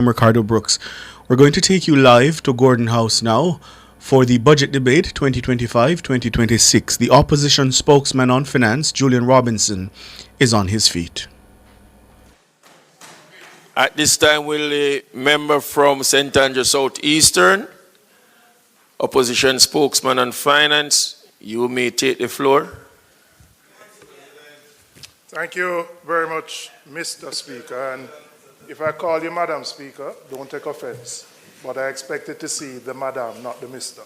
I'm Ricardo Brooks. We're going to take you live to Gordon House now for the budget debate 2025-2026. The opposition spokesman on finance, Julian Robinson, is on his feet. At this time, will a member from St. Andrew Southeastern, opposition spokesman on finance, you may take the floor. Thank you very much, Mr. Speaker. And if I call you Madam Speaker, don't take offense. But I expected to see the Madam, not the Mr.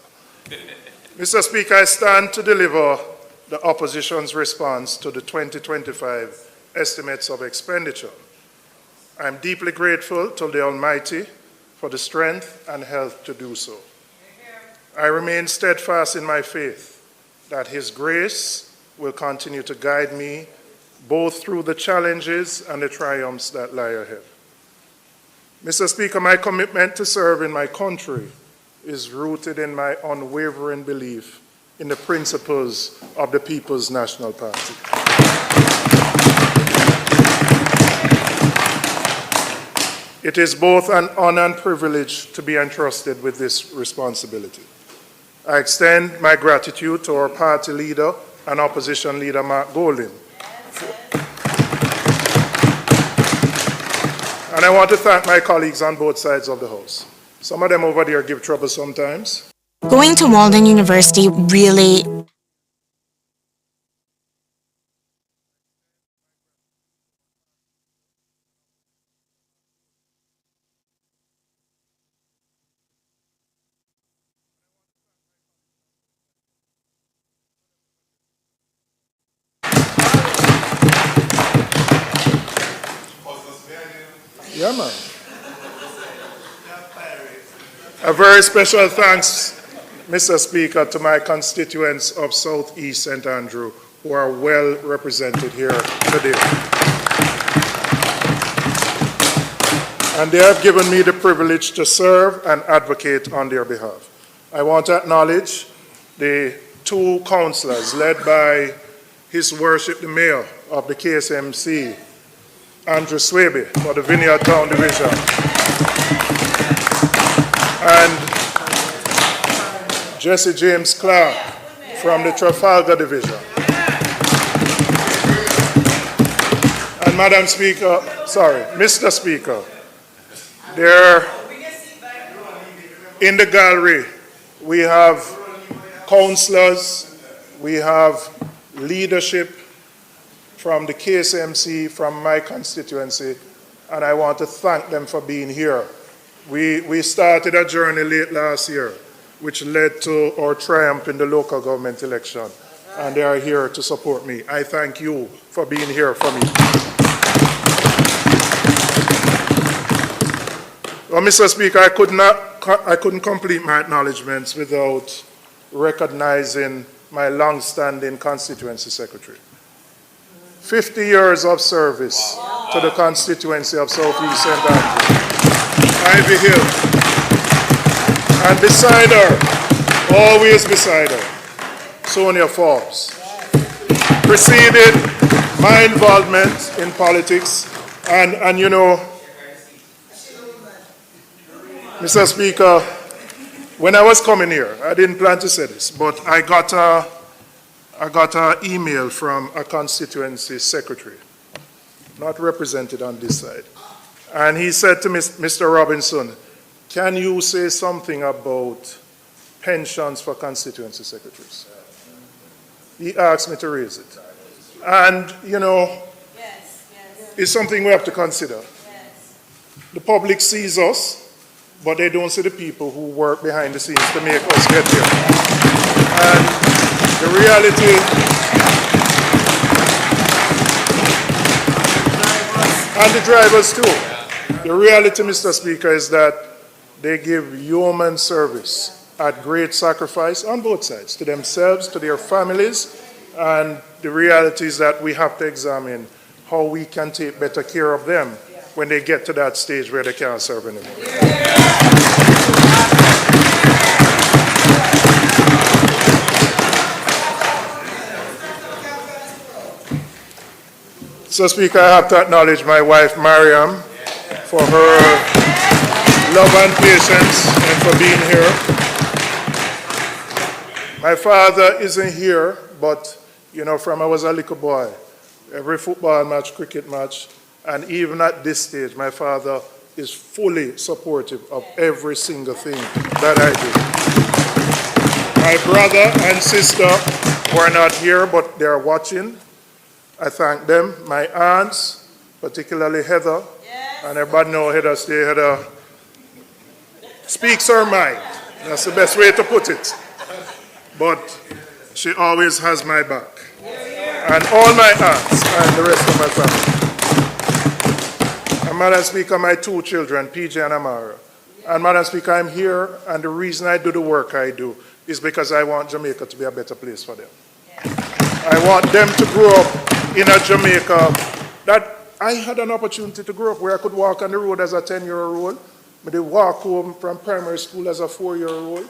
Mr. Speaker, I stand to deliver the opposition's response to the 2025 estimates of expenditure. I am deeply grateful to the Almighty for the strength and health to do so. I remain steadfast in my faith that His grace will continue to guide me both through the challenges and the triumphs that lie ahead. Mr. Speaker, my commitment to serve in my country is rooted in my unwavering belief in the principles of the People's National Party. It is both an honor and privilege to be entrusted with this responsibility. I extend my gratitude to our party leader and opposition leader, Mark Golding. And I want to thank my colleagues on both sides of the House. Some of them over there give trouble sometimes. Going to Walden University really Yeah, man. A very special thanks, Mr. Speaker, to my constituents of Southeast St. Andrew who are well represented here today. And they have given me the privilege to serve and advocate on their behalf. I want to acknowledge the two councillors led by His Worship the Mayor of the KSMC, Andrew Swaby for the Vineyard Town Division, and Jesse James Clark from the Trafalgar Division. And Madam Speaker, Mr. Speaker, there in the gallery we have councillors, we have leadership from the KSMC, from my constituency, and I want to thank them for being here. We started a journey late last year, which led to our triumph in the local government election, and they are here to support me. I thank you for being here for me. Well, Mr. Speaker, I couldn't complete my acknowledgements without recognizing my long-standing constituency secretary. 50 years of service to the constituency of Southeast St. Andrew, Ivy Hill. And beside her, always beside her, Sonia Forbes. Preceded my involvement in politics, and you know, Mr. Speaker, when I was coming here, I didn't plan to say this, but I got an email from a constituency secretary, not represented on this side. And he said to Mr. Robinson, can you say something about pensions for constituency secretaries? He asked me to raise it. And, you know, it's something we have to consider. The public sees us, but they don't see the people who work behind the scenes to make us get here. And the reality, and the drivers too. The reality, Mr. Speaker, is that they give yeoman service at great sacrifice on both sides, to themselves, to their families, and the reality is that we have to examine how we can take better care of them when they get to that stage where they can't serve anymore. So, Speaker, I have to acknowledge my wife, Mariam, for her love and patience and for being here. My father isn't here, but from I was a little boy, every football match, cricket match, and even at this stage, my father is fully supportive of every single thing that I do. My brother and sister were not here, but they're watching. I thank them. My aunts, particularly Heather, and everybody know Heather stay. Heather speaks her mind. That's the best way to put it. But she always has my back. And all my aunts and the rest of my family. And Madam Speaker, my two children, PJ and Amara. And Madam Speaker, I'm here, and the reason I do the work I do is because I want Jamaica to be a better place for them. I want them to grow up in a Jamaica that I had an opportunity to grow up where I could walk on the road as a 10-year-old. I could walk home from primary school as a 4-year-old.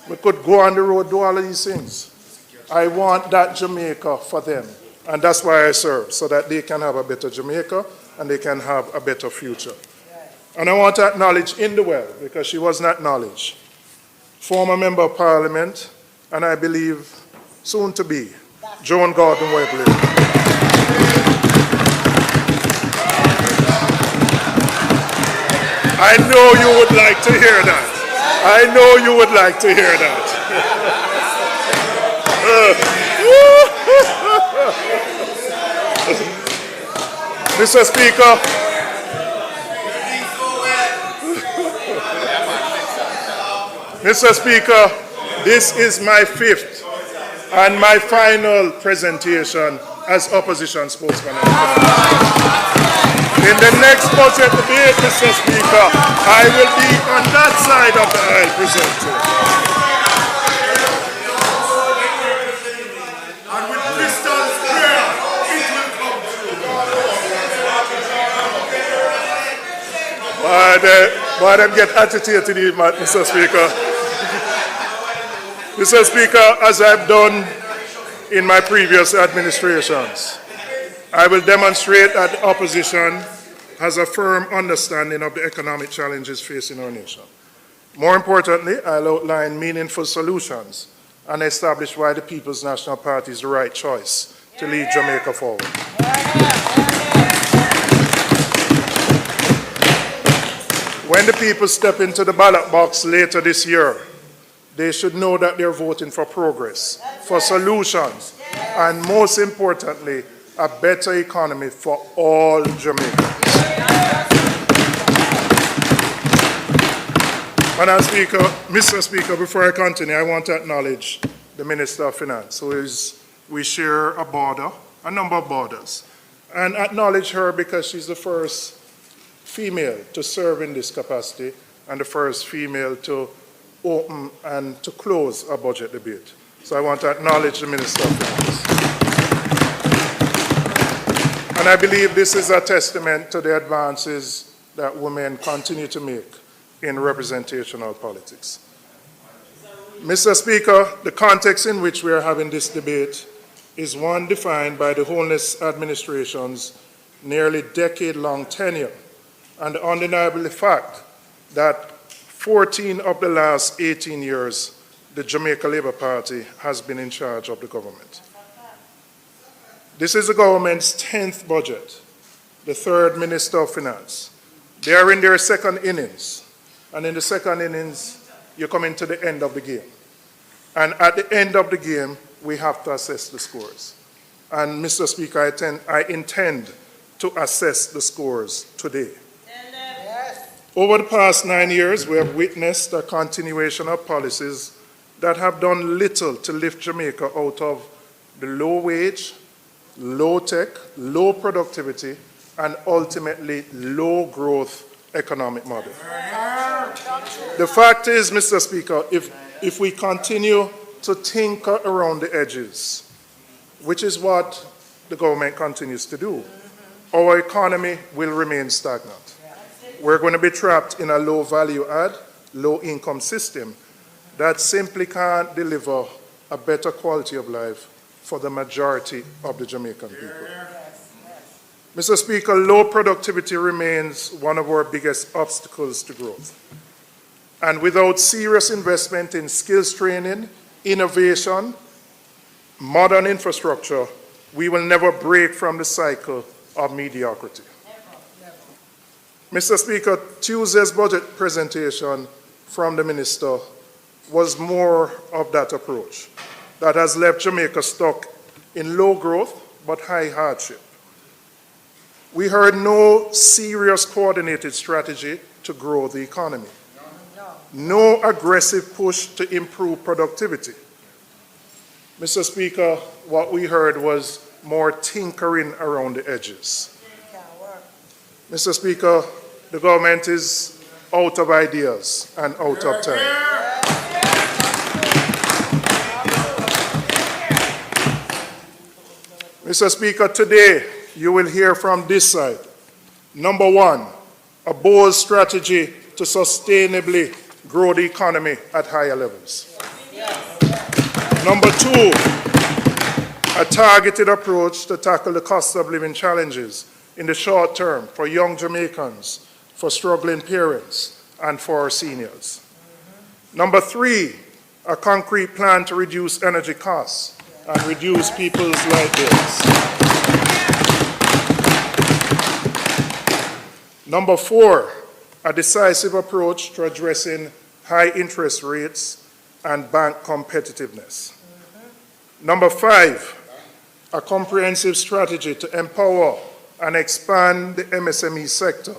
We could go on the road, do all of these things. I want that Jamaica for them. And that's why I serve, so that they can have a better Jamaica and they can have a better future. And I want to acknowledge Indewell, because she wasn't acknowledged. Former Member of Parliament, and I believe soon to be, Joan Gordon Webley. I know you would like to hear that. I know you would like to hear that. Mr. Speaker, Mr. Speaker, this is my fifth and my final presentation as opposition spokesman. In the next budget debate, Mr. Speaker, I will be on that side of the aisle presenting. And with crystal clear, it will come true. Why them get agitated, Mr. Speaker? Mr. Speaker, as I've done in my previous administrations, I will demonstrate that the opposition has a firm understanding of the economic challenges facing our nation. More importantly, I'll outline meaningful solutions and establish why the People's National Party is the right choice to lead Jamaica forward. When the people step into the ballot box later this year, they should know that they're voting for progress, for solutions, and most importantly, a better economy for all Jamaicans. Madam Speaker, Mr. Speaker, before I continue, I want to acknowledge the Minister of Finance, we share a number of borders, and acknowledge her because she's the first female to serve in this capacity and the first female to open and to close a budget debate. So I want to acknowledge the Minister of Finance. And I believe this is a testament to the advances that women continue to make in representational politics. Mr. Speaker, the context in which we are having this debate is one defined by the Holness administration's nearly decade-long tenure and the undeniable fact that 14 of the last 18 years, the Jamaica Labour Party has been in charge of the government. This is the government's 10th budget, the third Minister of Finance. They are in their second innings, and in the second innings, you come into the end of the game. And at the end of the game, we have to assess the scores. And Mr. Speaker, I intend to assess the scores today. Over the past 9 years, we have witnessed a continuation of policies that have done little to lift Jamaica out of the low wage, low tech, low productivity, and ultimately low growth economic model. The fact is, Mr. Speaker, if we continue to tinker around the edges, which is what the government continues to do, our economy will remain stagnant. We're going to be trapped in a low value add, low income system that simply can't deliver a better quality of life for the majority of the Jamaican people. Mr. Speaker, low productivity remains one of our biggest obstacles to growth. And without serious investment in skills training, innovation, modern infrastructure, we will never break from the cycle of mediocrity. Mr. Speaker, Tuesday's budget presentation from the minister was more of that approach that has left Jamaica stuck in low growth but high hardship. We heard no serious coordinated strategy to grow the economy. No aggressive push to improve productivity. Mr. Speaker, what we heard was more tinkering around the edges. Mr. Speaker, the government is out of ideas and out of time. Mr. Speaker, today you will hear from this side. Number one, a bold strategy to sustainably grow the economy at higher levels. Number two, a targeted approach to tackle the cost of living challenges in the short term for young Jamaicans, for struggling parents, and for our seniors. Number three, a concrete plan to reduce energy costs and reduce people's light bills. Number four, a decisive approach to addressing high interest rates and bank competitiveness. Number five, a comprehensive strategy to empower and expand the MSME sector,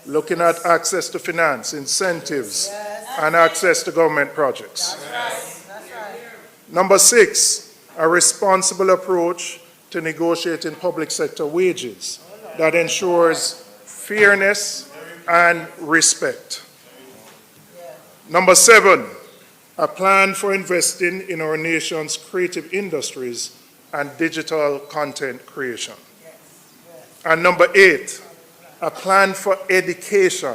looking at access to finance, incentives, and access to government projects. Number six, a responsible approach to negotiating public sector wages that ensures fairness and respect. Number seven, a plan for investing in our nation's creative industries and digital content creation. And number eight, a plan for education,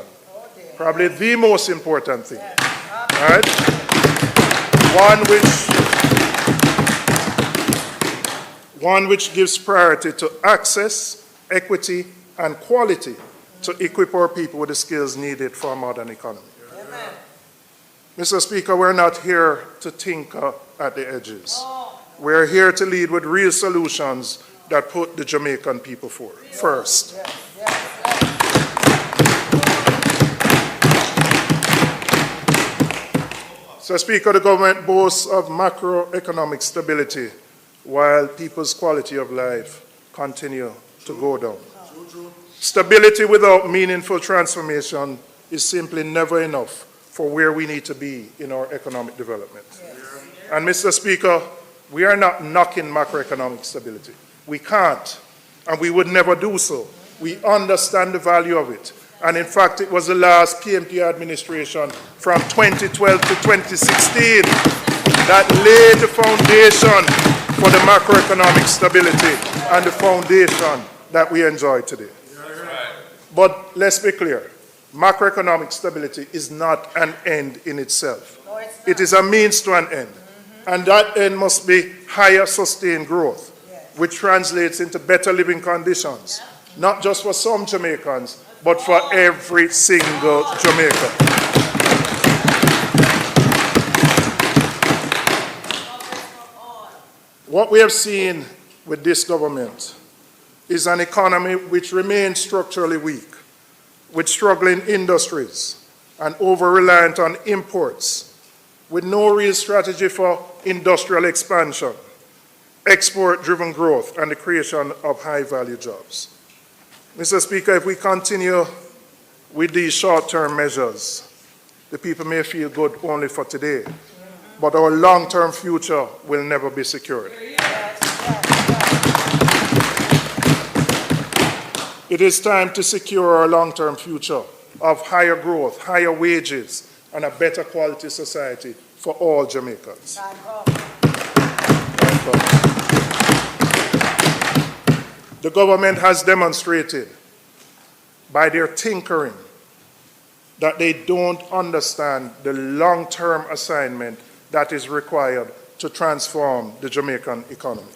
probably the most important thing, right? One which gives priority to access, equity, and quality to equip our people with the skills needed for a modern economy. Amen. Mr. Speaker, we're not here to tinker at the edges. We're here to lead with real solutions that put the Jamaican people first. So, Speaker, the government boasts of macroeconomic stability while people's quality of life continue to go down. Stability without meaningful transformation is simply never enough for where we need to be in our economic development. And Mr. Speaker, we are not knocking macroeconomic stability. We can't, and we would never do so. We understand the value of it. And in fact, it was the last PMP administration from 2012 to 2016 that laid the foundation for the macroeconomic stability and the foundation that we enjoy today. But let's be clear, macroeconomic stability is not an end in itself. It is a means to an end. And that end must be higher sustained growth, which translates into better living conditions, not just for some Jamaicans, but for every single Jamaican. What we have seen with this government is an economy which remains structurally weak, with struggling industries and over-reliant on imports, with no real strategy for industrial expansion, export-driven growth, and the creation of high-value jobs. Mr. Speaker, if we continue with these short-term measures, the people may feel good only for today, but our long-term future will never be secured. It is time to secure our long-term future of higher growth, higher wages, and a better quality society for all Jamaicans. The government has demonstrated by their tinkering that they don't understand the long-term assignment that is required to transform the Jamaican economy.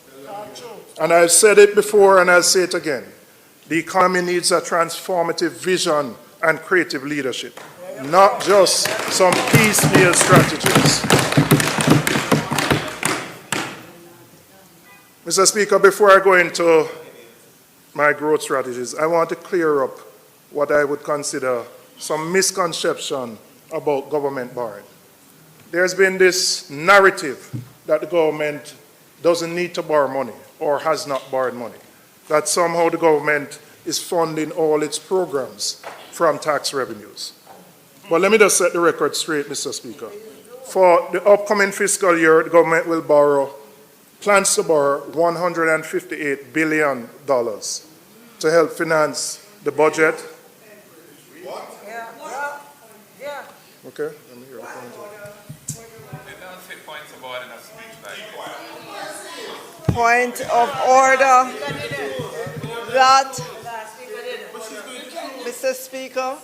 And I've said it before and I'll say it again. The economy needs a transformative vision and creative leadership. not just some piecemeal strategies. Mr. Speaker, before I go into my growth strategies, I want to clear up what I would consider some misconception about government borrowing. There's been this narrative that the government doesn't need to borrow money or has not borrowed money, that somehow the government is funding all its programs from tax revenues. But let me just set the record straight, Mr. Speaker. For the upcoming fiscal year, the government plans to borrow $158 billion to help finance the budget. Okay, let me hear the point of order. That, Mr. Speaker,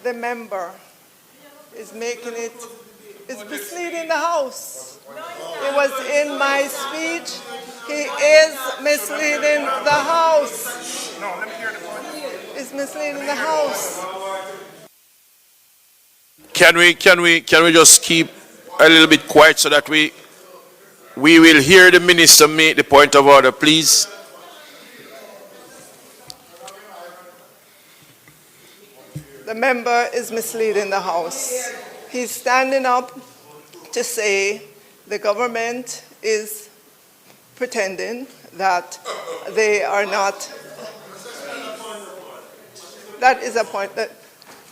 the member is misleading the House. It was in my speech. He is misleading the House. No, let me hear the point. He's misleading the House. Can we just keep a little bit quiet so that we will hear the minister make the point of order, please? The member is misleading the House. He's standing up to say the government is pretending that they are not. That is a point that,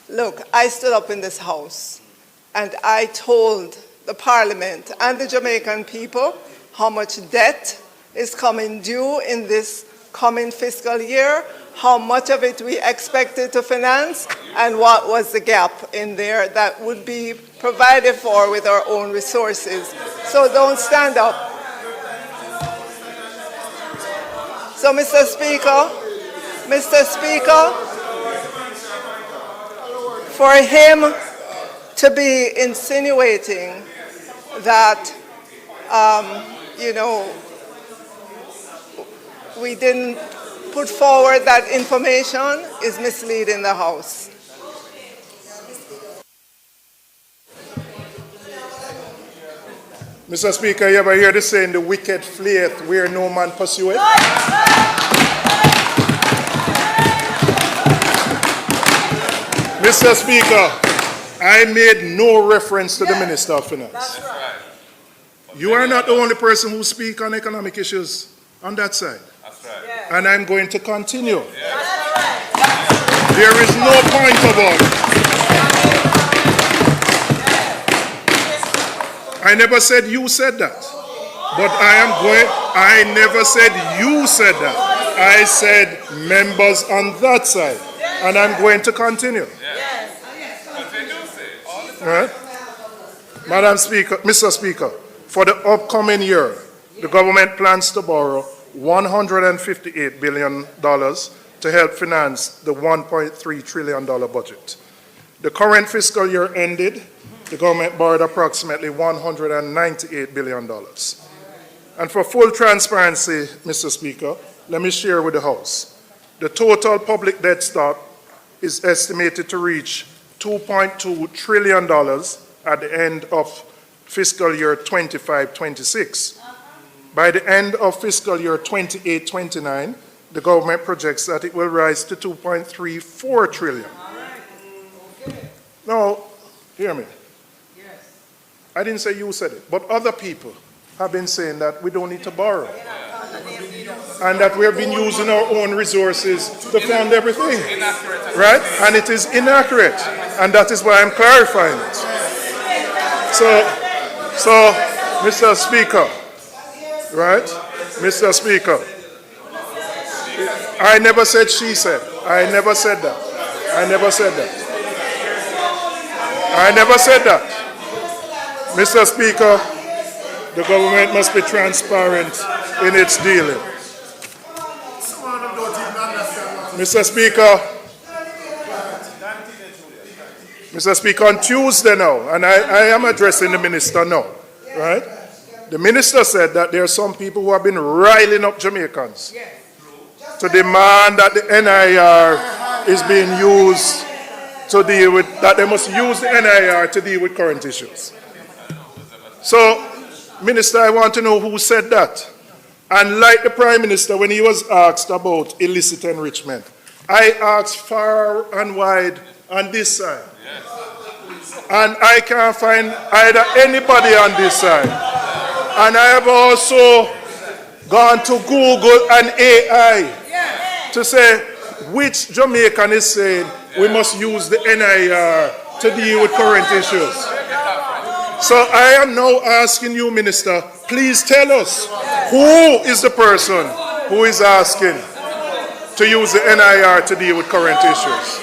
look, I stood up in this House and I told the Parliament and the Jamaican people how much debt is coming due in this coming fiscal year, how much of it we expected to finance, and what was the gap in there that would be provided for with our own resources. So don't stand up. So, Mr. Speaker, for him to be insinuating that, we didn't put forward that information is misleading the House. Mr. Speaker, you ever hear the saying, the wicked fleeth where no man pursueth? Mr. Speaker, I made no reference to the Minister of Finance. You are not the only person who speaks on economic issues on that side. And I'm going to continue. There is no point of order. I never said you said that. But I never said you said that. I said members on that side. And I'm going to continue. Right? Madam Speaker, Mr. Speaker, for the upcoming year, the government plans to borrow $158 billion to help finance the $1.3 trillion budget. The current fiscal year ended, the government borrowed approximately $198 billion. And for full transparency, Mr. Speaker, let me share with the House. The total public debt stock is estimated to reach $2.2 trillion at the end of fiscal year 25-26. By the end of fiscal year 28-29, the government projects that it will rise to $2.34 trillion. Now, hear me. I didn't say you said it, but other people have been saying that we don't need to borrow. And that we have been using our own resources to fund everything. Right? And it is inaccurate. And that is why I'm clarifying it. So, Mr. Speaker, right? Mr. Speaker, I never said she said. I never said that. I never said that. I never said that. Mr. Speaker, the government must be transparent in its dealing. Mr. Speaker, on Tuesday now, and I am addressing the minister now, right? The minister said that there are some people who have been riling up Jamaicans to demand that the NIR is being used to deal with, that they must use the NIR to deal with current issues. So, Minister, I want to know who said that. And like the Prime Minister, when he was asked about illicit enrichment, I asked far and wide on this side. And I can't find either anybody on this side. And I have also gone to Google and AI to say which Jamaican is saying we must use the NIR to deal with current issues. So I am now asking you, Minister, please tell us who is the person who is asking to use the NIR to deal with current issues.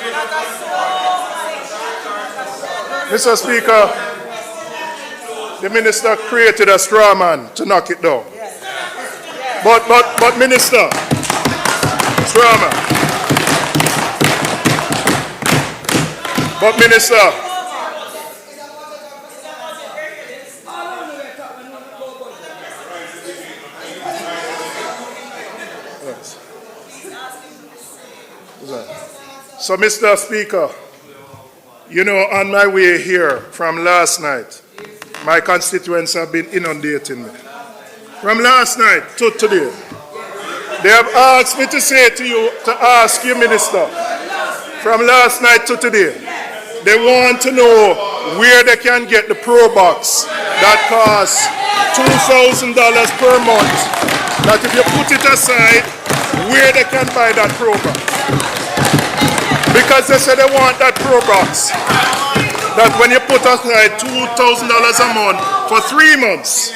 Mr. Speaker, the minister created a straw man to knock it down. But Minister, straw man. But Minister, so Mr. Speaker, you know, on my way here from last night, my constituents have been inundating me. From last night to today, they have asked me to say to you, to ask you, Minister, from last night to today, they want to know where they can get the Pro Box that costs $2,000 per month. That if you put it aside, where they can buy that Pro Box. Because they say they want that Pro Box. That when you put aside $2,000 a month for 3 months,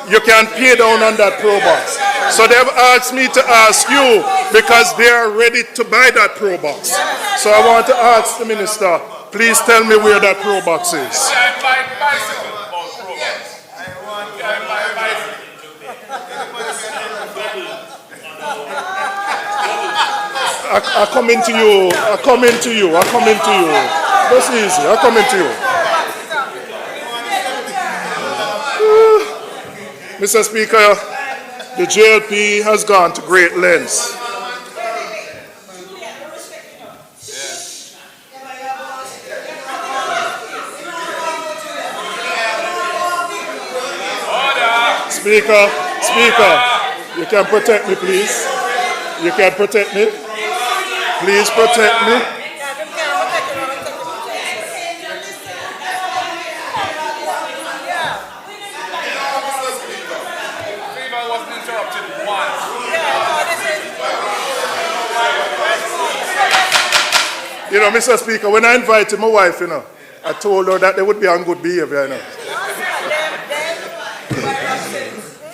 you can pay down on that Pro Box. So they've asked me to ask you because they are ready to buy that Pro Box. So I want to ask the minister, please tell me where that Pro Box is. I come into you. That's easy. I come into you. Mr. Speaker, the JLP has gone to great lengths. Speaker, you can protect me, please. You can protect me. Please protect me. You know, Mr. Speaker, when I invited my wife, I told her that they would be on good behavior,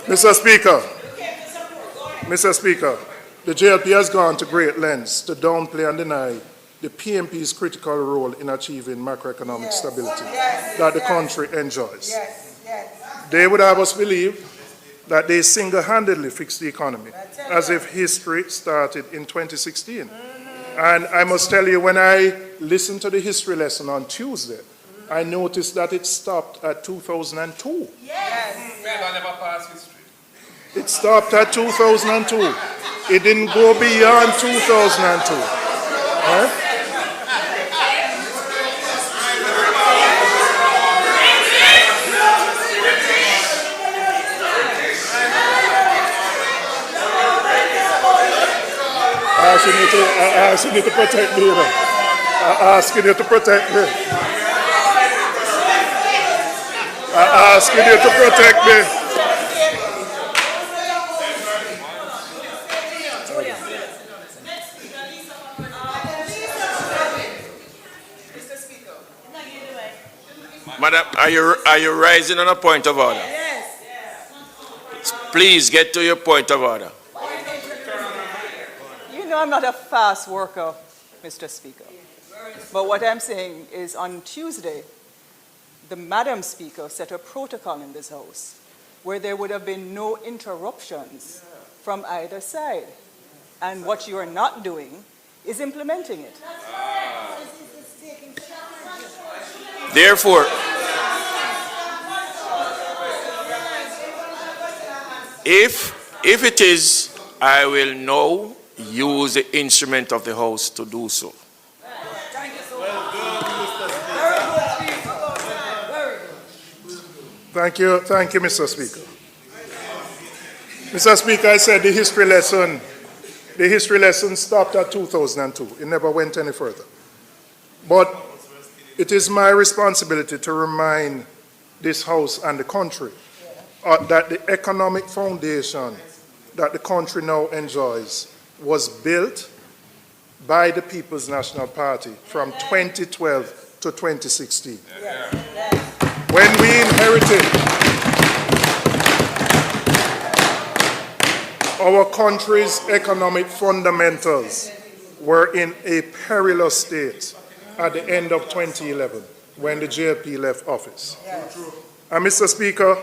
Mr. Speaker, the JLP has gone to great lengths to downplay and deny the PMP's critical role in achieving macroeconomic stability that the country enjoys. They would have us believe that they single-handedly fixed the economy, as if history started in 2016. And I must tell you, when I listened to the history lesson on Tuesday, I noticed that it stopped at 2002. It stopped at 2002. It didn't go beyond 2002. Huh? I ask you to protect me. I ask you to protect me. I ask you to protect me. Madam, are you rising on a point of order? Yes. Please get to your point of order. You know I'm not a fast worker, Mr. Speaker. But what I'm saying is on Tuesday, the Madam Speaker set a protocol in this House where there would have been no interruptions from either side. And what you are not doing is implementing it. Therefore, if it is, I will now use the instrument of the House to do so. Thank you, Mr. Speaker. Mr. Speaker, I said the history lesson stopped at 2002. It never went any further. But it is my responsibility to remind this House and the country that the economic foundation that the country now enjoys was built by the People's National Party from 2012 to 2016. When we inherited our country's economic fundamentals were in a perilous state at the end of 2011 when the JLP left office. And Mr. Speaker,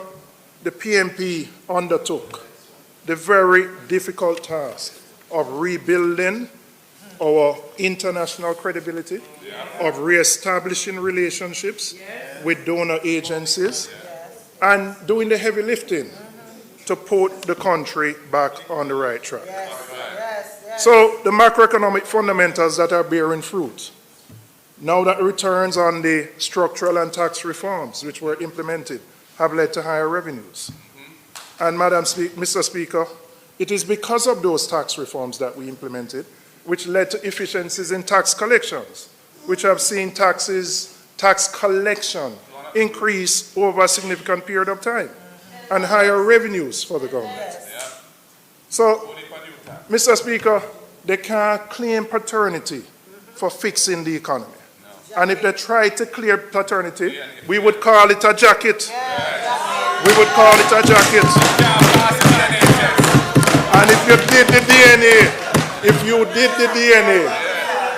the PNP undertook the very difficult task of rebuilding our international credibility, of reestablishing relationships with donor agencies, and doing the heavy lifting to put the country back on the right track. So the macroeconomic fundamentals that are bearing fruit, now that returns on the structural and tax reforms which were implemented have led to higher revenues. And Mr. Speaker, it is because of those tax reforms that we implemented which led to efficiencies in tax collections, which have seen tax collection increase over a significant period of time, and higher revenues for the government. So, Mr. Speaker, they can't claim paternity for fixing the economy. And if they try to claim paternity, we would call it a jacket. We would call it a jacket. And if you did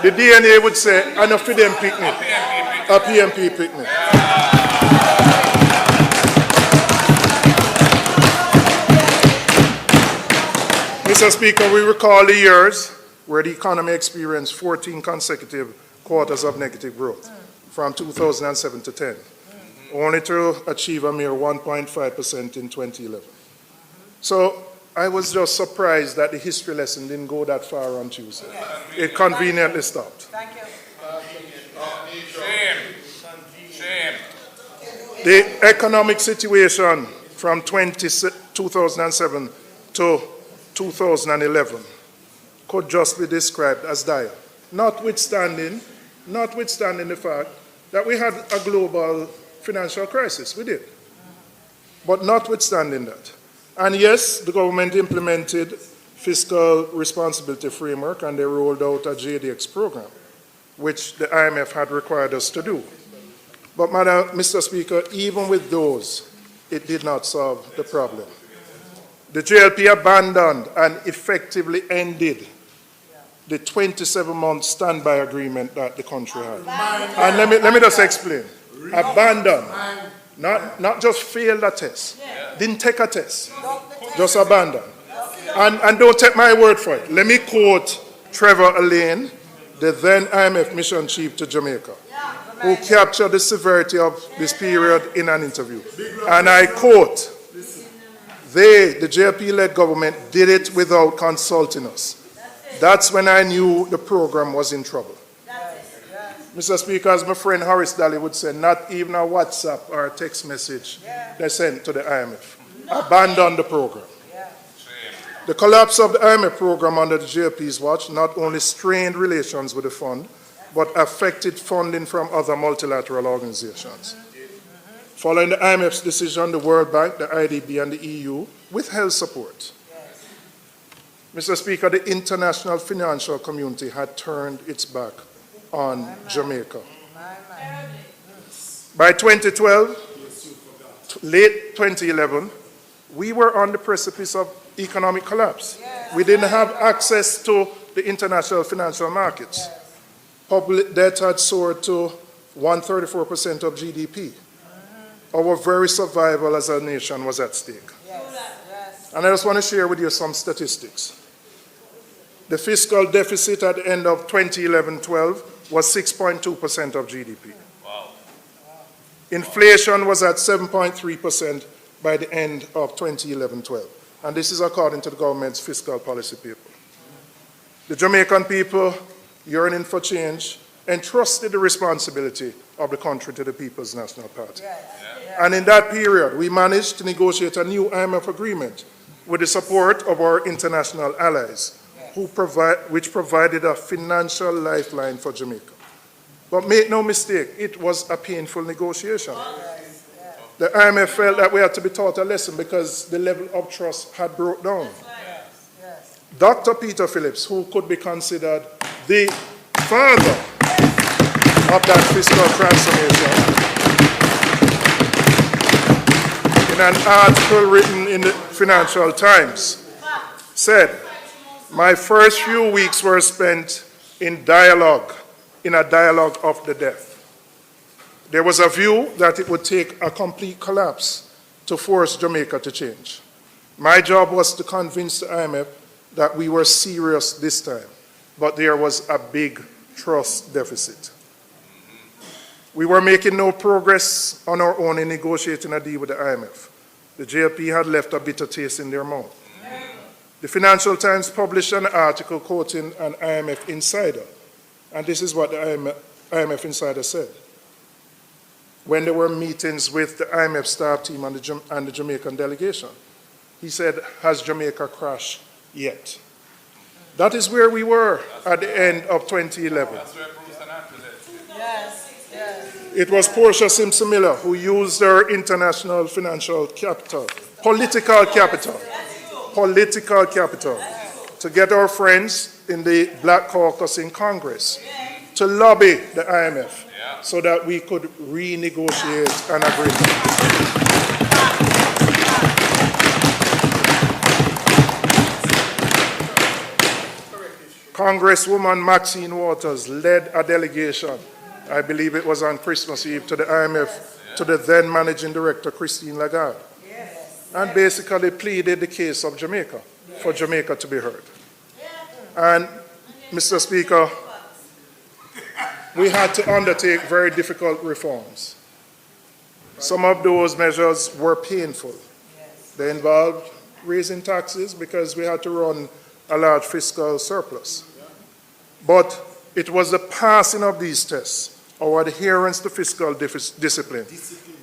the DNA would say, enough for them picnic, a PMP picnic. Mr. Speaker, we recall the years where the economy experienced 14 consecutive quarters of negative growth, from 2007 to 10, only to achieve a mere 1.5% in 2011. So I was just surprised that the history lesson didn't go that far on Tuesday. It conveniently stopped. Thank you. Shame. The economic situation from 2007 to 2011 could just be described as dire, notwithstanding the fact that we had a global financial crisis. We did. But notwithstanding that, and yes, the government implemented fiscal responsibility framework and they rolled out a JDX program, which the IMF had required us to do. But Mr. Speaker, even with those, it did not solve the problem. The JLP abandoned and effectively ended the 27-month standby agreement that the country had. And let me just explain. Abandoned, not just failed a test, didn't take a test, just abandoned. And don't take my word for it. Let me quote Trevor Alain, the then IMF mission chief to Jamaica, who captured the severity of this period in an interview. And I quote, the JLP-led government did it without consulting us. That's when I knew the program was in trouble. Mr. Speaker, as my friend Horace Daly would say, not even a WhatsApp or a text message they sent to the IMF. Abandoned the program. The collapse of the IMF program under the JLP's watch not only strained relations with the fund, but affected funding from other multilateral organizations. Following the IMF's decision, the World Bank, the IDB, and the EU withheld support. Mr. Speaker, the international financial community had turned its back on Jamaica. By 2012, late 2011, we were on the precipice of economic collapse. We didn't have access to the international financial markets. Public debt had soared to 134% of GDP. Our very survival as a nation was at stake. And I just want to share with you some statistics. The fiscal deficit at the end of 2011-12 was 6.2% of GDP. Wow. Inflation was at 7.3% by the end of 2011-12. And this is according to the government's fiscal policy paper. The Jamaican people, yearning for change, entrusted the responsibility of the country to the People's National Party. And in that period, we managed to negotiate a new IMF agreement with the support of our international allies, which provided a financial lifeline for Jamaica. But make no mistake, it was a painful negotiation. The IMF felt that we had to be taught a lesson because the level of trust had broke down. Dr. Peter Phillips, who could be considered the father of that fiscal transformation, in an article written in the Financial Times, said, "My first few weeks were spent in a dialogue of the deaf. There was a view that it would take a complete collapse to force Jamaica to change. My job was to convince the IMF that we were serious this time, but there was a big trust deficit. We were making no progress on our own in negotiating a deal with the IMF. The JLP had left a bitter taste in their mouth." The Financial Times published an article quoting an IMF insider, and this is what the IMF insider said. When there were meetings with the IMF staff team and the Jamaican delegation, he said, "Has Jamaica crashed yet?" That is where we were at the end of 2011. It was Portia Simpson Miller who used her international financial capital, political capital, to get our friends in the Black Caucus in Congress to lobby the IMF so that we could renegotiate an agreement. Congresswoman Maxine Waters led a delegation, I believe it was on Christmas Eve, to the IMF, to the then Managing Director, Christine Lagarde, and basically pleaded the case of Jamaica, for Jamaica to be heard. And, Mr. Speaker, we had to undertake very difficult reforms. Some of those measures were painful. They involved raising taxes because we had to run a large fiscal surplus. But it was the passing of these tests, our adherence to fiscal discipline,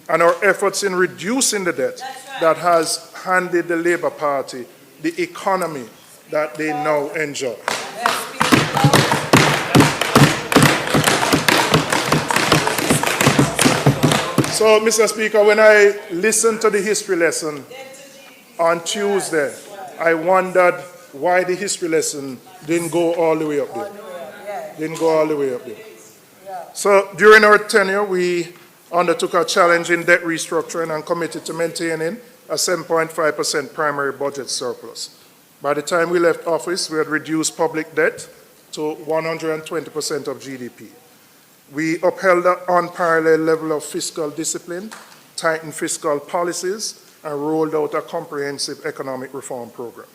and our efforts in reducing the debt that has handed the Labour Party the economy that they now enjoy. So, Mr. Speaker, when I listened to the history lesson on Tuesday, I wondered why the history lesson didn't go all the way up there. So during our tenure, we undertook a challenge in debt restructuring and committed to maintaining a 7.5% primary budget surplus. By the time we left office, we had reduced public debt to 120% of GDP. We upheld an unparalleled level of fiscal discipline, tightened fiscal policies, and rolled out a comprehensive economic reform program.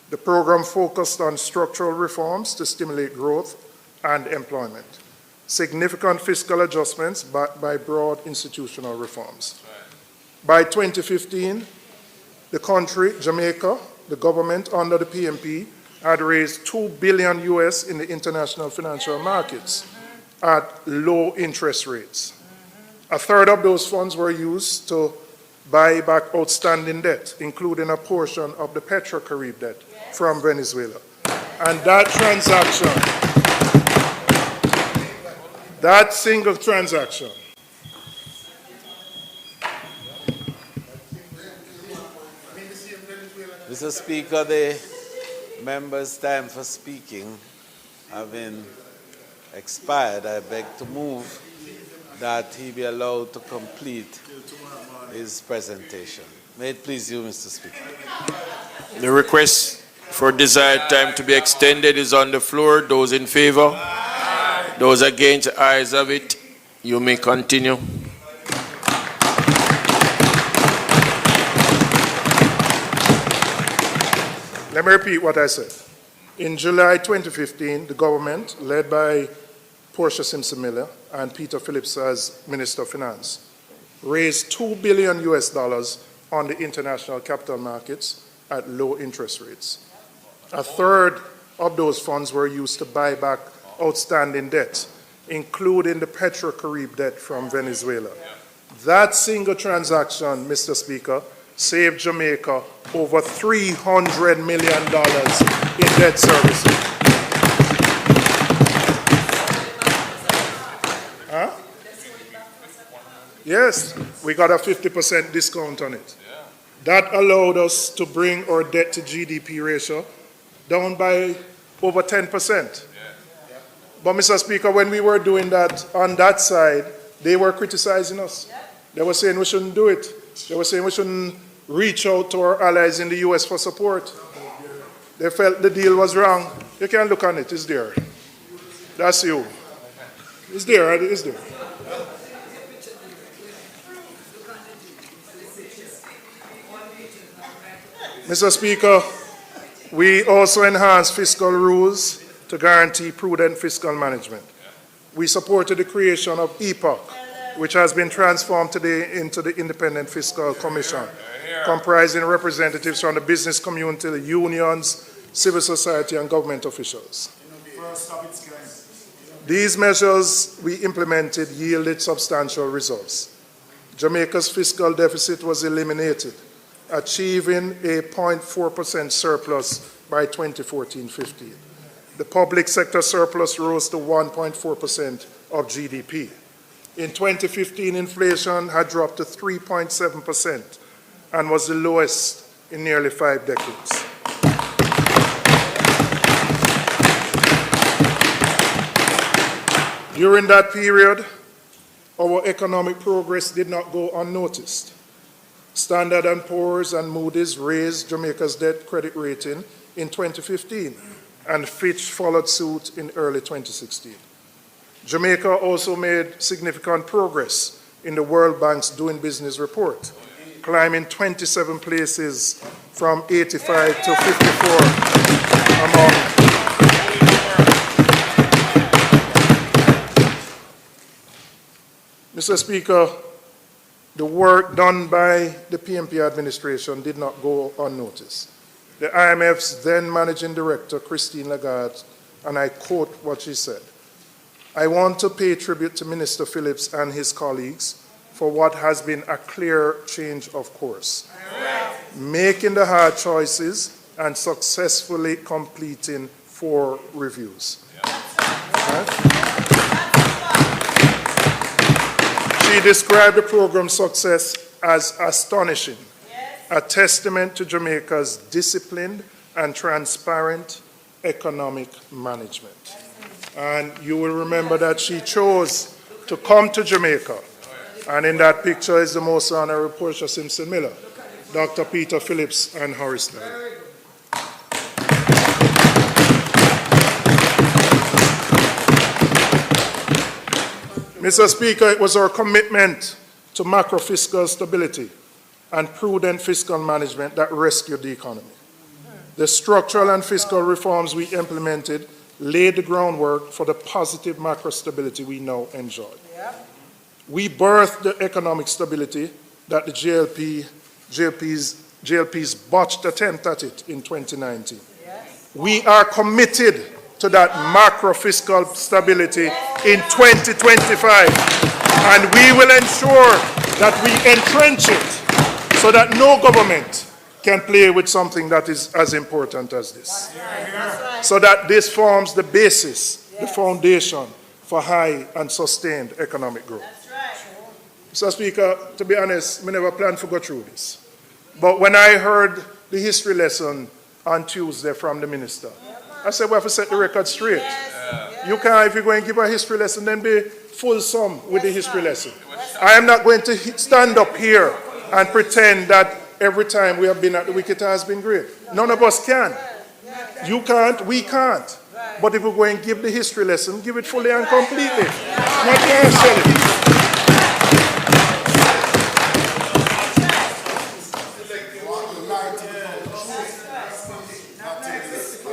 The program focused on structural reforms to stimulate growth and employment, significant fiscal adjustments backed by broad institutional reforms. By 2015, the country, Jamaica, the government under the PMP, had raised $2 billion US in the international financial markets at low interest rates. A third of those funds were used to buy back outstanding debt, including a portion of the Petrocarib debt from Venezuela. And that transaction, that single transaction, Mr. Speaker, the members' time for speaking having expired, I beg to move that he be allowed to complete his presentation. May it please you, Mr. Speaker. The request for desired time to be extended is on the floor. Those in favor? Those against, ayes have it. You may continue. Let me repeat what I said. In July 2015, the government, led by Portia Simpson Miller and Peter Phillips as Minister of Finance, raised $2 billion US on the international capital markets at low interest rates. A third of those funds were used to buy back outstanding debt, including the Petrocarib debt from Venezuela. That single transaction, Mr. Speaker, saved Jamaica over $300 million in debt servicing. Huh? Yes, we got a 50% discount on it. That allowed us to bring our debt to GDP ratio down by over 10%. But, Mr. Speaker, when we were doing that on that side, they were criticizing us. They were saying we shouldn't do it. They were saying we shouldn't reach out to our allies in the US for support. They felt the deal was wrong. You can look on it, it's there. That's you. It's there, it's there. Mr. Speaker, we also enhanced fiscal rules to guarantee prudent fiscal management. We supported the creation of EPOC, which has been transformed today into the Independent Fiscal Commission, comprising representatives from the business community, the unions, civil society, and government officials. These measures we implemented yielded substantial results. Jamaica's fiscal deficit was eliminated, achieving a 0.4% surplus by 2014-15. The public sector surplus rose to 1.4% of GDP. In 2015, inflation had dropped to 3.7% and was the lowest in nearly 5 decades. During that period, our economic progress did not go unnoticed. Standard & Poor's and Moody's raised Jamaica's debt credit rating in 2015, and Fitch followed suit in early 2016. Jamaica also made significant progress in the World Bank's Doing Business report, climbing 27 places from 85 to 54 among Mr. Speaker, the work done by the PMP administration did not go unnoticed. The IMF's then managing director, Christine Lagarde, and I quote what she said, "I want to pay tribute to Minister Phillips and his colleagues for what has been a clear change of course, making the hard choices and successfully completing 4 reviews." She described the program's success as astonishing, a testament to Jamaica's disciplined and transparent economic management. And you will remember that she chose to come to Jamaica. And in that picture is the most honorable Portia Simpson-Miller, Dr. Peter Phillips, and Horace Dyer. Mr. Speaker, it was our commitment to macro-fiscal stability and prudent fiscal management that rescued the economy. The structural and fiscal reforms we implemented laid the groundwork for the positive macro stability we now enjoy. We birthed the economic stability that the JLP's botched attempt at it in 2019. We are committed to that macro fiscal stability in 2025, and we will ensure that we entrench it so that no government can play with something that is as important as this. So that this forms the basis, the foundation for high and sustained economic growth. Mr. Speaker, to be honest, we never planned to go through this. But when I heard the history lesson on Tuesday from the minister, I said, we have to set the record straight. You can't, if you're going to give a history lesson, then be fulsome with the history lesson. I am not going to stand up here and pretend that every time we have been at the wicket has been great. None of us can. You can't, we can't. But if we're going to give the history lesson, give it fully and completely. Not partially.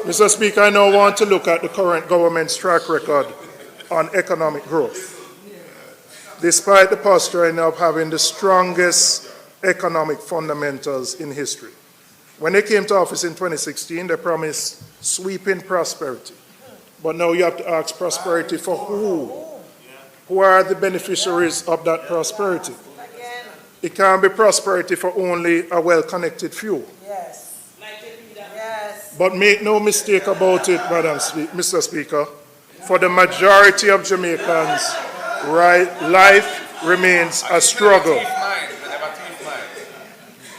Mr. Speaker, I now want to look at the current government's track record on economic growth. Despite the posturing of having the strongest economic fundamentals in history. When they came to office in 2016, they promised sweeping prosperity. But now you have to ask prosperity for who who are the beneficiaries of that prosperity. It can't be prosperity for only a well-connected few. Yes. Yes. But make no mistake about it, Mr. Speaker, for the majority of Jamaicans, life remains a struggle.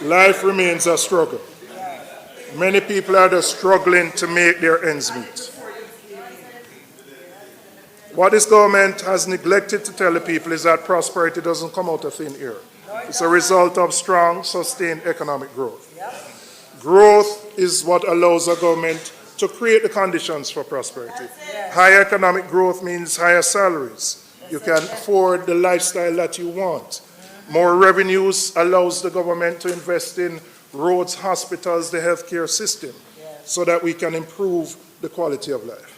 Life remains a struggle. Many people are just struggling to make their ends meet. What this government has neglected to tell the people is that prosperity doesn't come out of thin air. It's a result of strong, sustained economic growth. Growth is what allows a government to create the conditions for prosperity. Higher economic growth means higher salaries. You can afford the lifestyle that you want. More revenues allows the government to invest in roads, hospitals, the healthcare system, so that we can improve the quality of life.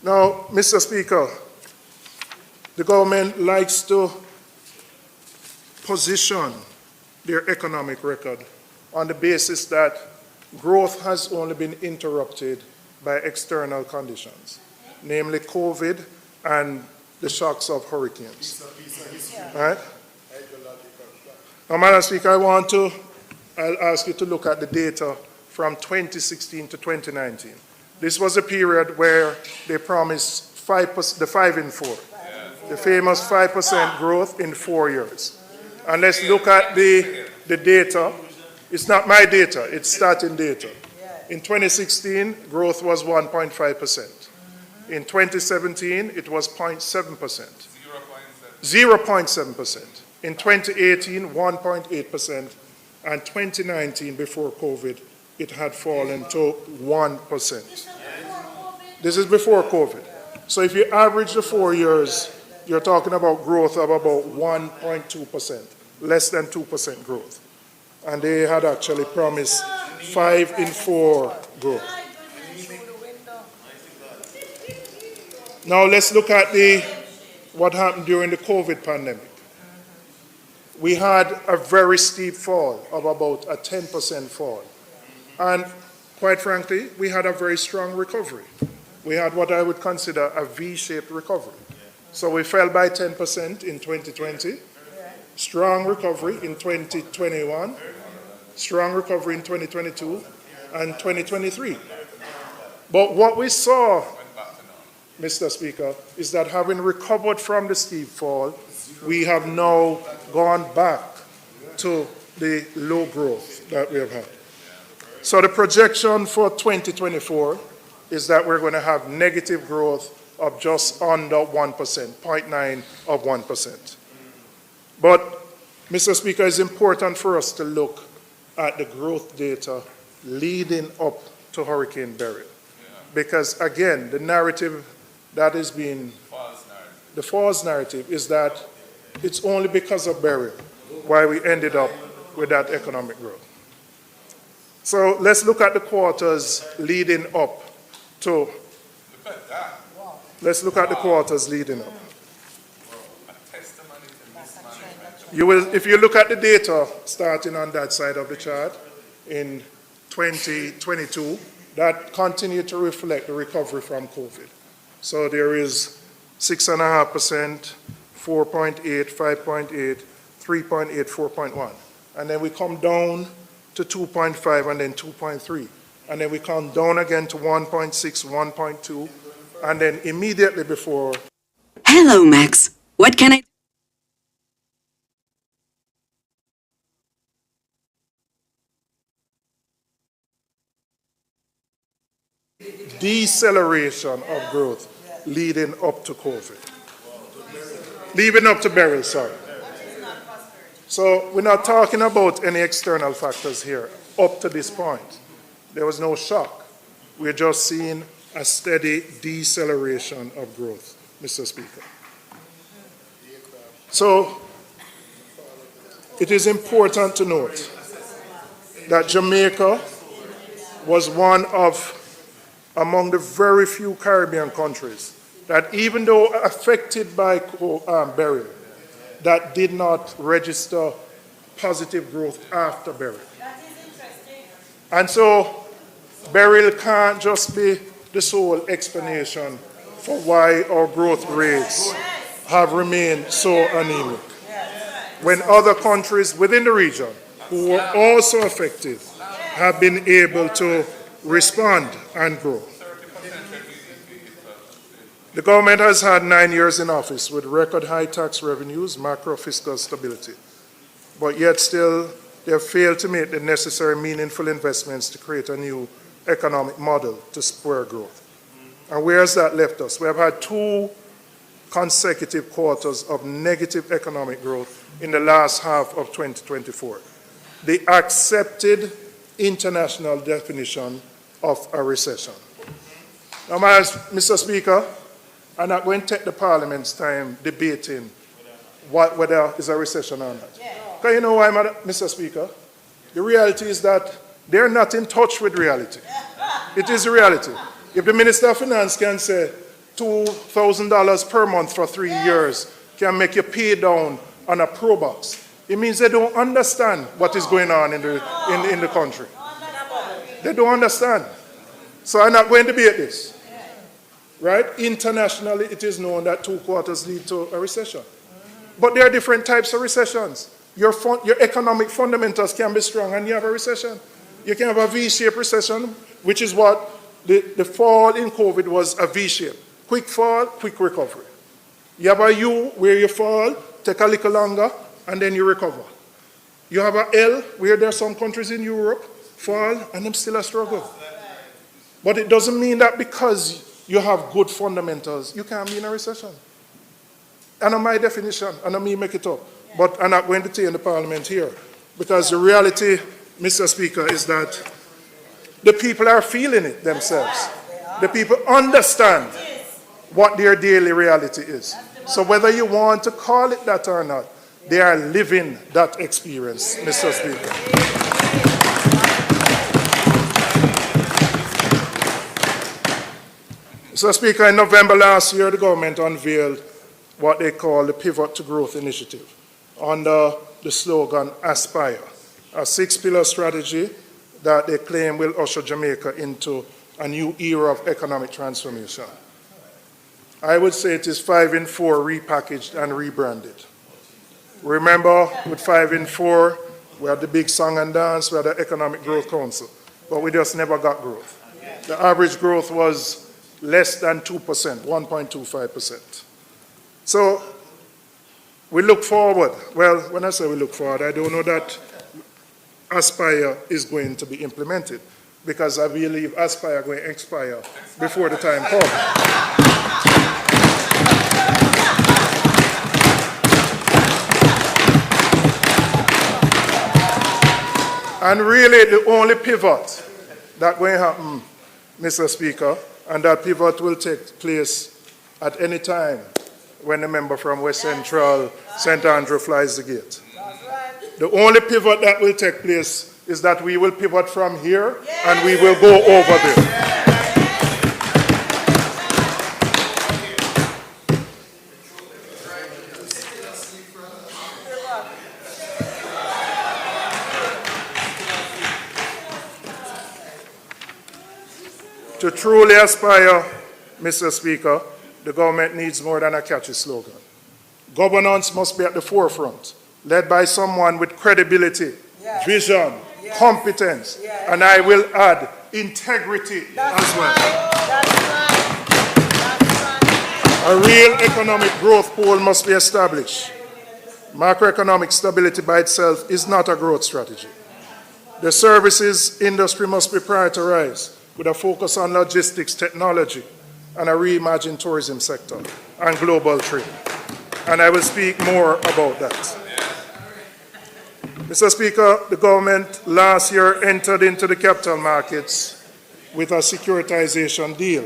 Now, Mr. Speaker, the government likes to position their economic record on the basis that growth has only been interrupted by external conditions, namely COVID and the shocks of hurricanes. Right? Now, Madam Speaker, I'll ask you to look at the data from 2016 to 2019. This was a period where they promised 5%, the 5 in 4, the famous 5% growth in 4 years. And let's look at the data. It's not my data, it's starting data. In 2016, growth was 1.5%. In 2017, it was 0.7%. 0.7%. In 2018, 1.8%. And 2019, before COVID, it had fallen to 1%. This is before COVID. So if you average the 4 years, you're talking about growth of about 1.2%, less than 2% growth. And they had actually promised 5 in 4 growth. Now let's look at what happened during the COVID pandemic. We had a very steep fall of about a 10% fall. And quite frankly, we had a very strong recovery. We had what I would consider a V-shaped recovery. So we fell by 10% in 2020, strong recovery in 2021, strong recovery in 2022, and 2023. But what we saw, Mr. Speaker, is that having recovered from the steep fall, we have now gone back to the low growth that we have had. So the projection for 2024 is that we're going to have negative growth of just under 1%, 0.9 of 1%. But, Mr. Speaker, it's important for us to look at the growth data leading up to Hurricane Beryl. Because, again, the narrative that is being, the false narrative is that it's only because of Beryl why we ended up with that economic growth. So let's look at the quarters leading up to, let's look at the quarters leading up. You will, if you look at the data starting on that side of the chart in 2022, that continued to reflect the recovery from COVID. So there is 6.5%, 4.8, 5.8, 3.8, 4.1. And then we come down to 2.5 and then 2.3. And then we come down again to 1.6, 1.2. And then immediately before. Hello, Max. What can I... Deceleration of growth leading up to COVID. Leading up to Beryl, sorry. So we're not talking about any external factors here up to this point. There was no shock. We're just seeing a steady deceleration of growth, Mr. Speaker. So it is important to note that Jamaica was one of among the very few Caribbean countries that, even though affected by Beryl, that did not register positive growth after Beryl. That is interesting. And so Beryl can't just be the sole explanation for why our growth rates have remained so anemic. When other countries within the region who were also affected have been able to respond and grow. The government has had 9 years in office with record high tax revenues, macro fiscal stability, but yet still they have failed to make the necessary meaningful investments to create a new economic model to spur growth. And where has that left us? We have had 2 consecutive quarters of negative economic growth in the last half of 2024. The accepted international definition of a recession. Now, Mr. Speaker, I'm not going to take the Parliament's time debating whether it's a recession or not. Because you know why, Mr. Speaker? The reality is that they're not in touch with reality. It is reality. If the Minister of Finance can say $2,000 per month for 3 years can make you pay down on a pro box, it means they don't understand what is going on in the country. They don't understand. So I'm not going to debate this. Right? Internationally, it is known that 2 quarters lead to a recession. But there are different types of recessions. Your economic fundamentals can be strong and you have a recession. You can have a V-shaped recession, which is what the fall in COVID was, a V-shape. Quick fall, quick recovery. You have a U where you fall, take a little longer, and then you recover. You have a L where there are some countries in Europe fall and them still a struggle. But it doesn't mean that because you have good fundamentals, you can't be in a recession. And on my definition, and on me make it up. But I'm not going to tell you in the Parliament here, because the reality, Mr. Speaker, is that the people are feeling it themselves. The people understand what their daily reality is. So whether you want to call it that or not, they are living that experience, Mr. Speaker. Mr. Speaker, in November last year, the government unveiled what they call the Pivot to Growth Initiative under the slogan Aspire, a 6-pillar strategy that they claim will usher Jamaica into a new era of economic transformation. I would say it is 5 in 4 repackaged and rebranded. Remember, with 5 in 4, we had the big song and dance, we had the Economic Growth Council, but we just never got growth. The average growth was less than 2%, 1.25%. So we look forward. Well, when I say we look forward, I don't know that Aspire is going to be implemented, because I believe Aspire is going to expire before the time comes. And really, the only pivot that's going to happen, Mr. Speaker, and that pivot will take place at any time when the member from West Central, St. Andrew, flies the gate. The only pivot that will take place is that we will pivot from here and we will go over there. To truly aspire, Mr. Speaker, the government needs more than a catchy slogan. Governance must be at the forefront, led by someone with credibility, vision, competence, and I will add integrity as well. A real economic growth pole must be established. Macroeconomic stability by itself is not a growth strategy. The services industry must be prioritized with a focus on logistics, technology, and a reimagined tourism sector and global trade. And I will speak more about that. Mr. Speaker, the government last year entered into the capital markets with a securitization deal,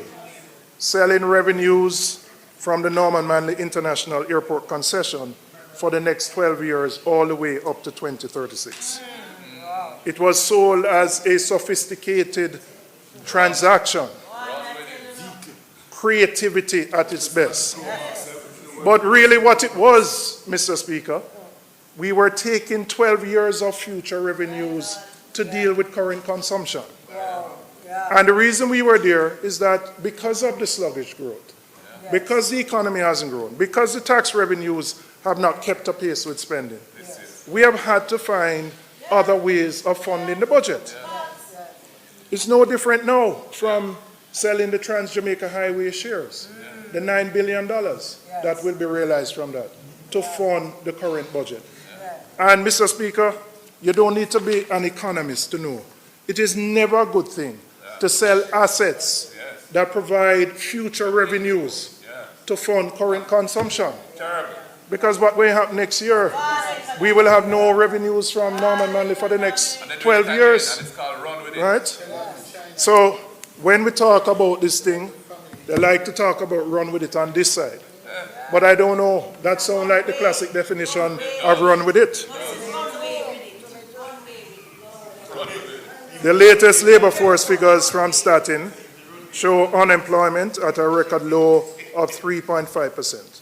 selling revenues from the Norman Manley International Airport concession for the next 12 years, all the way up to 2036. It was sold as a sophisticated transaction, creativity at its best. But really what it was, Mr. Speaker, we were taking 12 years of future revenues to deal with current consumption. And the reason we were there is that because of the sluggish growth, because the economy hasn't grown, because the tax revenues have not kept up pace with spending, we have had to find other ways of funding the budget. It's no different now from selling the Trans-Jamaica Highway shares, the $9 billion that will be realized from that to fund the current budget. And Mr. Speaker, you don't need to be an economist to know it is never a good thing to sell assets that provide future revenues to fund current consumption. Because what will happen next year, we will have no revenues from Norman Manley for the next 12 years. Right? So when we talk about this thing, they like to talk about run with it on this side. But I don't know, that sounds like the classic definition of run with it. The latest labor force figures from Statin show unemployment at a record low of 3.5%.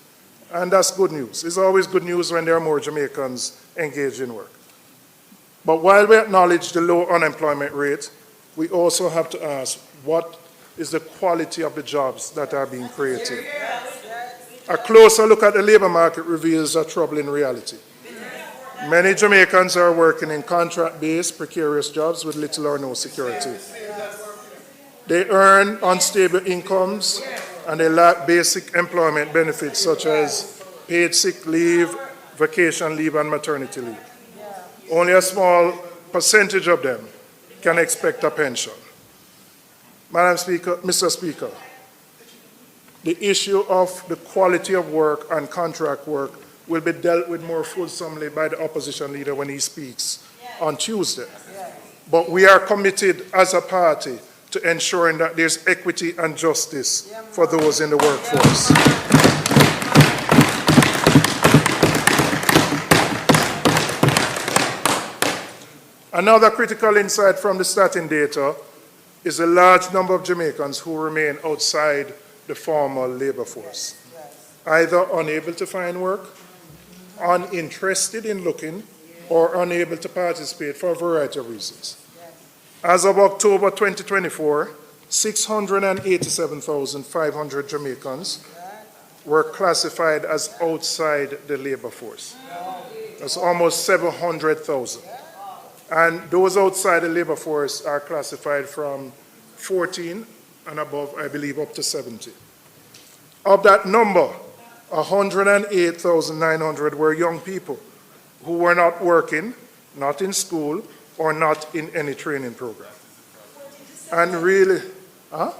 And that's good news. It's always good news when there are more Jamaicans engaged in work. But while we acknowledge the low unemployment rate, we also have to ask, what is the quality of the jobs that are being created? A closer look at the labor market reveals a troubling reality. Many Jamaicans are working in contract-based, precarious jobs with little or no security. They earn unstable incomes and they lack basic employment benefits such as paid sick leave, vacation leave, and maternity leave. Only a small percentage of them can expect a pension. Madam Speaker, Mr. Speaker, the issue of the quality of work and contract work will be dealt with more fulsomely by the opposition leader when he speaks on Tuesday. But we are committed as a party to ensuring that there's equity and justice for those in the workforce. Another critical insight from the Statin data is a large number of Jamaicans who remain outside the formal labor force, either unable to find work, uninterested in looking, or unable to participate for a variety of reasons. As of October 2024, 687,500 Jamaicans were classified as outside the labor force. That's almost 700,000. And those outside the labor force are classified from 14 and above, I believe, up to 70. Of that number, 108,900 were young people who were not working, not in school, or not in any training program. And really, huh?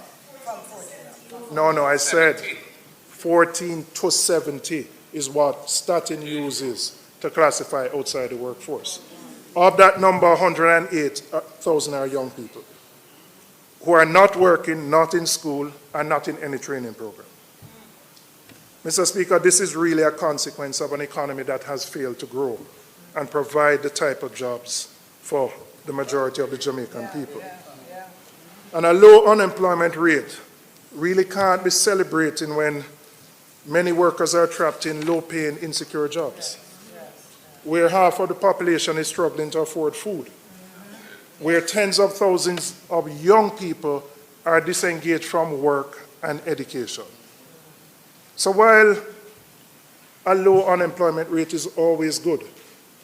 No, I said 14 to 70 is what Statin uses to classify outside the workforce. Of that number, 108,000 are young people who are not working, not in school, and not in any training program. Mr. Speaker, this is really a consequence of an economy that has failed to grow and provide the type of jobs for the majority of the Jamaican people. And a low unemployment rate really can't be celebrating when many workers are trapped in low-paying, insecure jobs, where half of the population is struggling to afford food, where tens of thousands of young people are disengaged from work and education. So while a low unemployment rate is always good,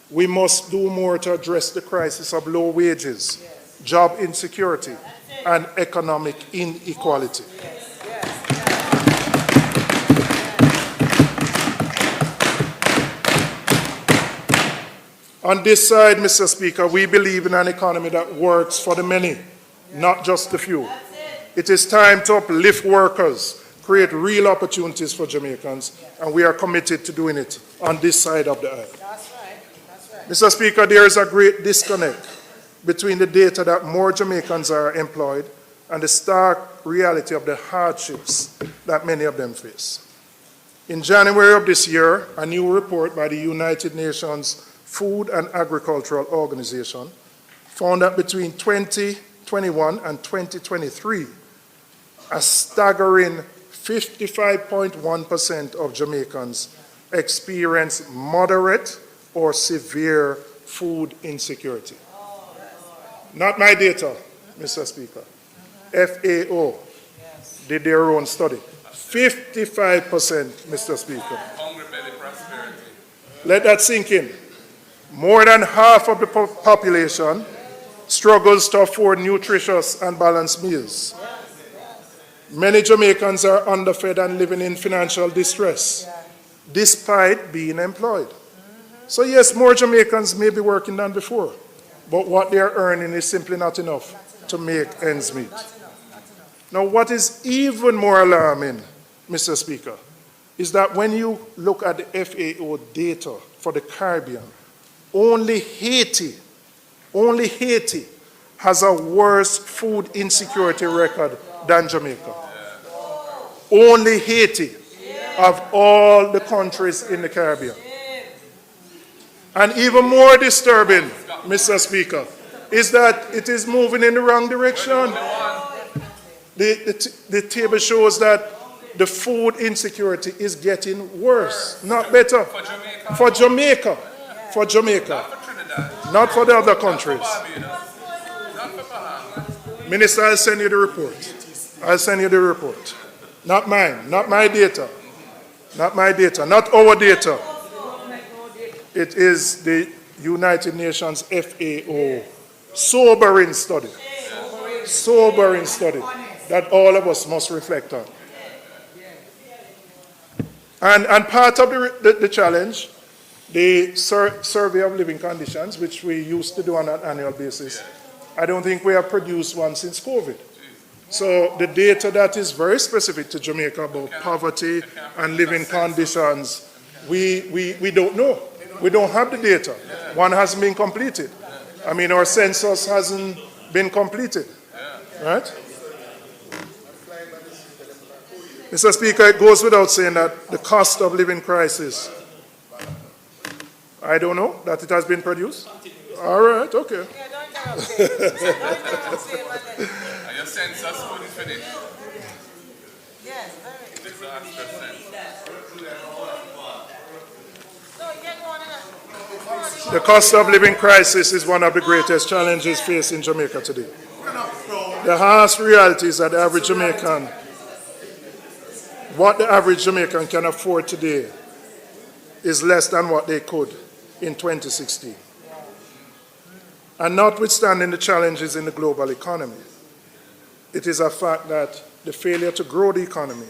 we must do more to address the crisis of low wages, job insecurity, and economic inequality. On this side, Mr. Speaker, we believe in an economy that works for the many, not just the few. It is time to uplift workers, create real opportunities for Jamaicans, and we are committed to doing it on this side of the aisle. Mr. Speaker, there is a great disconnect between the data that more Jamaicans are employed and the stark reality of the hardships that many of them face. In January of this year, a new report by the United Nations Food and Agricultural Organization found that between 2021 and 2023, a staggering 55.1% of Jamaicans experience moderate or severe food insecurity. Not my data, Mr. Speaker. FAO did their own study. 55%, Mr. Speaker. Let that sink in. More than half of the population struggles to afford nutritious and balanced meals. Many Jamaicans are underfed and living in financial distress, despite being employed. So yes, more Jamaicans may be working than before, but what they are earning is simply not enough to make ends meet. Now, what is even more alarming, Mr. Speaker, is that when you look at the FAO data for the Caribbean, only Haiti has a worse food insecurity record than Jamaica. Only Haiti of all the countries in the Caribbean. And even more disturbing, Mr. Speaker, is that it is moving in the wrong direction. The table shows that the food insecurity is getting worse, not better. For Jamaica. For Jamaica. Not for the other countries. Minister, I'll send you the report. I'll send you the report. Not mine, not my data. Not my data, not our data. It is the United Nations FAO sobering study. Sobering study that all of us must reflect on. And part of the challenge, the survey of living conditions, which we used to do on an annual basis, I don't think we have produced one since COVID. So the data that is very specific to Jamaica about poverty and living conditions, we don't know. We don't have the data. One hasn't been completed. I mean, our census hasn't been completed, right? Mr. Speaker, it goes without saying that the cost of living crisis, I don't know that it has been produced. All right, okay. Your census couldn't finish. Yes, the cost of living crisis is one of the greatest challenges facing Jamaica today. The harsh reality is that the average Jamaican, what the average Jamaican can afford today is less than what they could in 2016. And notwithstanding the challenges in the global economy, it is a fact that the failure to grow the economy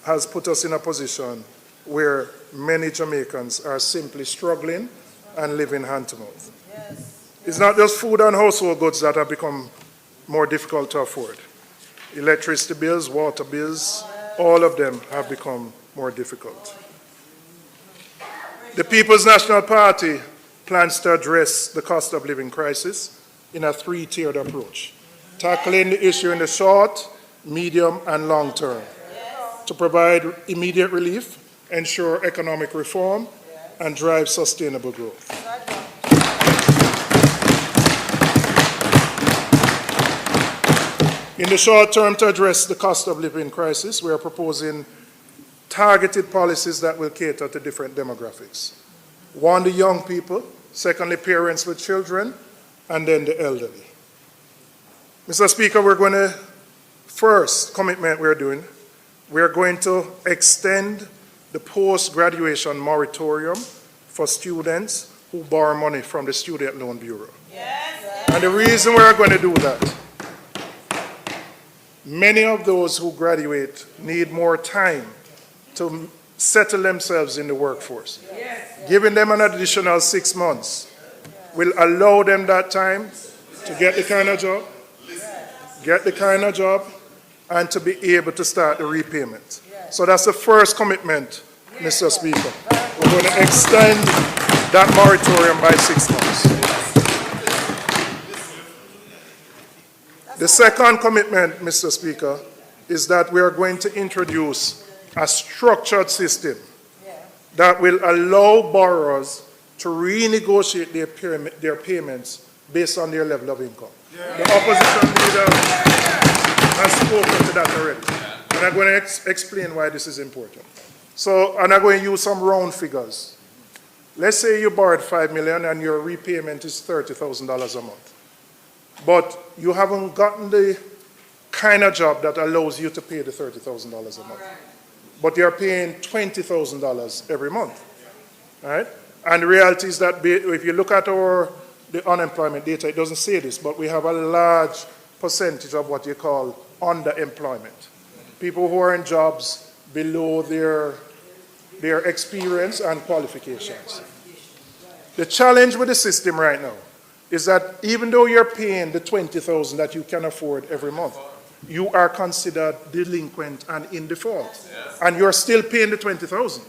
has put us in a position where many Jamaicans are simply struggling and living hand to mouth. It's not just food and household goods that have become more difficult to afford. Electricity bills, water bills, all of them have become more difficult. The People's National Party plans to address the cost of living crisis in a three-tiered approach, tackling the issue in the short, medium, and long term to provide immediate relief, ensure economic reform, and drive sustainable growth. In the short term, to address the cost of living crisis, we are proposing targeted policies that will cater to different demographics. One, the young people. Secondly, parents with children. And then the elderly. Mr. Speaker, we're going to, first commitment we're doing, we're going to extend the post-graduation moratorium for students who borrow money from the Student Loan Bureau. Yes. And the reason we're going to do that, many of those who graduate need more time to settle themselves in the workforce. Yes. Giving them an additional 6 months will allow them that time to get the kind of job, and to be able to start the repayment. So that's the first commitment, Mr. Speaker. We're going to extend that moratorium by 6 months. The second commitment, Mr. Speaker, is that we are going to introduce a structured system that will allow borrowers to renegotiate their payments based on their level of income. The opposition leader has spoken to that already. And I'm going to explain why this is important. So, and I'm going to use some round figures. Let's say you borrowed $5 million and your repayment is $30,000 a month. But you haven't gotten the kind of job that allows you to pay the $30,000 a month. but they are paying $20,000 every month, right? And the reality is that if you look at the unemployment data, it doesn't say this, but we have a large percentage of what you call underemployment. People who are in jobs below their experience and qualifications. The challenge with the system right now is that even though you're paying the $20,000 that you can afford every month, you are considered delinquent and in default. And you're still paying the $20,000.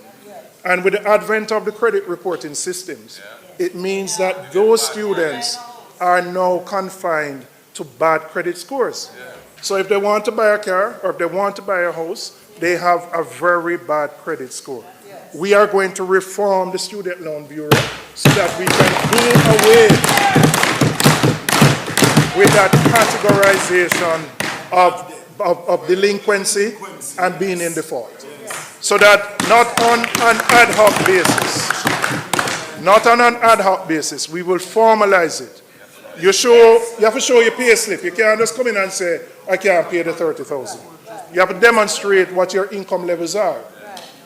And with the advent of the credit reporting systems, it means that those students are now confined to bad credit scores. So if they want to buy a car or if they want to buy a house, they have a very bad credit score. We are going to reform the Student Loan Bureau so that we can do away with that categorization of delinquency and being in default. So that not on an ad hoc basis, we will formalize it. You have to show your pay slip. You can't just come in and say, I can't pay the $30,000. You have to demonstrate what your income levels are.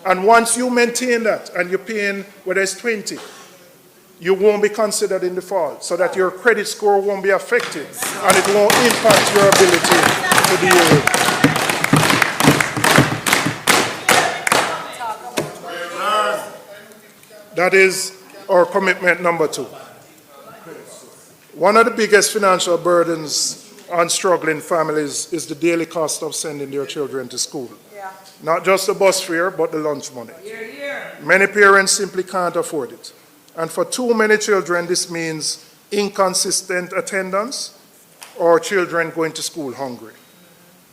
And once you maintain that and you're paying, whether it's 20, you won't be considered in default, so that your credit score won't be affected and it won't impact your ability to deal with. That is our commitment number 2. One of the biggest financial burdens on struggling families is the daily cost of sending their children to school. Not just the bus fare, but the lunch money. Many parents simply can't afford it. And for too many children, this means inconsistent attendance or children going to school hungry.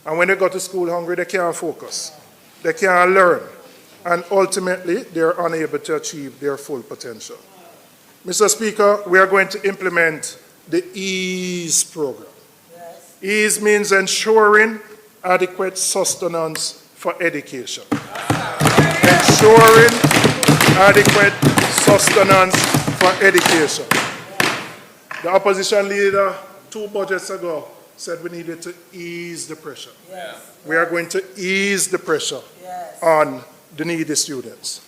And when they go to school hungry, they can't focus. They can't learn. And ultimately, they're unable to achieve their full potential. Mr. Speaker, we are going to implement the EASE program. EASE means ensuring adequate sustenance for education. Ensuring adequate sustenance for education. The opposition leader 2 budgets ago said we needed to ease the pressure. We are going to ease the pressure on the needy students.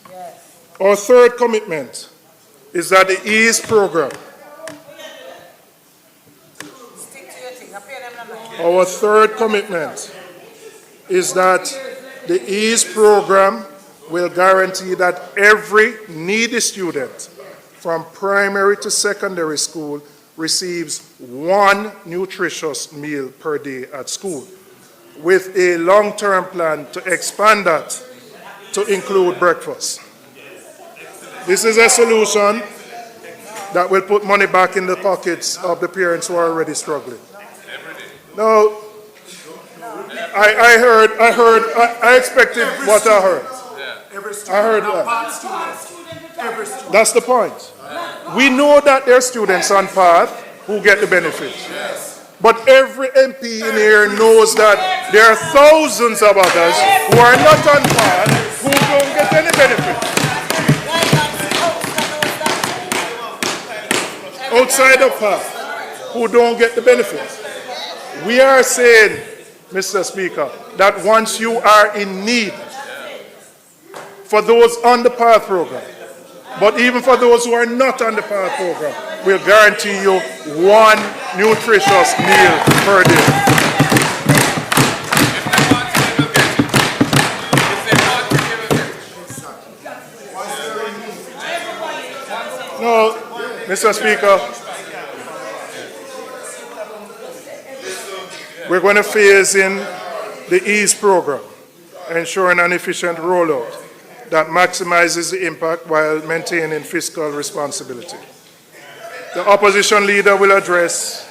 Our third commitment is that the EASE program, our third commitment is that the EASE program will guarantee that every needy student from primary to secondary school receives 1 nutritious meal per day at school, with a long-term plan to expand that to include breakfast. This is a solution that will put money back in the pockets of the parents who are already struggling. Now, I expected what I heard. I heard that. That's the point. We know that there are students on path who get the benefit. But every MP in here knows that there are thousands of others who are not on path who don't get any benefit. Outside of path, who don't get the benefit. We are saying, Mr. Speaker, that once you are in need, for those on the PATH program, but even for those who are not on the PATH program, we'll guarantee you 1 nutritious meal per day. No, Mr. Speaker, we're going to phase in the EASE program, ensuring an efficient rollout that maximizes the impact while maintaining fiscal responsibility. The opposition leader will address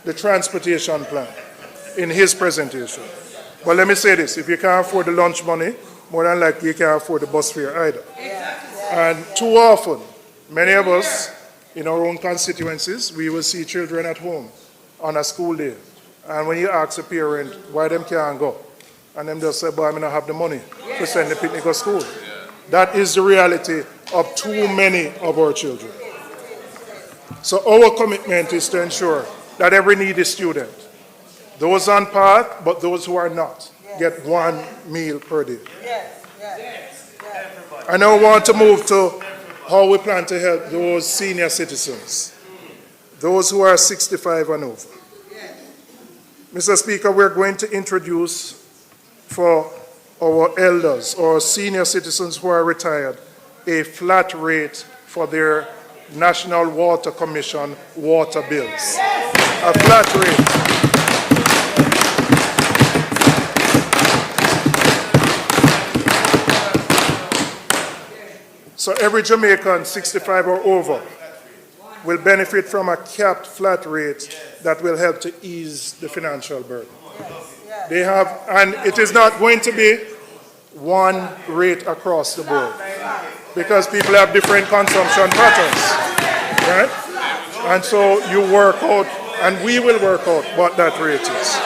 the transportation plan in his presentation. But let me say this, if you can't afford the lunch money, more than likely you can't afford the bus fare either. And too often, many of us in our own constituencies, we will see children at home on a school day. And when you ask a parent why them can't go, and them just say, boy, I don't have the money to send the picnic to school. That is the reality of too many of our children. So our commitment is to ensure that every needy student, those on path, but those who are not, get 1 meal per day. I now want to move to how we plan to help those senior citizens, those who are 65 and over. Mr. Speaker, we're going to introduce for our elders or senior citizens who are retired a flat rate for their National Water Commission water bills. A flat rate. So every Jamaican 65 or over will benefit from a capped flat rate that will help to ease the financial burden. They have, and it is not going to be one rate across the board because people have different consumption patterns, right? And so you work out, and we will work out what that rate is.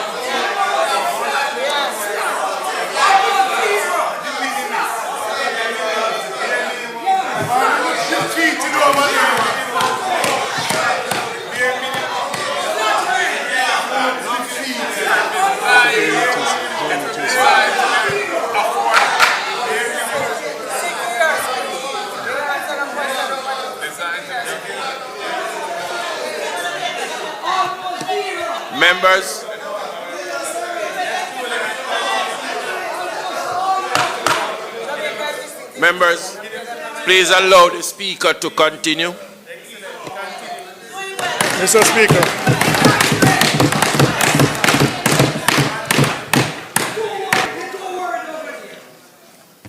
Members, please allow the speaker to continue. Mr. Speaker.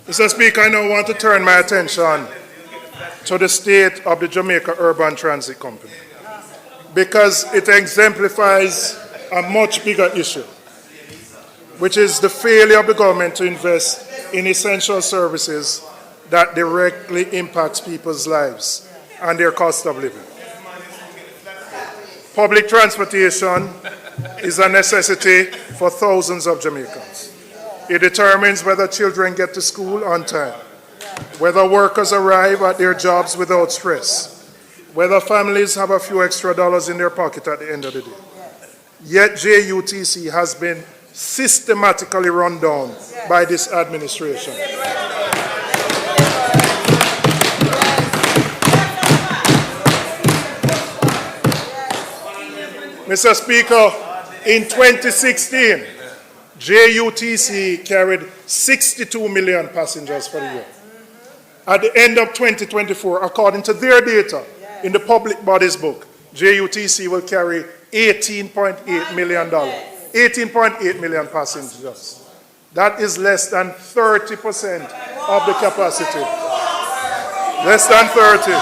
Mr. Speaker, I now want to turn my attention to the state of the Jamaica Urban Transit Company because it exemplifies a much bigger issue, which is the failure of the government to invest in essential services that directly impacts people's lives and their cost of living. Public transportation is a necessity for thousands of Jamaicans. It determines whether children get to school on time, whether workers arrive at their jobs without stress, whether families have a few extra dollars in their pocket at the end of the day. Yet JUTC has been systematically run down by this administration. Mr. Speaker, in 2016, JUTC carried 62 million passengers for the year. At the end of 2024, according to their data in the public bodies book, JUTC will carry $18.8 million. 18.8 million passengers. That is less than 30% of the capacity. Less than 30.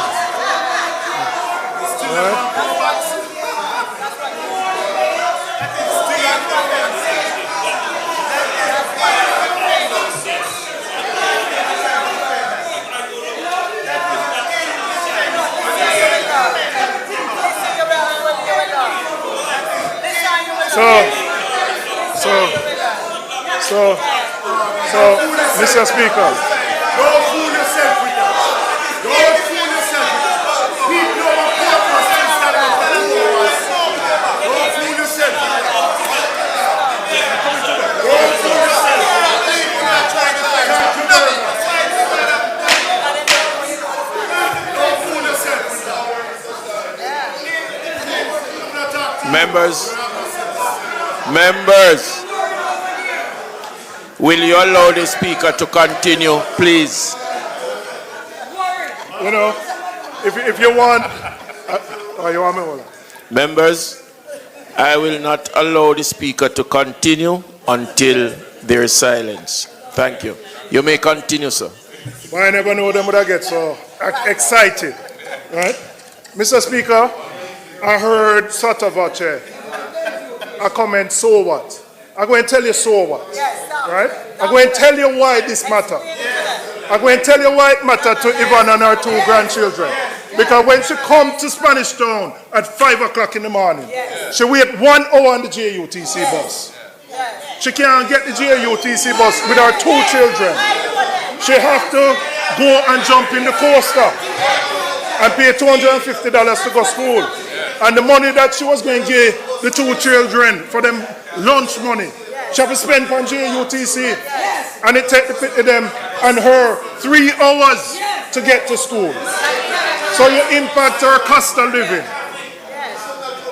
Right? So, Mr. Speaker. Don't fool yourself with that. Don't fool yourself with that. People over purpose instead of followers. Don't fool yourself with that. Don't fool yourself. Don't fool yourself with that. Members, will you allow the speaker to continue, please? You know, if you want, you want me to hold on? Members, I will not allow the speaker to continue until there is silence. Thank you. You may continue, sir. But I never know them would I get so excited, right? Mr. Speaker, I heard sotto voce a comment, so what? I'm going to tell you so what, right? I'm going to tell you why this matter. I'm going to tell you why it matters to Yvonne and her 2 grandchildren. Because when she come to Spanish Town at 5 o'clock in the morning, she wait 1 hour on the JUTC bus. She can't get the JUTC bus with her 2 children. She have to go and jump in the coaster and pay $250 to go to school. And the money that she was going to give the 2 children for them lunch money, She have to spend on JUTC. And it take them and her 3 hours to get to school. So you impact her cost of living.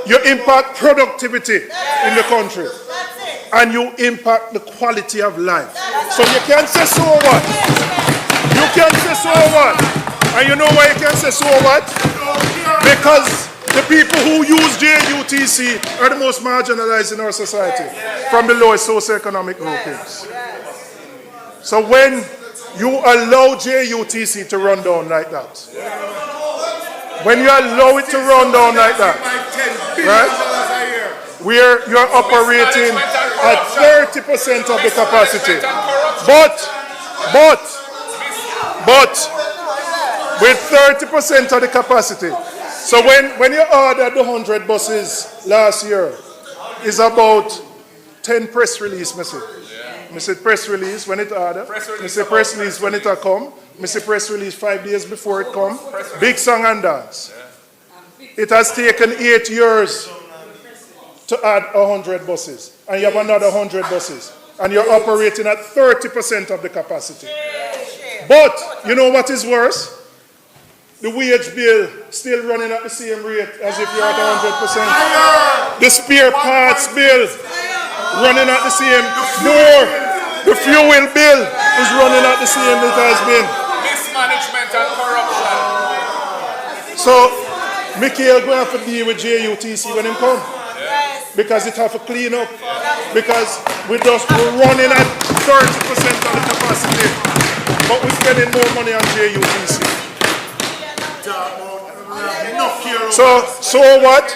You impact productivity in the country. And you impact the quality of life. So you can't say so what? You can't say so what? And you know why you can't say so what? Because the people who use JUTC are the most marginalized in our society from the lowest socioeconomic groupings. So when you allow JUTC to run down like that, when you allow it to run down like that, right, where you're operating at 30% of the capacity, but with 30% of the capacity. So when you ordered the 100 buses last year, it's about 10 press release, Missy. Missy press release when it ordered, Missy press release when it come, Missy press release 5 days before it come, big song and dance. It has taken 8 years to add 100 buses, and you have another 100 buses, and you're operating at 30% of the capacity. But you know what is worse? The wage bill still running at the same rate as if you're at 100%. The spare parts bill running at the same more. The fuel bill is running at the same it has been. Mismanagement and corruption. So Michael going to have to deal with JUTC when he come. Because it have to clean up. Because we're running at 30% of the capacity. But we're spending more money on JUTC. So what?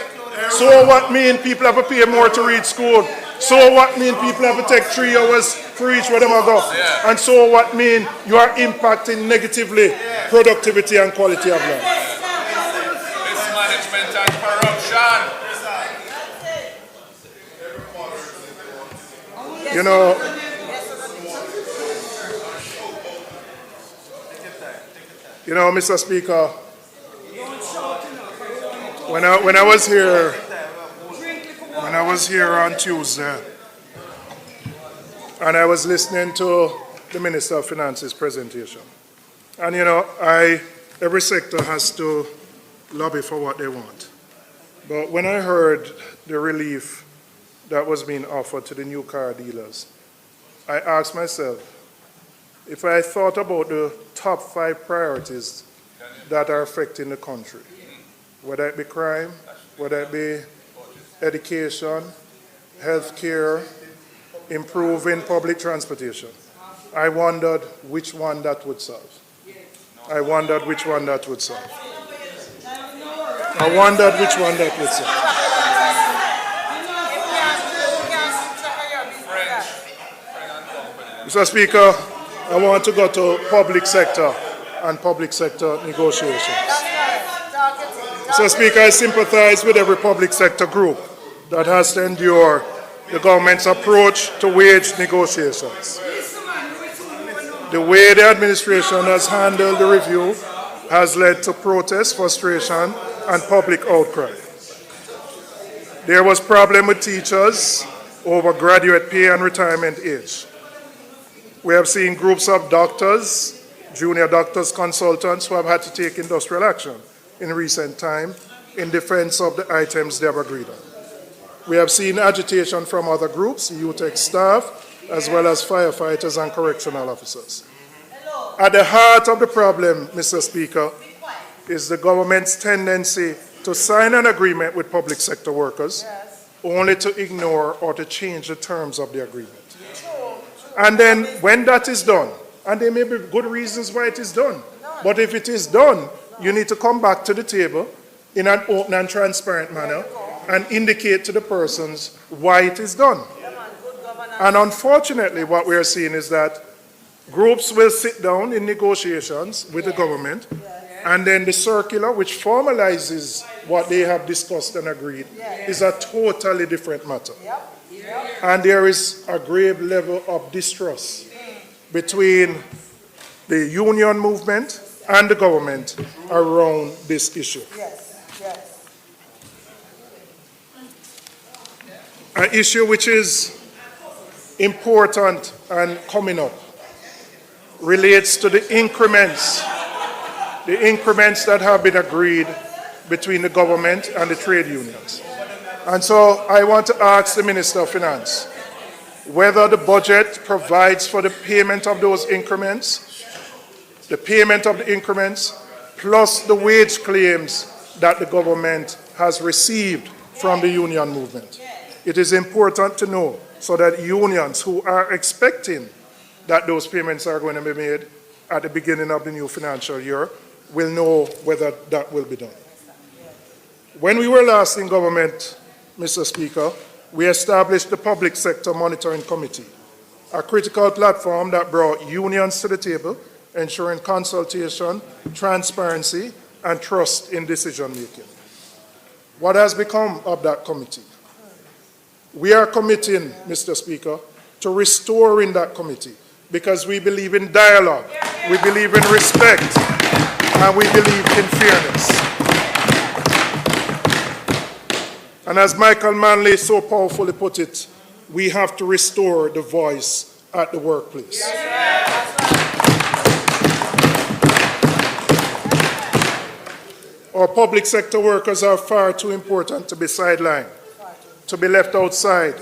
So what mean people have to pay more to read school? So what mean people have to take 3 hours for each where they go? And so what mean you are impacting negatively productivity and quality of life? Mismanagement and corruption. You know, Mr. Speaker, when I was here on Tuesday, and I was listening to the Minister of Finance's presentation, and every sector has to lobby for what they want. But when I heard the relief that was being offered to the new car dealers, I asked myself, if I thought about the top 5 priorities that are affecting the country, whether it be crime, whether it be education, healthcare, improving public transportation, I wondered which one that would solve. I wondered which one that would solve. Mr. Speaker, I want to go to public sector and public sector negotiations. Mr. Speaker, I sympathize with every public sector group that has to endure the government's approach to wage negotiations. The way the administration has handled the review has led to protests, frustration, and public outcry. There was problem with teachers over graduate pay and retirement age. We have seen groups of doctors, junior doctors, consultants who have had to take industrial action in recent time in defense of the items they have agreed on. We have seen agitation from other groups, UTEC staff, as well as firefighters and correctional officers. At the heart of the problem, Mr. Speaker, is the government's tendency to sign an agreement with public sector workers only to ignore or to change the terms of the agreement. And then when that is done, and there may be good reasons why it is done, but if it is done, you need to come back to the table in an open and transparent manner and indicate to the persons why it is done. And unfortunately, what we are seeing is that groups will sit down in negotiations with the government, and then the circular, which formalizes what they have discussed and agreed, is a totally different matter. And there is a grave level of distrust between the union movement and the government around this issue. An issue which is important and coming up relates to the increments that have been agreed between the government and the trade unions. And so I want to ask the Minister of Finance whether the budget provides for the payment of those increments, plus the wage claims that the government has received from the union movement. It is important to know so that unions who are expecting that those payments are going to be made at the beginning of the new financial year will know whether that will be done. When we were last in government, Mr. Speaker, we established the Public Sector Monitoring Committee, a critical platform that brought unions to the table, ensuring consultation, transparency, and trust in decision-making. What has become of that committee? We are committing, Mr. Speaker, to restoring that committee because we believe in dialogue, we believe in respect, and we believe in fairness. And as Michael Manley so powerfully put it, we have to restore the voice at the workplace. Our public sector workers are far too important to be sidelined, to be left outside,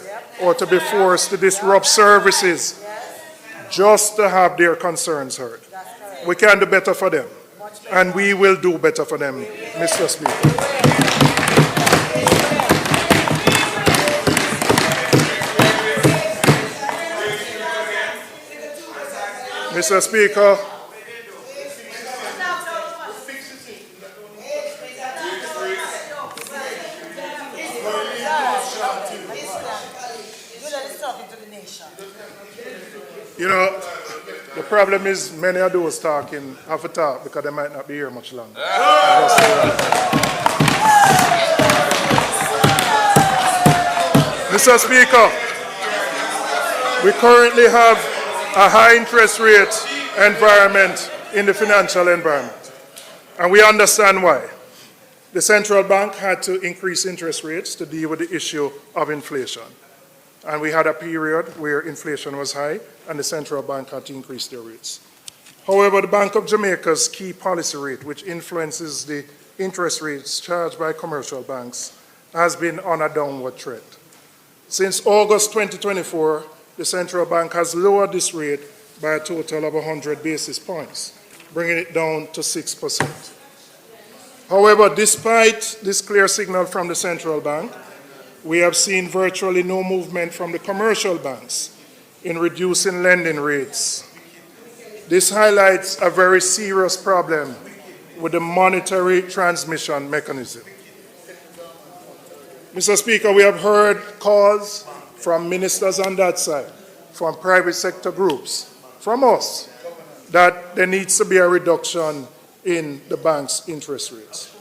or to be forced to disrupt services just to have their concerns heard. We can do better for them, and we will do better for them, Mr. Speaker. Mr. Speaker, you know, the problem is many of those talking have to talk because they might not be here much longer. Mr. Speaker, we currently have a high interest rate environment in the financial environment, and we understand why. The central bank had to increase interest rates to deal with the issue of inflation. And we had a period where inflation was high and the central bank had to increase their rates. However, the Bank of Jamaica's key policy rate, which influences the interest rates charged by commercial banks, has been on a downward trend. Since August 2024, the central bank has lowered this rate by a total of 100 basis points, bringing it down to 6%. However, despite this clear signal from the central bank, we have seen virtually no movement from the commercial banks in reducing lending rates. This highlights a very serious problem with the monetary transmission mechanism. Mr. Speaker, we have heard calls from ministers on that side, from private sector groups, from us, that there needs to be a reduction in the bank's interest rates.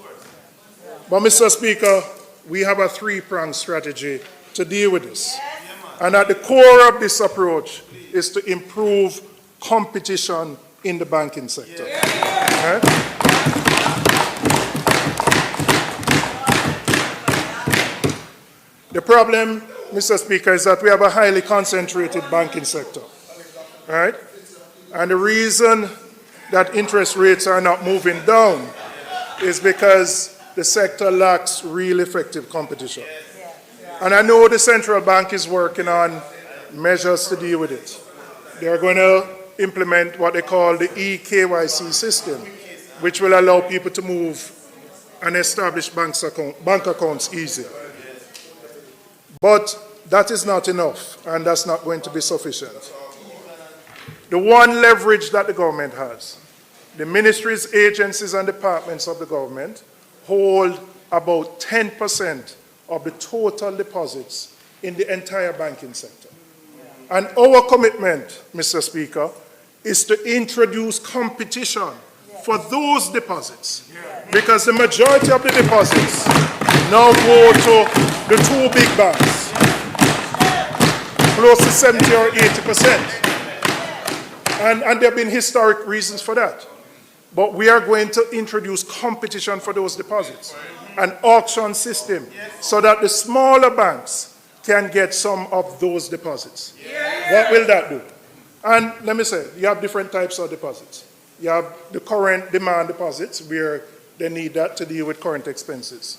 But, Mr. Speaker, we have a three-pronged strategy to deal with this. And at the core of this approach is to improve competition in the banking sector. Okay? The problem, Mr. Speaker, is that we have a highly concentrated banking sector. Right? And the reason that interest rates are not moving down is because the sector lacks real effective competition. And I know the central bank is working on measures to deal with it. They are going to implement what they call the eKYC system, which will allow people to move and establish bank accounts easier. But that is not enough, and that's not going to be sufficient. The one leverage that the government has, the ministries, agencies, and departments of the government hold about 10% of the total deposits in the entire banking sector. And our commitment, Mr. Speaker, is to introduce competition for those deposits, because the majority of the deposits now go to the two big banks, close to 70 or 80%. And there have been historic reasons for that. But we are going to introduce competition for those deposits, an auction system, so that the smaller banks can get some of those deposits. What will that do? And let me say, you have different types of deposits. You have the current demand deposits where they need that to deal with current expenses.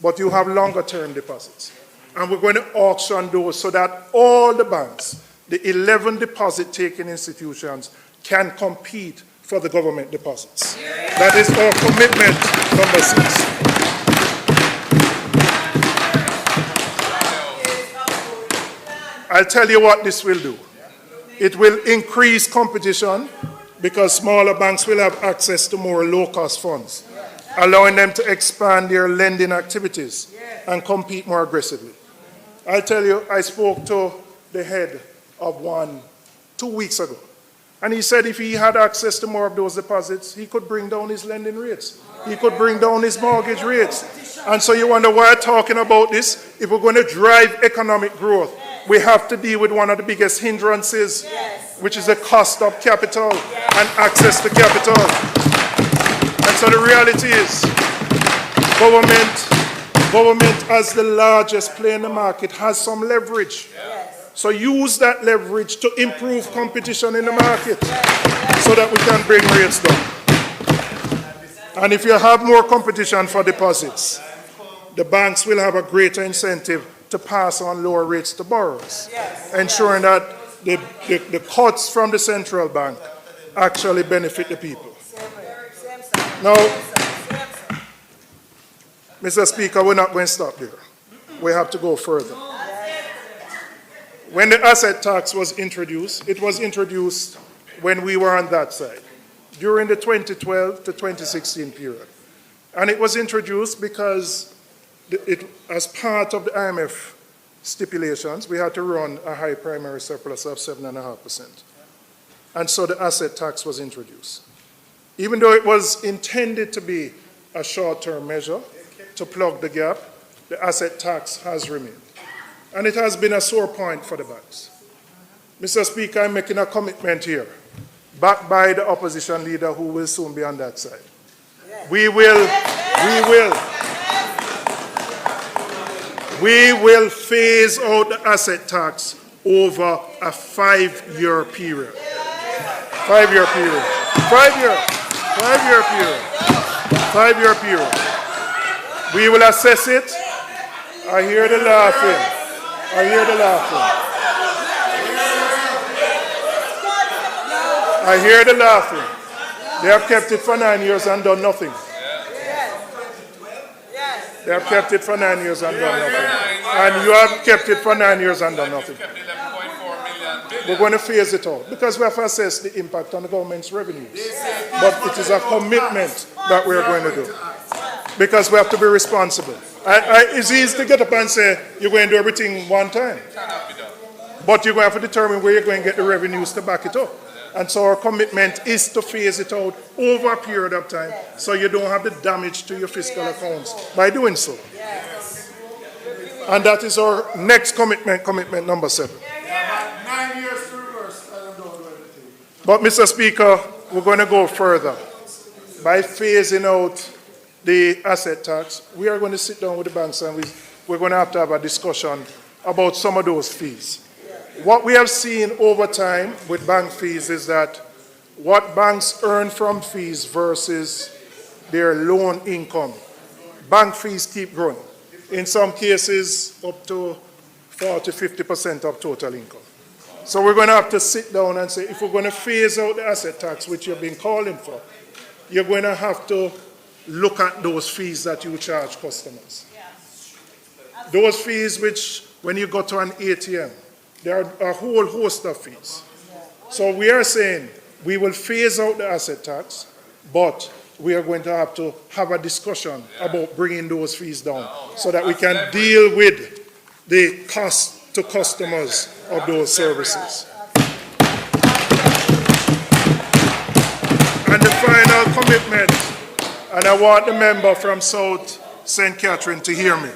But you have longer term deposits. And we're going to auction those so that all the banks, the 11 deposit taking institutions, can compete for the government deposits. That is our commitment, number 6. I'll tell you what this will do. It will increase competition because smaller banks will have access to more low-cost funds, allowing them to expand their lending activities and compete more aggressively. I'll tell you, I spoke to the head of one 2 weeks ago, and he said if he had access to more of those deposits, he could bring down his lending rates. He could bring down his mortgage rates. And so you wonder why I'm talking about this? If we're going to drive economic growth, we have to deal with one of the biggest hindrances, which is the cost of capital and access to capital. And so the reality is, government as the largest player in the market has some leverage. So use that leverage to improve competition in the market so that we can bring rates down. And if you have more competition for deposits, the banks will have a greater incentive to pass on lower rates to borrowers, ensuring that the cuts from the central bank actually benefit the people. Now, Mr. Speaker, we're not going to stop there. We have to go further. When the asset tax was introduced, it was introduced when we were on that side, during the 2012 to 2016 period. And it was introduced because as part of the IMF stipulations, we had to run a high primary surplus of 7.5%. And so the asset tax was introduced. Even though it was intended to be a short-term measure to plug the gap, the asset tax has remained. And it has been a sore point for the banks. Mr. Speaker, I'm making a commitment here, backed by the opposition leader who will soon be on that side. We will phase out the asset tax over a 5-year period. 5-year period. 5-year period. 5-year period. We will assess it. I hear the laughing. I hear the laughing. I hear the laughing. They have kept it for 9 years and done nothing. They have kept it for 9 years and done nothing. And you have kept it for 9 years and done nothing. We're going to phase it out because we have to assess the impact on the government's revenues. But it is a commitment that we're going to do because we have to be responsible. It's easy to get up and say you're going to do everything one time. But you're going to have to determine where you're going to get the revenues to back it up. And so our commitment is to phase it out over a period of time so you don't have the damage to your fiscal accounts by doing so. And that is our next commitment number 7. 9 years to reverse. I don't know anything. But Mr. Speaker, we're going to go further. By phasing out the asset tax, we are going to sit down with the banks and we're going to have a discussion about some of those fees. What we have seen over time with bank fees is that what banks earn from fees versus their loan income, bank fees keep growing. In some cases, up to 40–50% of total income. So we're going to have to sit down and say, if we're going to phase out the asset tax, which you've been calling for, you're going to have to look at those fees that you charge customers. Those fees which, when you go to an ATM, there are a whole host of fees. So we are saying we will phase out the asset tax, but we are going to have a discussion about bringing those fees down so that we can deal with the cost to customers of those services. And the final commitment, and I want the member from South St. Catherine to hear me.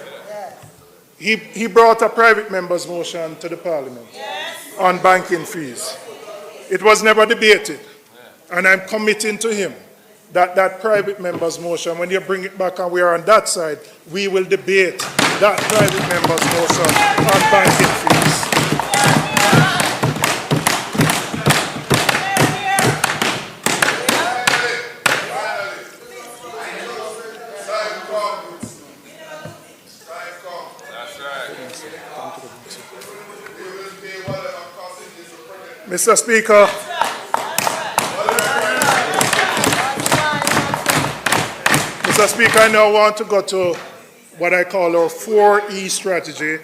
He brought a private member's motion to the Parliament on banking fees. It was never debated, and I'm committing to him that private member's motion, when you bring it back and we are on that side, we will debate that private member's motion on banking fees. Mr. Speaker, Mr. Speaker, I now want to go to what I call our 4E strategy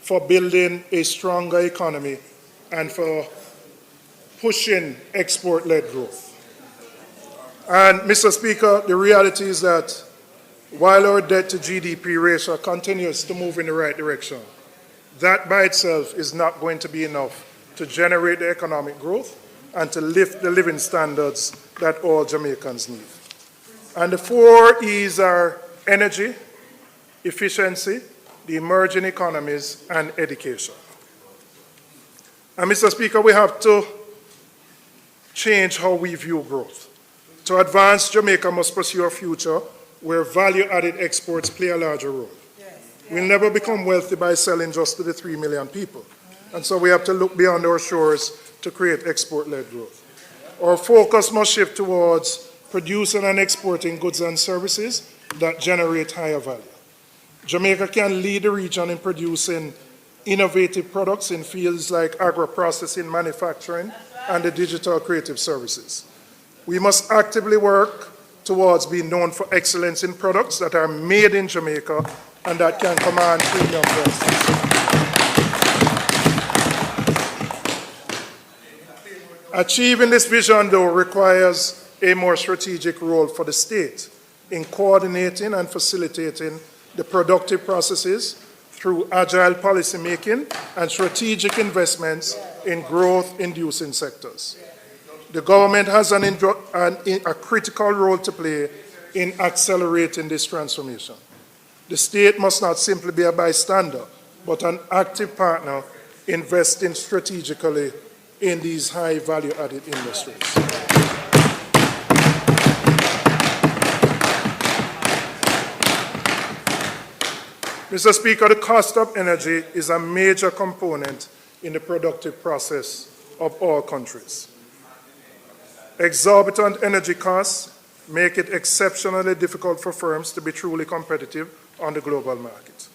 for building a stronger economy and for pushing export-led growth. And, Mr. Speaker, the reality is that while our debt to GDP ratio continues to move in the right direction, that by itself is not going to be enough to generate the economic growth and to lift the living standards that all Jamaicans need. And the 4 E's are energy, efficiency, the emerging economies, and education. And, Mr. Speaker, we have to change how we view growth. To advance, Jamaica must pursue a future where value-added exports play a larger role. We'll never become wealthy by selling just to the 3 million people. And so we have to look beyond our shores to create export-led growth. Our focus must shift towards producing and exporting goods and services that generate higher value. Jamaica can lead the region in producing innovative products in fields like agro-processing, manufacturing, and the digital creative services. We must actively work towards being known for excellence in products that are made in Jamaica and that can command premium prices. Achieving this vision, though, requires a more strategic role for the state in coordinating and facilitating the productive processes through agile policy making and strategic investments in growth-inducing sectors. The government has a critical role to play in accelerating this transformation. The state must not simply be a bystander, but an active partner investing strategically in these high value-added industries. Mr. Speaker, the cost of energy is a major component in the productive process of all countries. Exorbitant energy costs make it exceptionally difficult for firms to be truly competitive on the global market.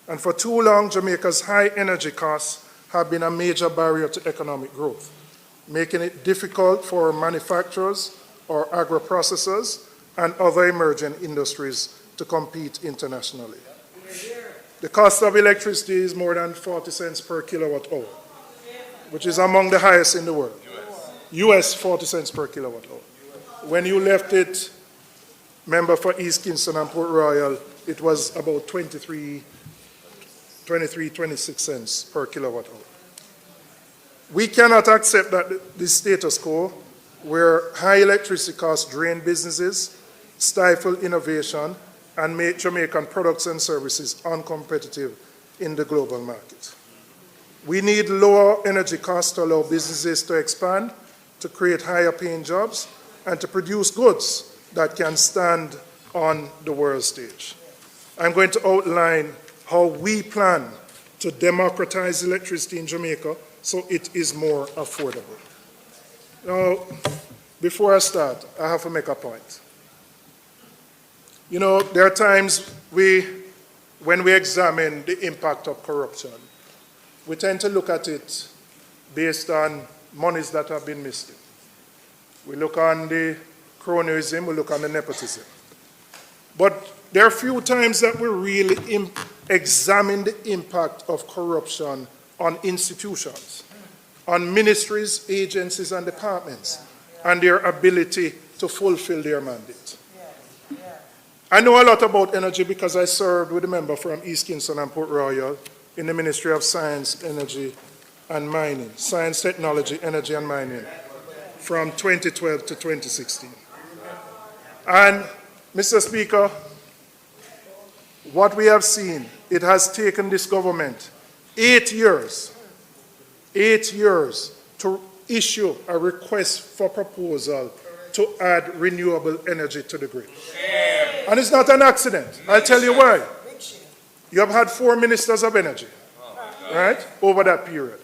And for too long, Jamaica's high energy costs have been a major barrier to economic growth, making it difficult for manufacturers or agro-processors and other emerging industries to compete internationally. The cost of electricity is more than 40 cents per kilowatt hour, which is among the highest in the world. US 40 cents per kilowatt hour. When you left it, member for East Kingston and Port Royal, it was about 26 cents per kilowatt hour. We cannot accept that this status quo, where high electricity costs drain businesses, stifle innovation, and make Jamaican products and services uncompetitive in the global market. We need lower energy costs to allow businesses to expand, to create higher paying jobs, and to produce goods that can stand on the world stage. I'm going to outline how we plan to democratize electricity in Jamaica so it is more affordable. Now, before I start, I have to make a point. You know, there are times when we examine the impact of corruption, we tend to look at it based on monies that have been missed. We look on the cronyism, we look on the nepotism. But there are few times that we really examine the impact of corruption on institutions, on ministries, agencies, and departments, and their ability to fulfill their mandate. I know a lot about energy because I served with a member from East Kingston and Port Royal in the Ministry of Science, Energy, and Mining, Science, Technology, Energy, and Mining, from 2012 to 2016. And, Mr. Speaker, what we have seen, it has taken this government 8 years to issue a request for proposal to add renewable energy to the grid. And it's not an accident. I'll tell you why. You have had 4 ministers of energy, right, over that period.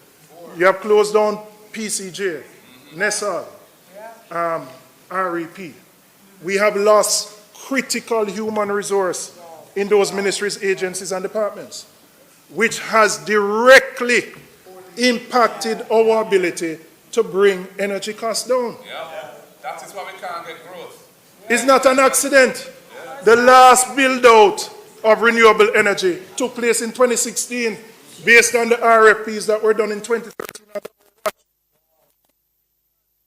You have closed down PCJ, NESAL, REP. We have lost critical human resource in those ministries, agencies, and departments. which has directly impacted our ability to bring energy costs down. Yeah. That is why we can't get growth. It's not an accident. The last build-out of renewable energy took place in 2016 based on the RFPs that were done in 2013.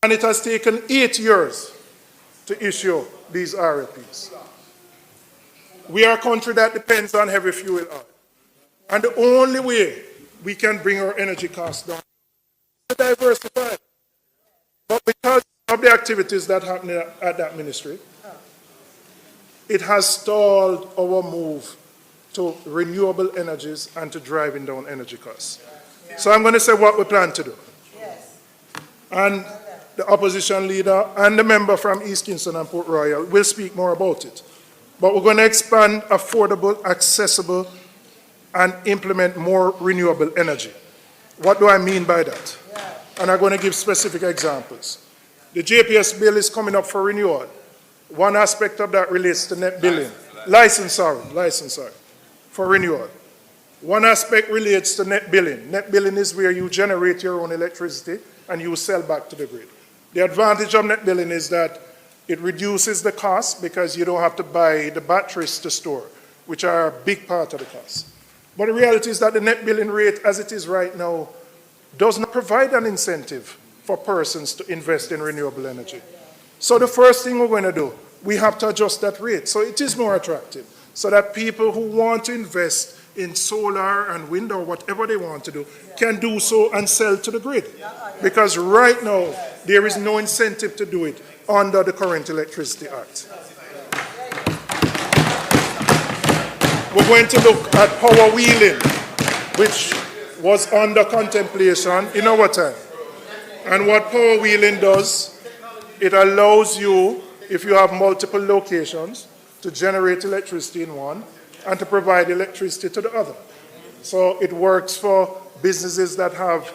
And it has taken 8 years to issue these RFPs. We are a country that depends on heavy fuel oil. And the only way we can bring our energy costs down is to diversify. But because of the activities that happen at that ministry, it has stalled our move to renewable energies and to driving down energy costs. So I'm going to say what we plan to do. And the opposition leader and the member from East Kingston and Port Royal will speak more about it. But we're going to expand affordable, accessible, and implement more renewable energy. What do I mean by that? And I'm going to give specific examples. The JPS bill is coming up for renewal. One aspect of that relates to net billing. License, for renewal. One aspect relates to net billing. Net billing is where you generate your own electricity and you sell back to the grid. The advantage of net billing is that it reduces the cost because you don't have to buy the batteries to store, which are a big part of the cost. But the reality is that the net billing rate, as it is right now, does not provide an incentive for persons to invest in renewable energy. So the first thing we're going to do, we have to adjust that rate so it is more attractive, so that people who want to invest in solar and wind or whatever they want to do can do so and sell to the grid. Because right now, there is no incentive to do it under the current Electricity Act. We're going to look at power wheeling, which was under contemplation in our time. And what power wheeling does, it allows you, if you have multiple locations, to generate electricity in one and to provide electricity to the other. So it works for businesses that have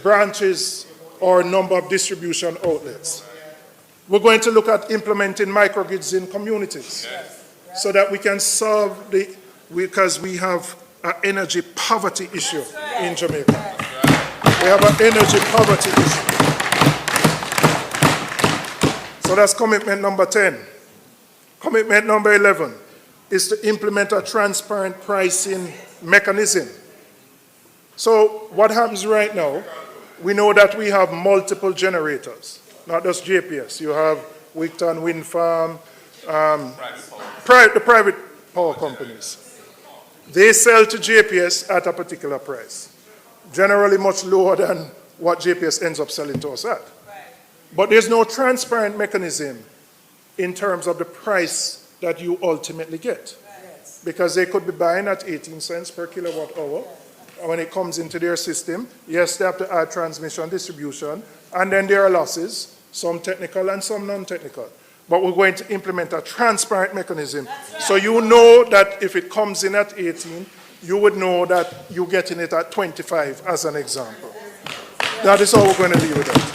branches or a number of distribution outlets. We're going to look at implementing microgrids in communities so that we can solve because we have an energy poverty issue in Jamaica. We have an energy poverty issue. So that's commitment number 10. Commitment number 11 is to implement a transparent pricing mechanism. So what happens right now, we know that we have multiple generators, not just JPS. You have Wigton Wind Farm, the private power companies. They sell to JPS at a particular price, generally much lower than what JPS ends up selling to us at. But there's no transparent mechanism in terms of the price that you ultimately get. Because they could be buying at 18 cents per kilowatt hour. And when it comes into their system, yes, they have to add transmission, distribution, and then there are losses, some technical and some non-technical. But we're going to implement a transparent mechanism. So you know that if it comes in at 18, you would know that you're getting it at 25, as an example. That is how we're going to deal with that.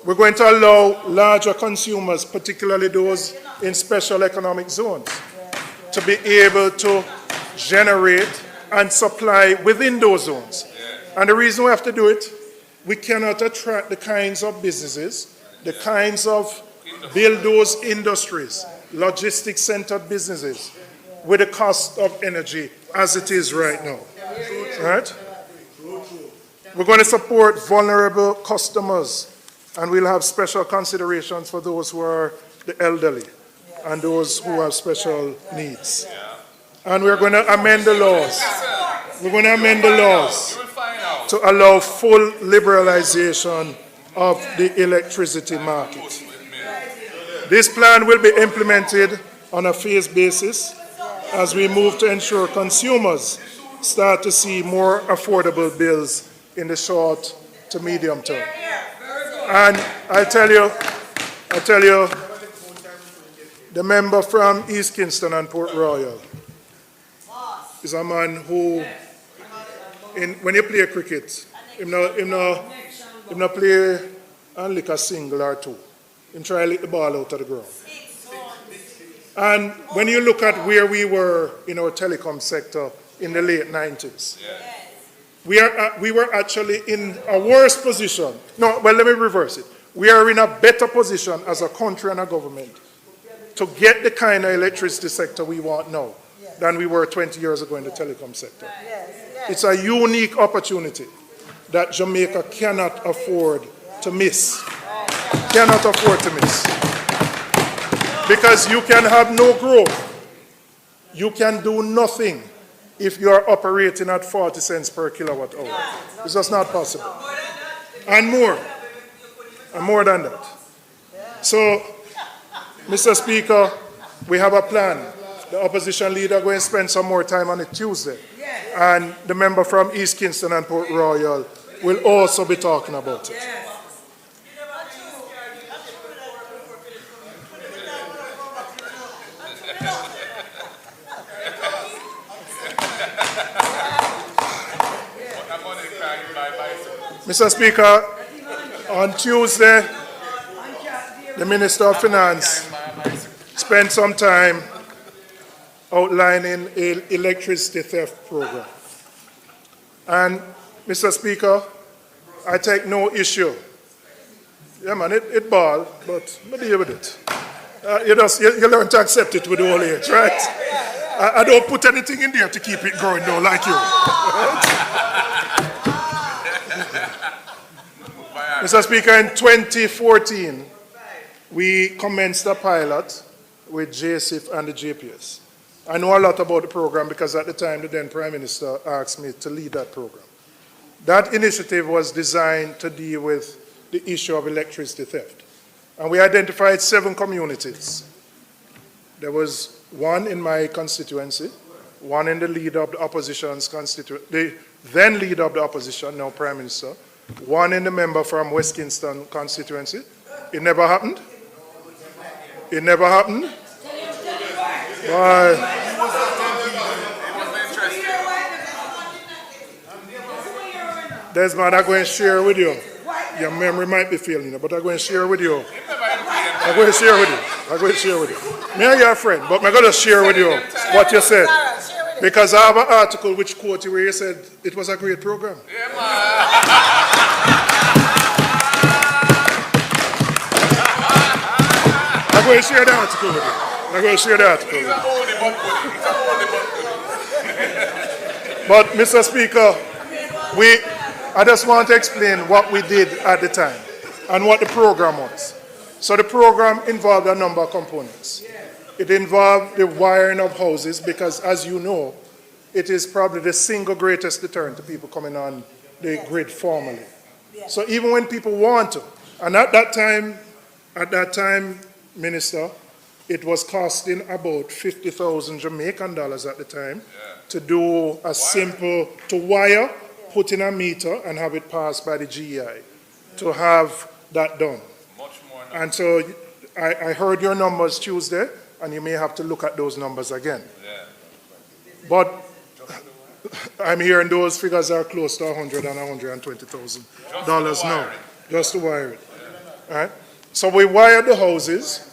We're going to allow larger consumers, particularly those in special economic zones, to be able to generate and supply within those zones. And the reason we have to do it, we cannot attract the kinds of businesses, the kinds of build those industries, logistics-centered businesses, with the cost of energy as it is right now. Right? We're going to support vulnerable customers, and we'll have special considerations for those who are the elderly and those who have special needs. And we're going to amend the laws. We're going to amend the laws to allow full liberalization of the electricity market. This plan will be implemented on a phased basis as we move to ensure consumers start to see more affordable bills in the short to medium term. And I tell you, the member from East Kingston and Port Royal is a man who, when you play cricket, him not play and lick a single or two. Him try to lick the ball out of the ground. And when you look at where we were in our telecom sector in the late 90s, we were actually in a worse position. No, well, let me reverse it. We are in a better position as a country and a government to get the kind of electricity sector we want now than we were 20 years ago in the telecom sector. It's a unique opportunity that Jamaica cannot afford to miss. Cannot afford to miss. Because you can have no growth. You can do nothing if you are operating at 40 cents per kilowatt hour. It's just not possible. And more. And more than that. So, Mr. Speaker, we have a plan. The opposition leader going to spend some more time on it Tuesday. And the member from East Kingston and Port Royal will also be talking about it. Mr. Speaker, on Tuesday, the Minister of Finance spent some time outlining an electricity theft program. And, Mr. Speaker, I take no issue. Yeah, man, it ball, but I deal with it. You learn to accept it with the old age, right? I don't put anything in there to keep it going, though, like you. Mr. Speaker, in 2014, we commenced a pilot with JSIF and the JPS. I know a lot about the program because at the time the then Prime Minister asked me to lead that program. That initiative was designed to deal with the issue of electricity theft. And we identified 7 communities. There was one in my constituency, one in the leader of the opposition's constituency, the then leader of the opposition, now Prime Minister, one in the member from West Kingston constituency. It never happened. It never happened. Why? Desmond, I'm going to share with you. Your memory might be failing you, but I'm going to share with you. I'm going to share with you. I'm going to share with you. Me and your friend, but I'm going to share with you what you said. Because I have an article which quote you where you said it was a great program. I'm going to share the article with you. I'm going to share the article with you. But, Mr. Speaker, I just want to explain what we did at the time and what the program was. So the program involved a number of components. It involved the wiring of houses because, as you know, it is probably the single greatest deterrent to people coming on the grid formally. So even when people want to, and at that time, Minister, it was costing about 50,000 Jamaican dollars at the time to do a simple, to wire, put in a meter and have it passed by the GEI to have that done. Much more now. And so I heard your numbers Tuesday, and you may have to look at those numbers again. Yeah. But I'm hearing those figures are close to $100,000 and $120,000 now, just to wire it. All right? So we wired the houses.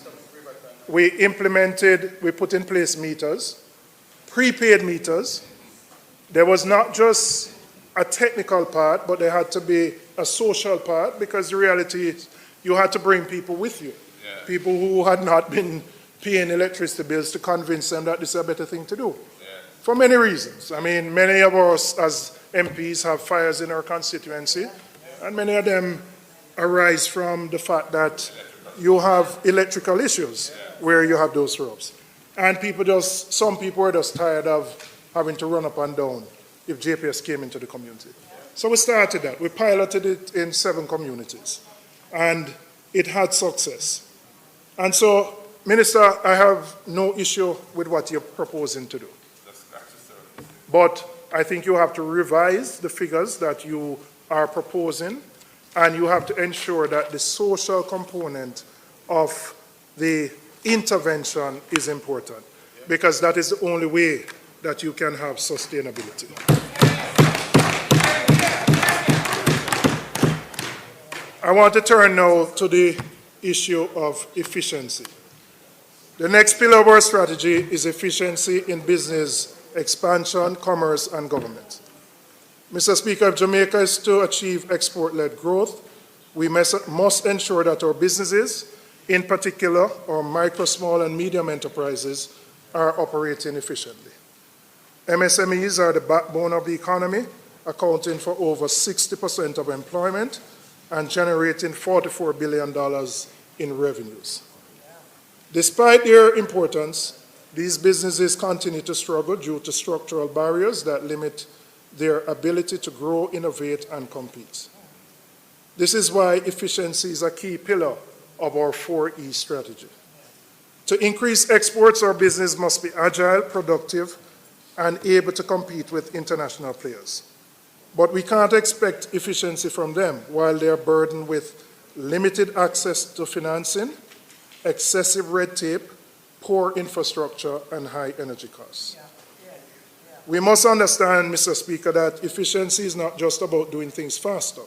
We put in place meters, prepaid meters. There was not just a technical part, but there had to be a social part because the reality is you had to bring people with you. Yeah. People who had not been paying electricity bills to convince them that this is a better thing to do. Yeah. For many reasons. I mean, many of us as MPs have fires in our constituency, and many of them arise from the fact that you have electrical issues where you have those rubs. And some people were just tired of having to run up and down if JPS came into the community. So we started that. We piloted it in 7 communities. And it had success. And so, Minister, I have no issue with what you're proposing to do. But I think you have to revise the figures that you are proposing, and you have to ensure that the social component of the intervention is important, because that is the only way that you can have sustainability. I want to turn now to the issue of efficiency. The next pillar of our strategy is efficiency in business expansion, commerce, and government. Mr. Speaker, if Jamaica is to achieve export-led growth, we must ensure that our businesses, in particular our micro, small, and medium enterprises, are operating efficiently. MSMEs are the backbone of the economy, accounting for over 60% of employment and generating $44 billion in revenues. Despite their importance, these businesses continue to struggle due to structural barriers that limit their ability to grow, innovate, and compete. This is why efficiency is a key pillar of our 4E strategy. To increase exports, our business must be agile, productive, and able to compete with international players. But we can't expect efficiency from them while they are burdened with limited access to financing, excessive red tape, poor infrastructure, and high energy costs. We must understand, Mr. Speaker, that efficiency is not just about doing things faster.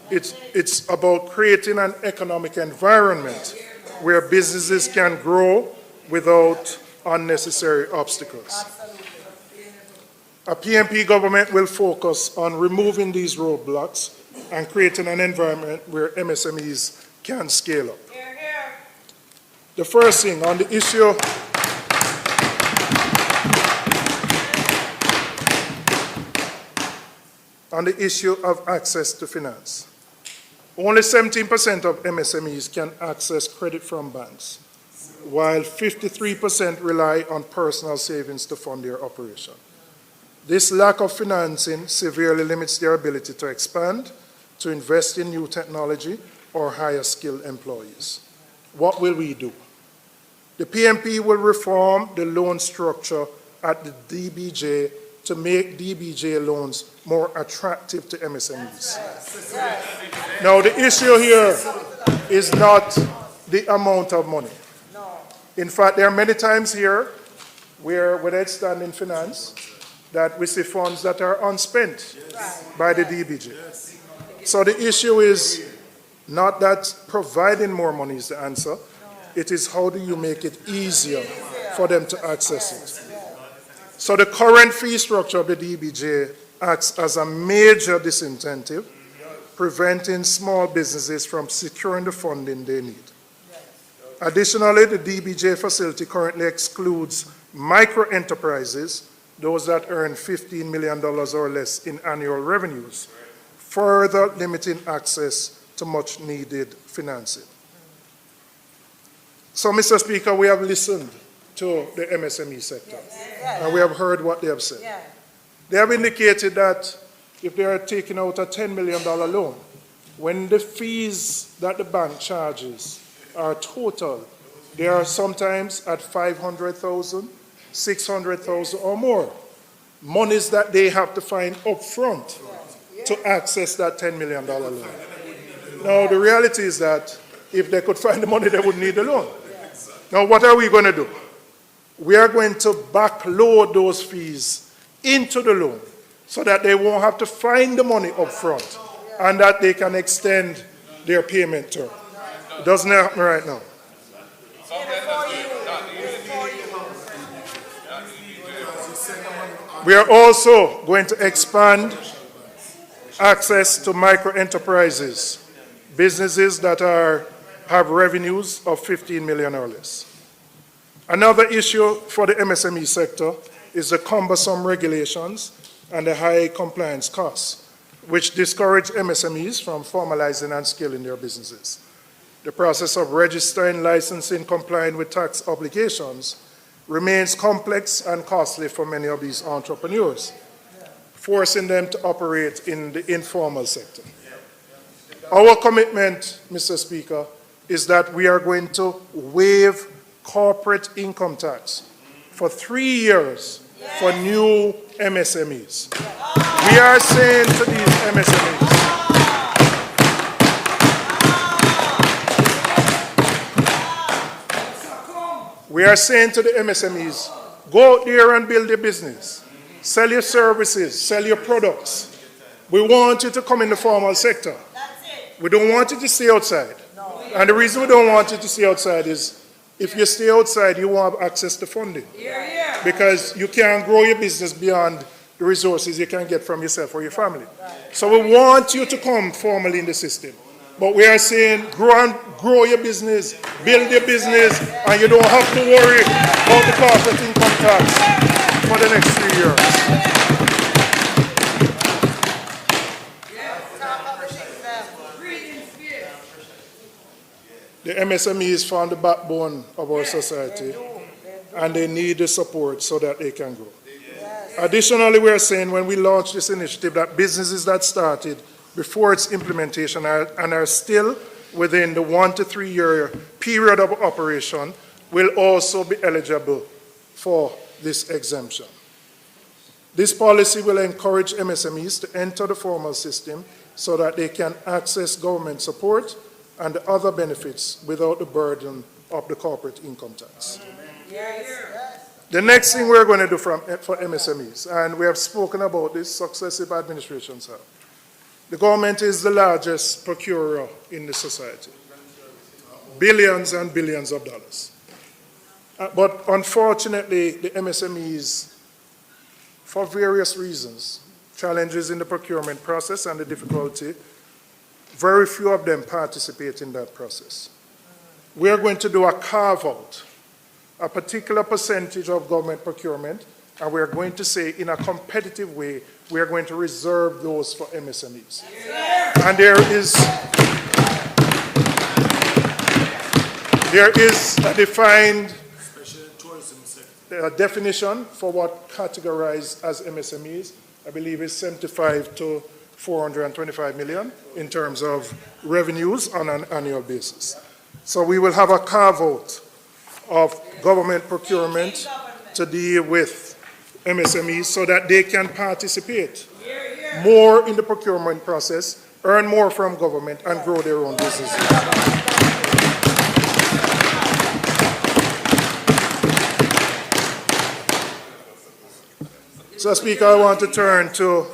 It's about creating an economic environment where businesses can grow without unnecessary obstacles. A PNP government will focus on removing these roadblocks and creating an environment where MSMEs can scale up. The first thing on the issue of access to finance. Only 17% of MSMEs can access credit from banks, while 53% rely on personal savings to fund their operation. This lack of financing severely limits their ability to expand, to invest in new technology, or hire skilled employees. What will we do? The PNP will reform the loan structure at the DBJ to make DBJ loans more attractive to MSMEs. Now, the issue here is not the amount of money. In fact, there are many times here where, whether it's done in finance, that we see funds that are unspent by the DBJ. So the issue is not that providing more money is the answer. It is how do you make it easier for them to access it. So the current fee structure of the DBJ acts as a major disincentive, preventing small businesses from securing the funding they need. Additionally, the DBJ facility currently excludes micro-enterprises, those that earn $15 million or less in annual revenues, further limiting access to much-needed financing. So, Mr. Speaker, we have listened to the MSME sector, and we have heard what they have said. They have indicated that if they are taking out a $10 million loan, when the fees that the bank charges are total, they are sometimes at $500,000, $600,000 or more. Monies that they have to find up front to access that $10 million loan. Now, the reality is that if they could find the money, they wouldn't need the loan. Now, what are we going to do? We are going to backload those fees into the loan so that they won't have to find the money up front and that they can extend their payment term. It doesn't happen right now. We are also going to expand access to micro-enterprises, businesses that have revenues of 15 million or less. Another issue for the MSME sector is the cumbersome regulations and the high compliance costs, which discourage MSMEs from formalizing and scaling their businesses. The process of registering, licensing, complying with tax obligations remains complex and costly for many of these entrepreneurs, forcing them to operate in the informal sector. Our commitment, Mr. Speaker, is that we are going to waive corporate income tax for 3 years for new MSMEs. We are saying to these MSMEs, go out there and build your business. Sell your services, sell your products. We want you to come in the formal sector. We don't want you to stay outside. And the reason we don't want you to stay outside is If you stay outside, you won't have access to funding. Because you can't grow your business beyond the resources you can get from yourself or your family. So we want you to come formally in the system. But we are saying grow your business, build your business, and you don't have to worry about the corporate income tax for the next 3 years. The MSMEs form the backbone of our society, and they need the support so that they can grow. Additionally, we are saying when we launch this initiative that businesses that started before its implementation and are still within the 1 to 3 year period of operation will also be eligible for this exemption. This policy will encourage MSMEs to enter the formal system so that they can access government support and the other benefits without the burden of the corporate income tax. The next thing we're going to do for MSMEs, and we have spoken about this, successive administrations have. The government is the largest procurer in the society. Billions and billions of dollars. But unfortunately, the MSMEs, for various reasons, challenges in the procurement process and the difficulty, very few of them participate in that process. We are going to do a carve-out, a particular percentage of government procurement, and we are going to say in a competitive way, we are going to reserve those for MSMEs. And there is a defined definition for what categorized as MSMEs. I believe it's 75 to 425 million in terms of revenues on an annual basis. So we will have a carve-out of government procurement to deal with MSMEs so that they can participate more in the procurement process, earn more from government, and grow their own businesses. So, Speaker, I want to turn to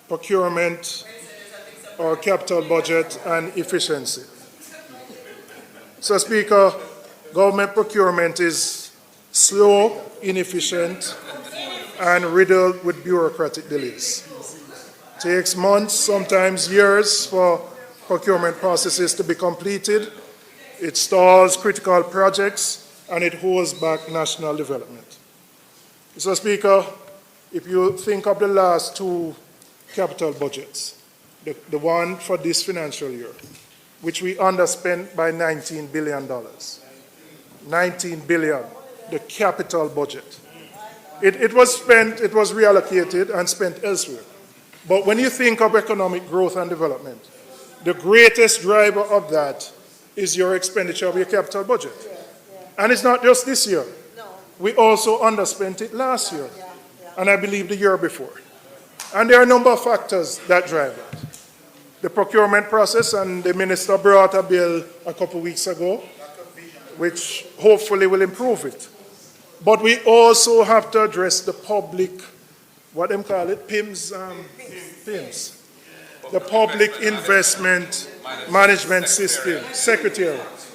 procurement, or capital budget, and efficiency. So, Speaker, government procurement is slow, inefficient, and riddled with bureaucratic delays. It takes months, sometimes years, for procurement processes to be completed. It stalls critical projects, and it holds back national development. Mr. Speaker, if you think of the last two capital budgets, the one for this financial year, which we underspent by $19 billion. $19 billion, the capital budget. It was spent, it was reallocated and spent elsewhere. But when you think of economic growth and development, the greatest driver of that is your expenditure of your capital budget. And it's not just this year. We also underspent it last year, and I believe the year before. And there are a number of factors that drive it. The procurement process, and the minister brought a bill a couple of weeks ago, which hopefully will improve it. But we also have to address the public, what them call it, PIMS, the Public Investment Management System, Secretariat,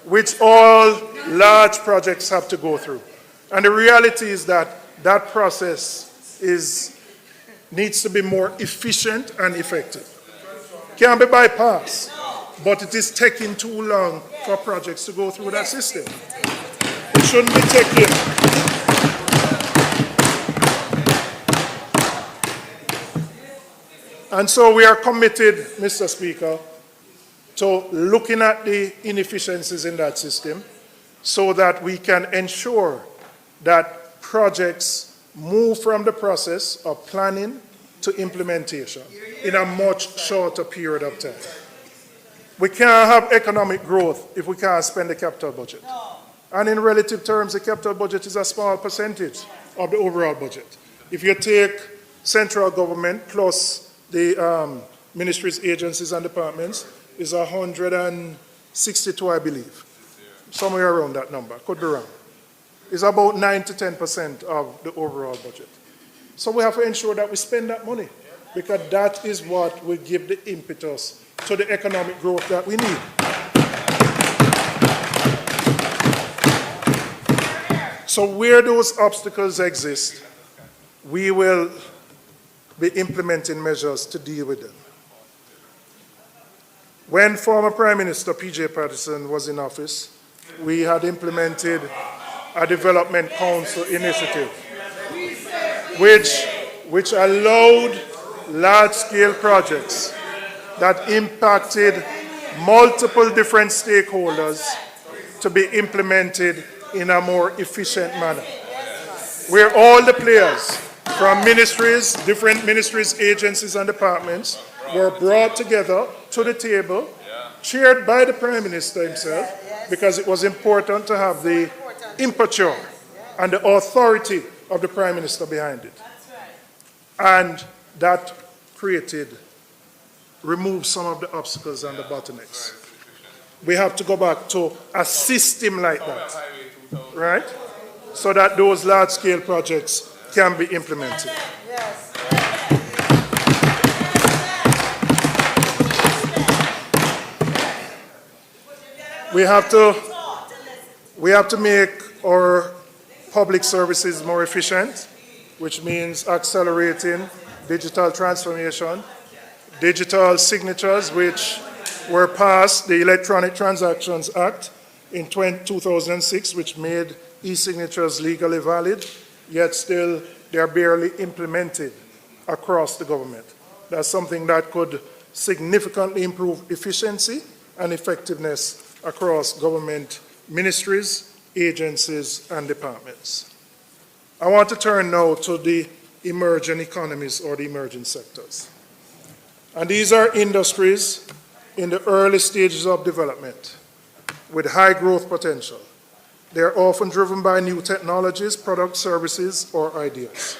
which all large projects have to go through. And the reality is that that process needs to be more efficient and effective. Can't be bypassed, but it is taking too long for projects to go through that system. It shouldn't be taking. And so we are committed, Mr. Speaker, to looking at the inefficiencies in that system so that we can ensure that projects move from the process of planning to implementation in a much shorter period of time. We can't have economic growth if we can't spend the capital budget. And in relative terms, the capital budget is a small percentage of the overall budget. If you take central government plus the ministries, agencies, and departments, is 162, I believe. Somewhere around that number, could be wrong. It's about 9 to 10% of the overall budget. So we have to ensure that we spend that money, because that is what will give the impetus to the economic growth that we need. So where those obstacles exist, we will be implementing measures to deal with them. When former Prime Minister P.J. Patterson was in office, we had implemented a Development Council initiative, which allowed large-scale projects that impacted multiple different stakeholders to be implemented in a more efficient manner, where all the players from ministries, different ministries, agencies, and departments were brought together to the table, chaired by the Prime Minister himself, because it was important to have the impetus and the authority of the Prime Minister behind it. And that removed some of the obstacles and the bottlenecks. We have to go back to a system like that, right? So that those large-scale projects can be implemented. We have to make our public services more efficient, which means accelerating digital transformation, digital signatures, which were passed, the Electronic Transactions Act in 2006, which made e-signatures legally valid, yet still they're barely implemented across the government. That's something that could significantly improve efficiency and effectiveness across government ministries, agencies, and departments. I want to turn now to the emerging economies or the emerging sectors. And these are industries in the early stages of development with high growth potential. They're often driven by new technologies, products, services, or ideas.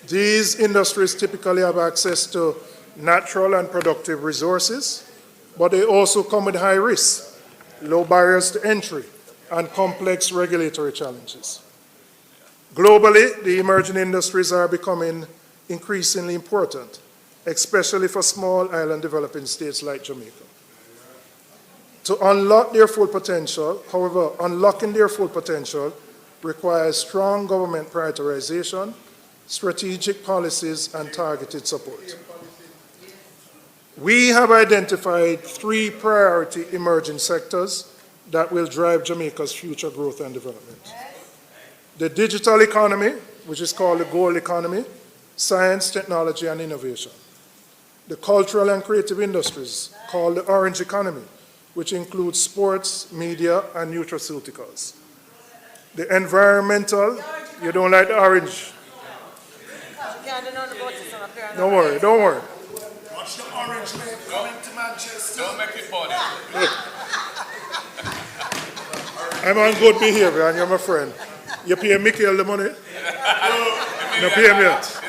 These industries typically have access to natural and productive resources, but they also come with high risks, low barriers to entry, and complex regulatory challenges. Globally, the emerging industries are becoming increasingly important, especially for small island developing states like Jamaica. To unlock their full potential, however, unlocking their full potential requires strong government prioritization, strategic policies, and targeted support. We have identified 3 priority emerging sectors that will drive Jamaica's future growth and development. The digital economy, which is called the gold economy, science, technology, and innovation. The cultural and creative industries, called the orange economy, which includes sports, media, and nutraceuticals. The environmental, you don't like the orange? Don't worry, don't worry. Watch the orange man coming to Manchester. Don't make it funny. I'm on good behavior and you're my friend. You pay Michael the money? No pay him yet?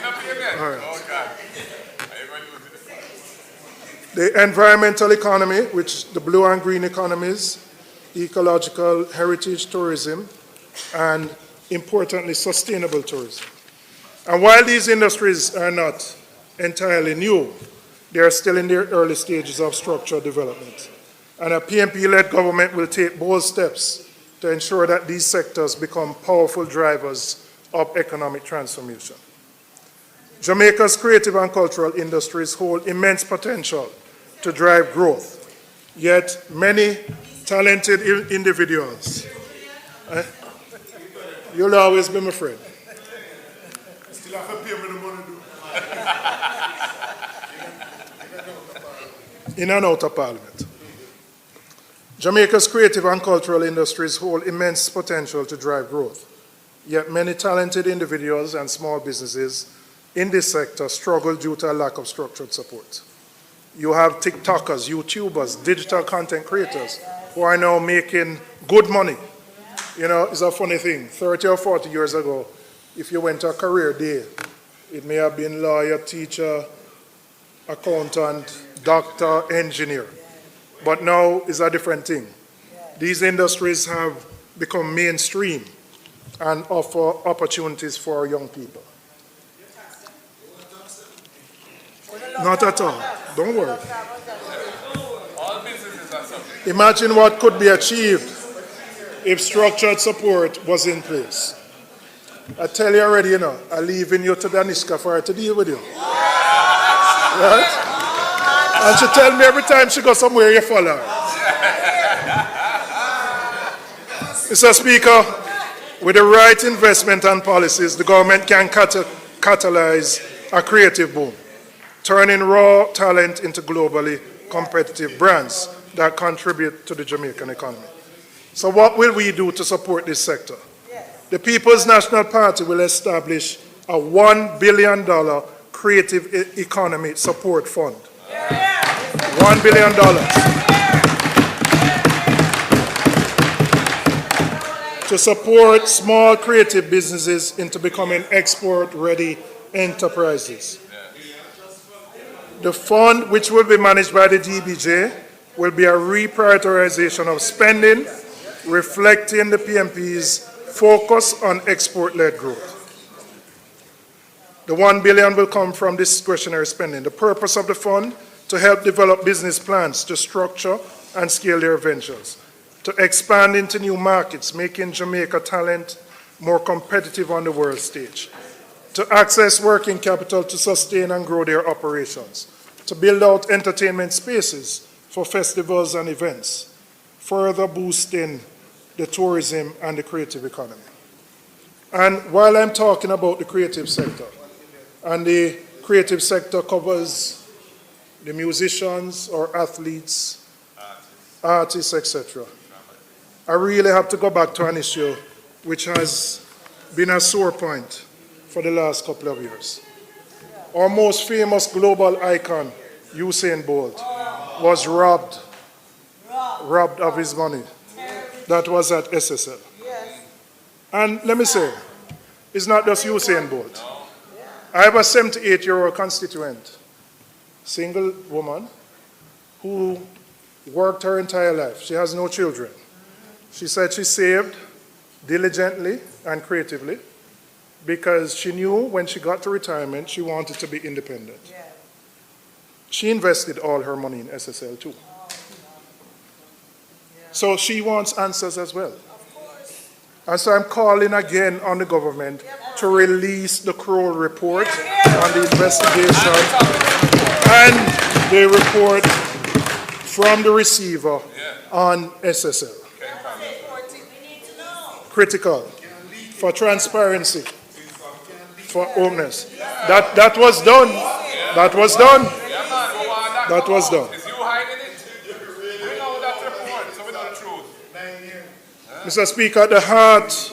All right. The environmental economy, which the blue and green economies, ecological heritage tourism, and importantly, sustainable tourism. And while these industries are not entirely new, they are still in their early stages of structural development. And a PNP-led government will take bold steps to ensure that these sectors become powerful drivers of economic transformation. Jamaica's creative and cultural industries hold immense potential to drive growth, yet many talented individuals. You'll always be my friend. Still have to pay me the money, In and out of Parliament. Jamaica's creative and cultural industries hold immense potential to drive growth, yet many talented individuals and small businesses in this sector struggle due to a lack of structured support. You have TikTokers, YouTubers, digital content creators who are now making good money. You know, it's a funny thing. 30 or 40 years ago, if you went to a career day, it may have been lawyer, teacher, accountant, doctor, engineer. But now it's a different thing. These industries have become mainstream and offer opportunities for young people. Not at all. Don't worry. All businesses are something. Imagine what could be achieved if structured support was in place. I tell you already, I'm leaving you to Danishka for her to deal with you. Right? And she tell me every time she goes somewhere, you follow her. Mr. Speaker, with the right investment and policies, the government can catalyze a creative boom, turning raw talent into globally competitive brands that contribute to the Jamaican economy. So what will we do to support this sector? The People's National Party will establish a $1 billion creative economy support fund. $1 billion. To support small creative businesses into becoming export-ready enterprises. The fund, which will be managed by the DBJ, will be a reprioritization of spending, reflecting the PMP's focus on export-led growth. The $1 billion will come from discretionary spending. The purpose of the fund, to help develop business plans to structure and scale their ventures, to expand into new markets, making Jamaica talent more competitive on the world stage, to access working capital to sustain and grow their operations, to build out entertainment spaces for festivals and events, further boosting the tourism and the creative economy. And while I'm talking about the creative sector, and the creative sector covers the musicians or athletes, artists, etc., I really have to go back to an issue which has been a sore point for the last couple of years. Our most famous global icon, Usain Bolt, was robbed of his money. That was at SSL. And let me say, it's not just Usain Bolt. I have a 78-year-old constituent, single woman, who worked her entire life. She has no children. She said she saved diligently and creatively because she knew when she got to retirement, she wanted to be independent. She invested all her money in SSL too. So she wants answers as well. And so I'm calling again on the government to release the Kroll report on the investigation and the report from the receiver on SSL. Critical for transparency, for openness. That was done. That was done. That was done. Mr. Speaker, the heart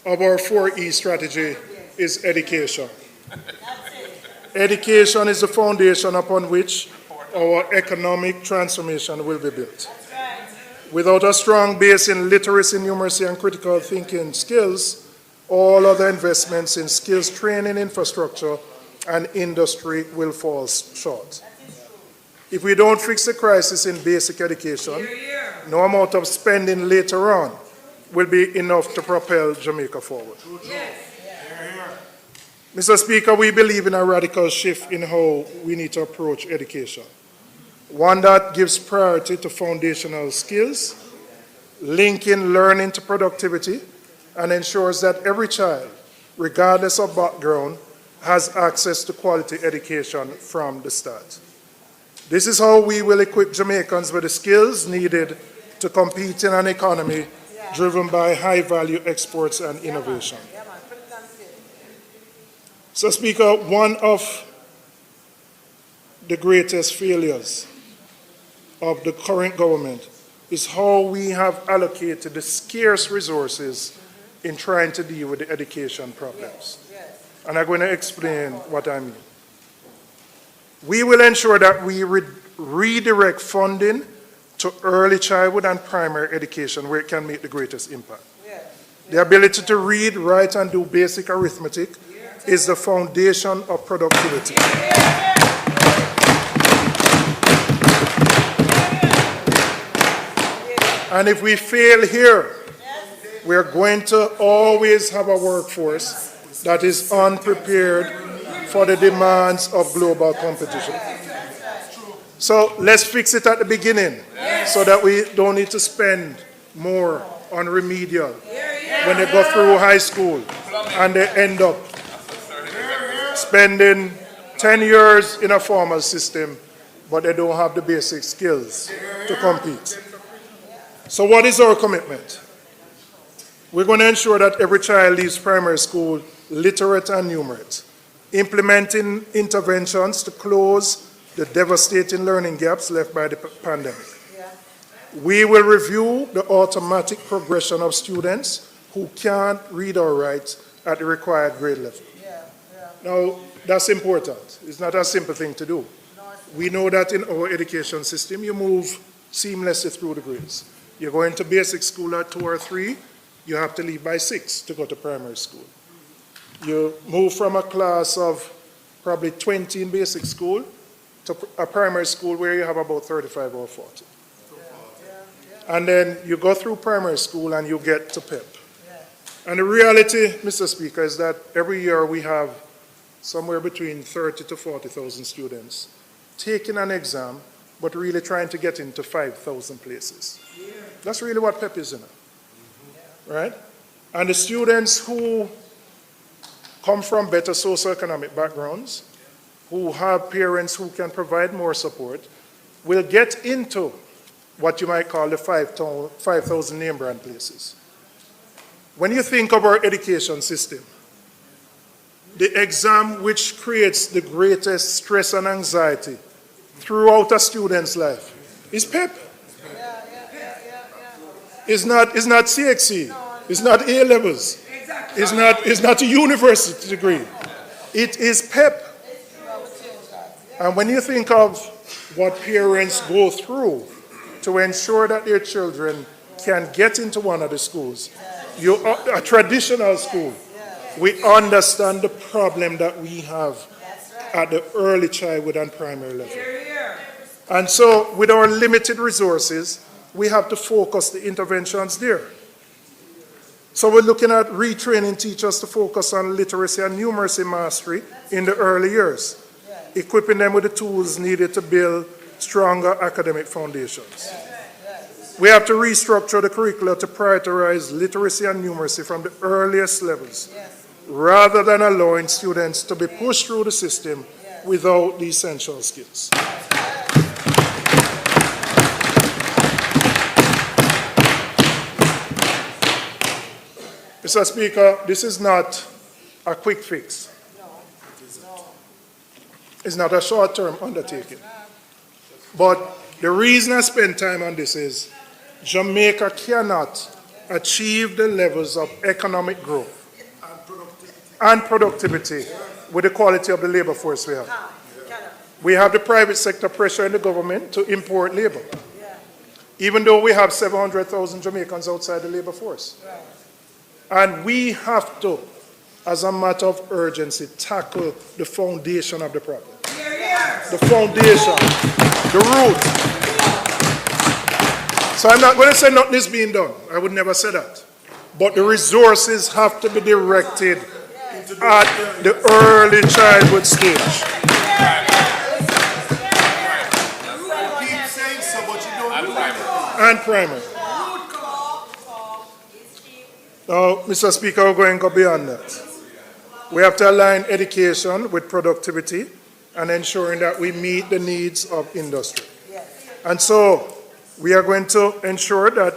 of our 4E strategy is education. Education is the foundation upon which our economic transformation will be built. Without a strong base in literacy, numeracy, and critical thinking skills, all other investments in skills training, infrastructure, and industry will fall short. If we don't fix the crisis in basic education, no amount of spending later on will be enough to propel Jamaica forward. Mr. Speaker, we believe in a radical shift in how we need to approach education. One that gives priority to foundational skills, linking learning to productivity, and ensures that every child, regardless of background, has access to quality education from the start. This is how we will equip Jamaicans with the skills needed to compete in an economy driven by high-value exports and innovation. So, Speaker, one of the greatest failures of the current government is how we have allocated the scarce resources in trying to deal with the education problems. And I'm going to explain what I mean. We will ensure that we redirect funding to early childhood and primary education where it can make the greatest impact. The ability to read, write, and do basic arithmetic is the foundation of productivity. And if we fail here, we're going to always have a workforce that is unprepared for the demands of global competition. So let's fix it at the beginning so that we don't need to spend more on remedial when they go through high school and they end up spending 10 years in a formal system, but they don't have the basic skills to compete. So what is our commitment? We're going to ensure that every child leaves primary school literate and numerate, implementing interventions to close the devastating learning gaps left by the pandemic. We will review the automatic progression of students who can't read or write at the required grade level. Now, that's important. It's not a simple thing to do. We know that in our education system, you move seamlessly through the grades. You go into basic school at 2 or 3, you have to leave by 6 to go to primary school. You move from a class of probably 20 in basic school to a primary school where you have about 35 or 40. And then you go through primary school and you get to PEP. And the reality, Mr. Speaker, is that every year we have somewhere between 30 to 40,000 students taking an exam, but really trying to get into 5,000 places. That's really what PEP is, right? And the students who come from better socioeconomic backgrounds, who have parents who can provide more support, will get into what you might call the 5,000 name brand places. When you think of our education system, the exam which creates the greatest stress and anxiety throughout a student's life is PEP. It's not CXC. It's not A-levels. It's not a university degree. It is PEP. And when you think of what parents go through to ensure that their children can get into one of the schools, a traditional school, we understand the problem that we have at the early childhood and primary level. And so with our limited resources, we have to focus the interventions there. So we're looking at retraining teachers to focus on literacy and numeracy mastery in the early years, equipping them with the tools needed to build stronger academic foundations. We have to restructure the curricula to prioritize literacy and numeracy from the earliest levels, rather than allowing students to be pushed through the system without the essential skills. Mr. Speaker, this is not a quick fix. It's not a short-term undertaking. But the reason I spend time on this is Jamaica cannot achieve the levels of economic growth and productivity with the quality of the labor force we have. We have the private sector pressure in the government to import labor, even though we have 700,000 Jamaicans outside the labor force. And we have to, as a matter of urgency, tackle the foundation of the problem. The foundation, the root. So I'm not going to say nothing is being done. I would never say that. But the resources have to be directed at the early childhood stage. Keep saying so, but you don't do it. And primary. Now, Mr. Speaker, we're going to go beyond that. We have to align education with productivity and ensuring that we meet the needs of industry. And so we are going to ensure that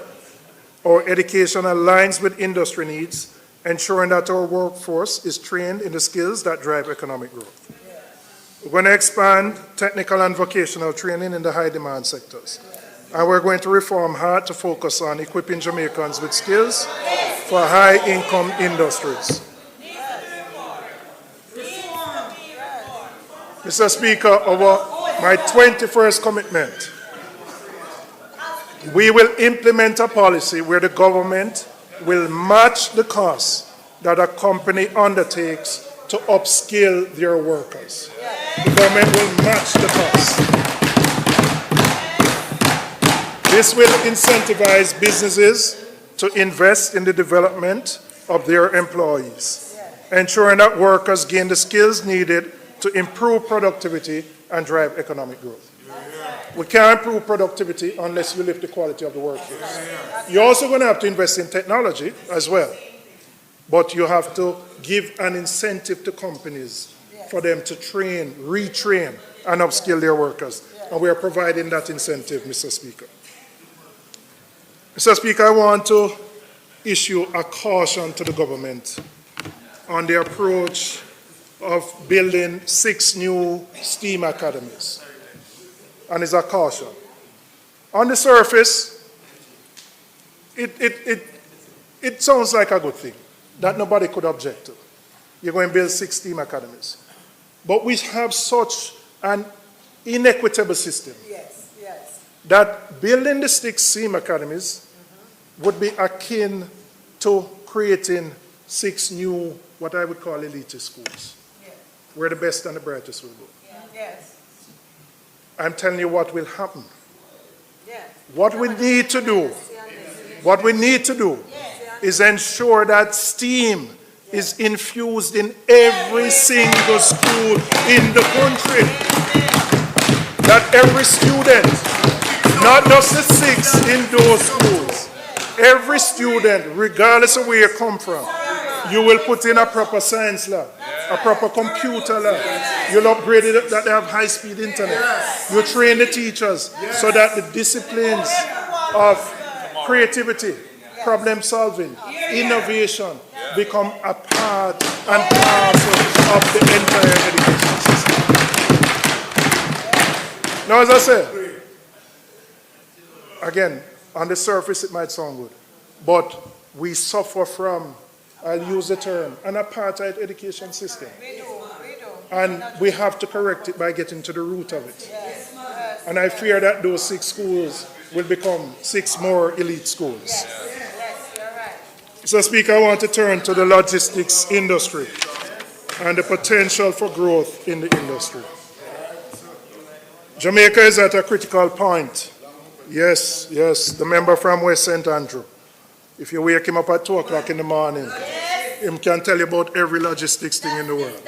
our education aligns with industry needs, ensuring that our workforce is trained in the skills that drive economic growth. We're going to expand technical and vocational training in the high demand sectors. And we're going to reform hard to focus on equipping Jamaicans with skills for high-income industries. Mr. Speaker, my 21st commitment, we will implement a policy where the government will match the costs that a company undertakes to upskill their workers. The government will match the costs. This will incentivize businesses to invest in the development of their employees, ensuring that workers gain the skills needed to improve productivity and drive economic growth. We can't improve productivity unless you lift the quality of the workforce. You're also going to have to invest in technology as well. But you have to give an incentive to companies for them to train, retrain, and upskill their workers. And we are providing that incentive, Mr. Speaker. Mr. Speaker, I want to issue a caution to the government on the approach of building 6 new STEAM academies. And it's a caution. On the surface, it sounds like a good thing that nobody could object to. You're going to build 6 STEAM academies. But we have such an inequitable system that building the 6 STEAM academies would be akin to creating 6 new, what I would call elitist schools, where the best and the brightest will go. I'm telling you what will happen. What we need to do is ensure that STEAM is infused in every single school in the country. That every student, not just the 6 in those schools, every student, regardless of where you come from, you will put in a proper science lab, a proper computer lab. You'll upgrade it that they have high-speed internet. You train the teachers so that the disciplines of creativity, problem solving, innovation become a part and parcel of the entire education system. Now, as I said, again, on the surface it might sound good, but we suffer from, I'll use the term, an apartheid education system. And we have to correct it by getting to the root of it. And I fear that those 6 schools will become 6 more elite schools. Mr. Speaker, I want to turn to the logistics industry and the potential for growth in the industry. Jamaica is at a critical point. Yes, the member from West St. Andrew. If you wake him up at 2 o'clock in the morning, him can tell you about every logistics thing in the world.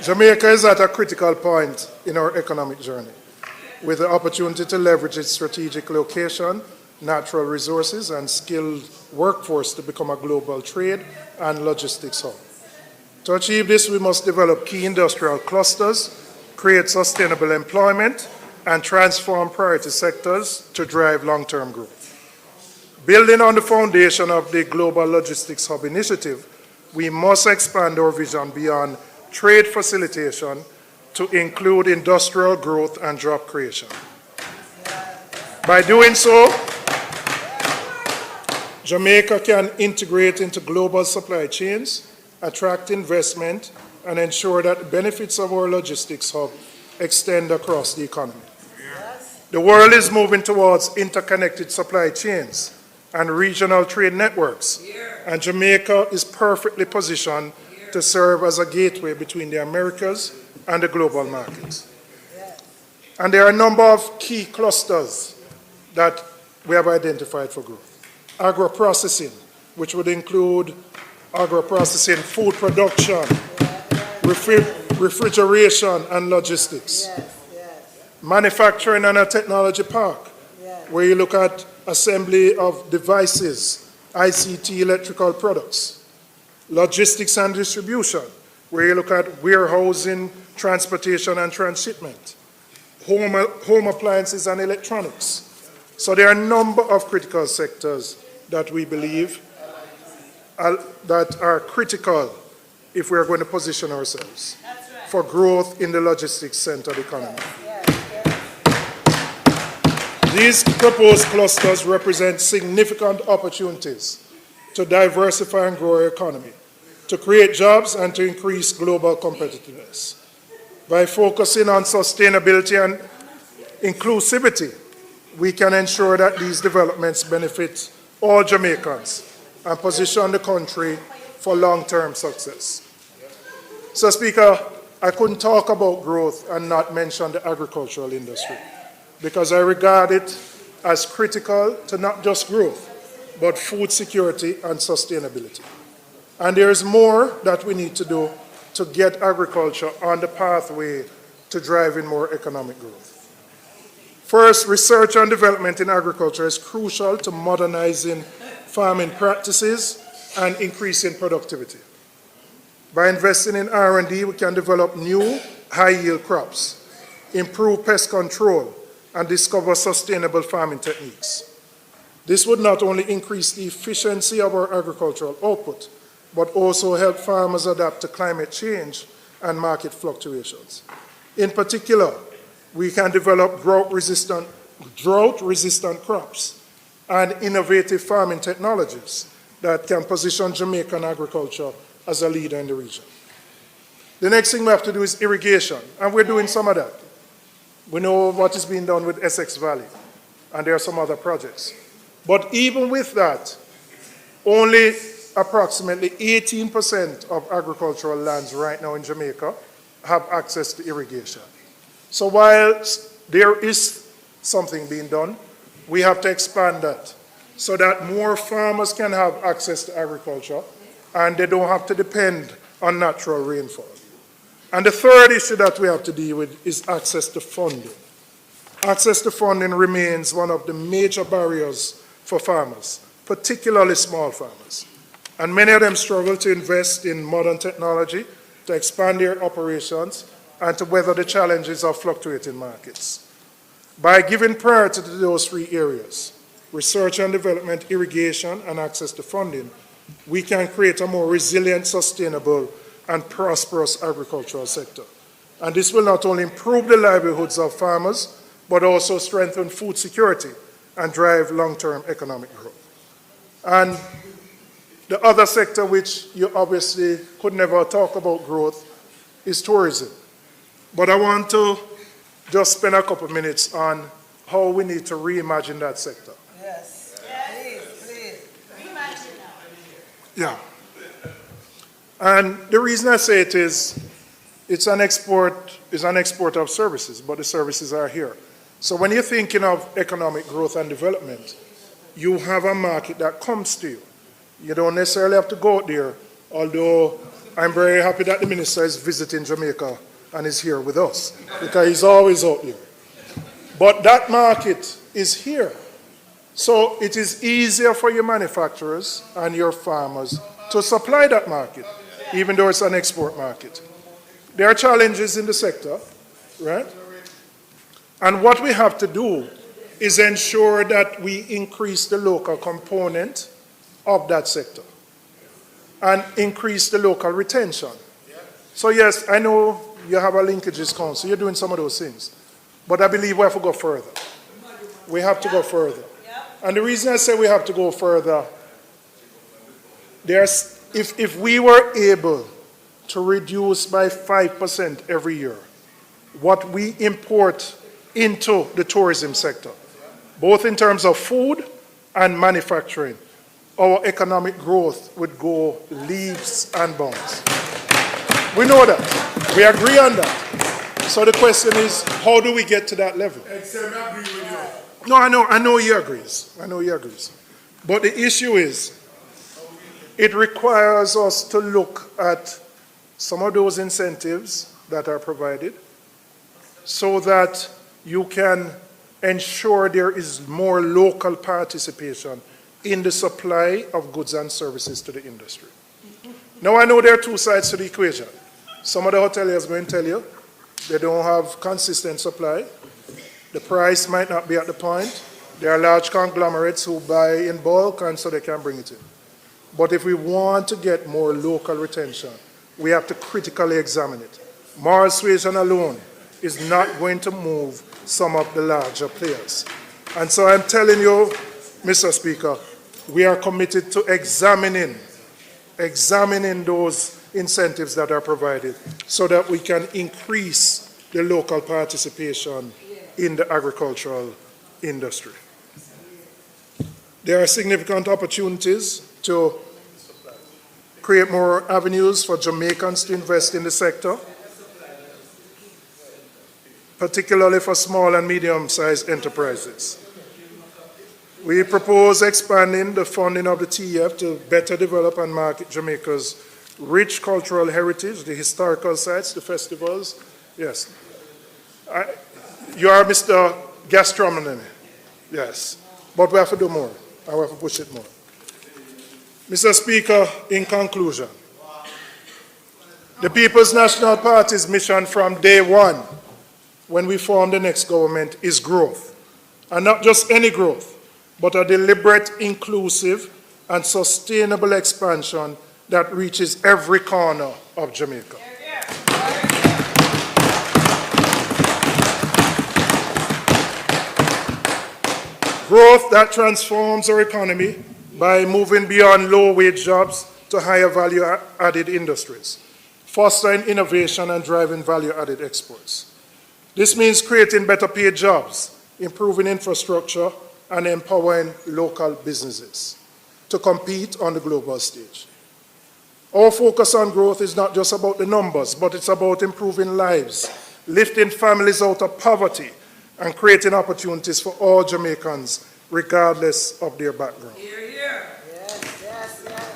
Jamaica is at a critical point in our economic journey, with the opportunity to leverage its strategic location, natural resources, and skilled workforce to become a global trade and logistics hub. To achieve this, we must develop key industrial clusters, create sustainable employment, and transform priority sectors to drive long-term growth. Building on the foundation of the Global Logistics Hub initiative, we must expand our vision beyond trade facilitation to include industrial growth and job creation. By doing so, Jamaica can integrate into global supply chains, attract investment, and ensure that the benefits of our logistics hub extend across the economy. The world is moving towards interconnected supply chains and regional trade networks, and Jamaica is perfectly positioned to serve as a gateway between the Americas and the global markets. And there are a number of key clusters that we have identified for growth. Agro-processing, which would include agro-processing, food production, refrigeration and logistics. Manufacturing and a technology park, where you look at assembly of devices, ICT, electrical products. Logistics and distribution, where you look at warehousing, transportation and transshipment. Home appliances and electronics. So there are a number of critical sectors that we believe that are critical if we are going to position ourselves for growth in the logistics centered economy. These proposed clusters represent significant opportunities to diversify and grow our economy, to create jobs and to increase global competitiveness. By focusing on sustainability and inclusivity, we can ensure that these developments benefit all Jamaicans and position the country for long-term success. So, Speaker, I couldn't talk about growth and not mention the agricultural industry, because I regard it as critical to not just growth, but food security and sustainability. And there is more that we need to do to get agriculture on the pathway to driving more economic growth. First, research and development in agriculture is crucial to modernizing farming practices and increasing productivity. By investing in R&D, we can develop new high-yield crops, improve pest control, and discover sustainable farming techniques. This would not only increase the efficiency of our agricultural output, but also help farmers adapt to climate change and market fluctuations. In particular, we can develop drought-resistant crops and innovative farming technologies that can position Jamaican agriculture as a leader in the region. The next thing we have to do is irrigation, and we're doing some of that. We know what is being done with Essex Valley, and there are some other projects. But even with that, only approximately 18% of agricultural lands right now in Jamaica have access to irrigation. So while there is something being done, we have to expand that so that more farmers can have access to agriculture and they don't have to depend on natural rainfall. And the third issue that we have to deal with is access to funding. Access to funding remains one of the major barriers for farmers, particularly small farmers. And many of them struggle to invest in modern technology, to expand their operations, and to weather the challenges of fluctuating markets. By giving priority to those three areas, research and development, irrigation, and access to funding, we can create a more resilient, sustainable, and prosperous agricultural sector. And this will not only improve the livelihoods of farmers, but also strengthen food security and drive long-term economic growth. And the other sector which you obviously could never talk about growth is tourism. But I want to just spend a couple of minutes on how we need to reimagine that sector. Yes. Please. Reimagine that. Yeah. And the reason I say it is, it's an export of services, but the services are here. So when you're thinking of economic growth and development, you have a market that comes to you. You don't necessarily have to go out there, although I'm very happy that the minister is visiting Jamaica and is here with us, because he's always out there. But that market is here. So it is easier for your manufacturers and your farmers to supply that market, even though it's an export market. There are challenges in the sector, right? And what we have to do is ensure that we increase the local component of that sector and increase the local retention. So yes, I know you have a linkages council, you're doing some of those things, but I believe we have to go further. We have to go further. And the reason I say we have to go further, if we were able to reduce by 5% every year what we import into the tourism sector, both in terms of food and manufacturing, our economic growth would go leaps and bounds. We know that. We agree on that. So the question is, how do we get to that level? No, I know he agrees. But the issue is, it requires us to look at some of those incentives that are provided so that you can ensure there is more local participation in the supply of goods and services to the industry. Now, I know there are two sides to the equation. Some of the hoteliers going to tell you they don't have consistent supply. The price might not be at the point. There are large conglomerates who buy in bulk and so they can bring it in. But if we want to get more local retention, we have to critically examine it. Moral suasion alone is not going to move some of the larger players. And so I'm telling you, Mr. Speaker, we are committed to examining those incentives that are provided so that we can increase the local participation in the agricultural industry. There are significant opportunities to create more avenues for Jamaicans to invest in the sector, particularly for small and medium-sized enterprises. We propose expanding the funding of the TEF to better develop and market Jamaica's rich cultural heritage, the historical sites, the festivals. Yes. You are Mr. Gastronomy. Yes. But we have to do more. I have to push it more. Mr. Speaker, in conclusion, the People's National Party's mission from day one, when we form the next government, is growth. And not just any growth, but a deliberate, inclusive, and sustainable expansion that reaches every corner of Jamaica. Growth that transforms our economy by moving beyond low-wage jobs to higher value-added industries, fostering innovation and driving value-added exports. This means creating better-paid jobs, improving infrastructure, and empowering local businesses to compete on the global stage. Our focus on growth is not just about the numbers, but it's about improving lives, lifting families out of poverty, and creating opportunities for all Jamaicans, regardless of their background. Hear, hear. Yes, yes, yes.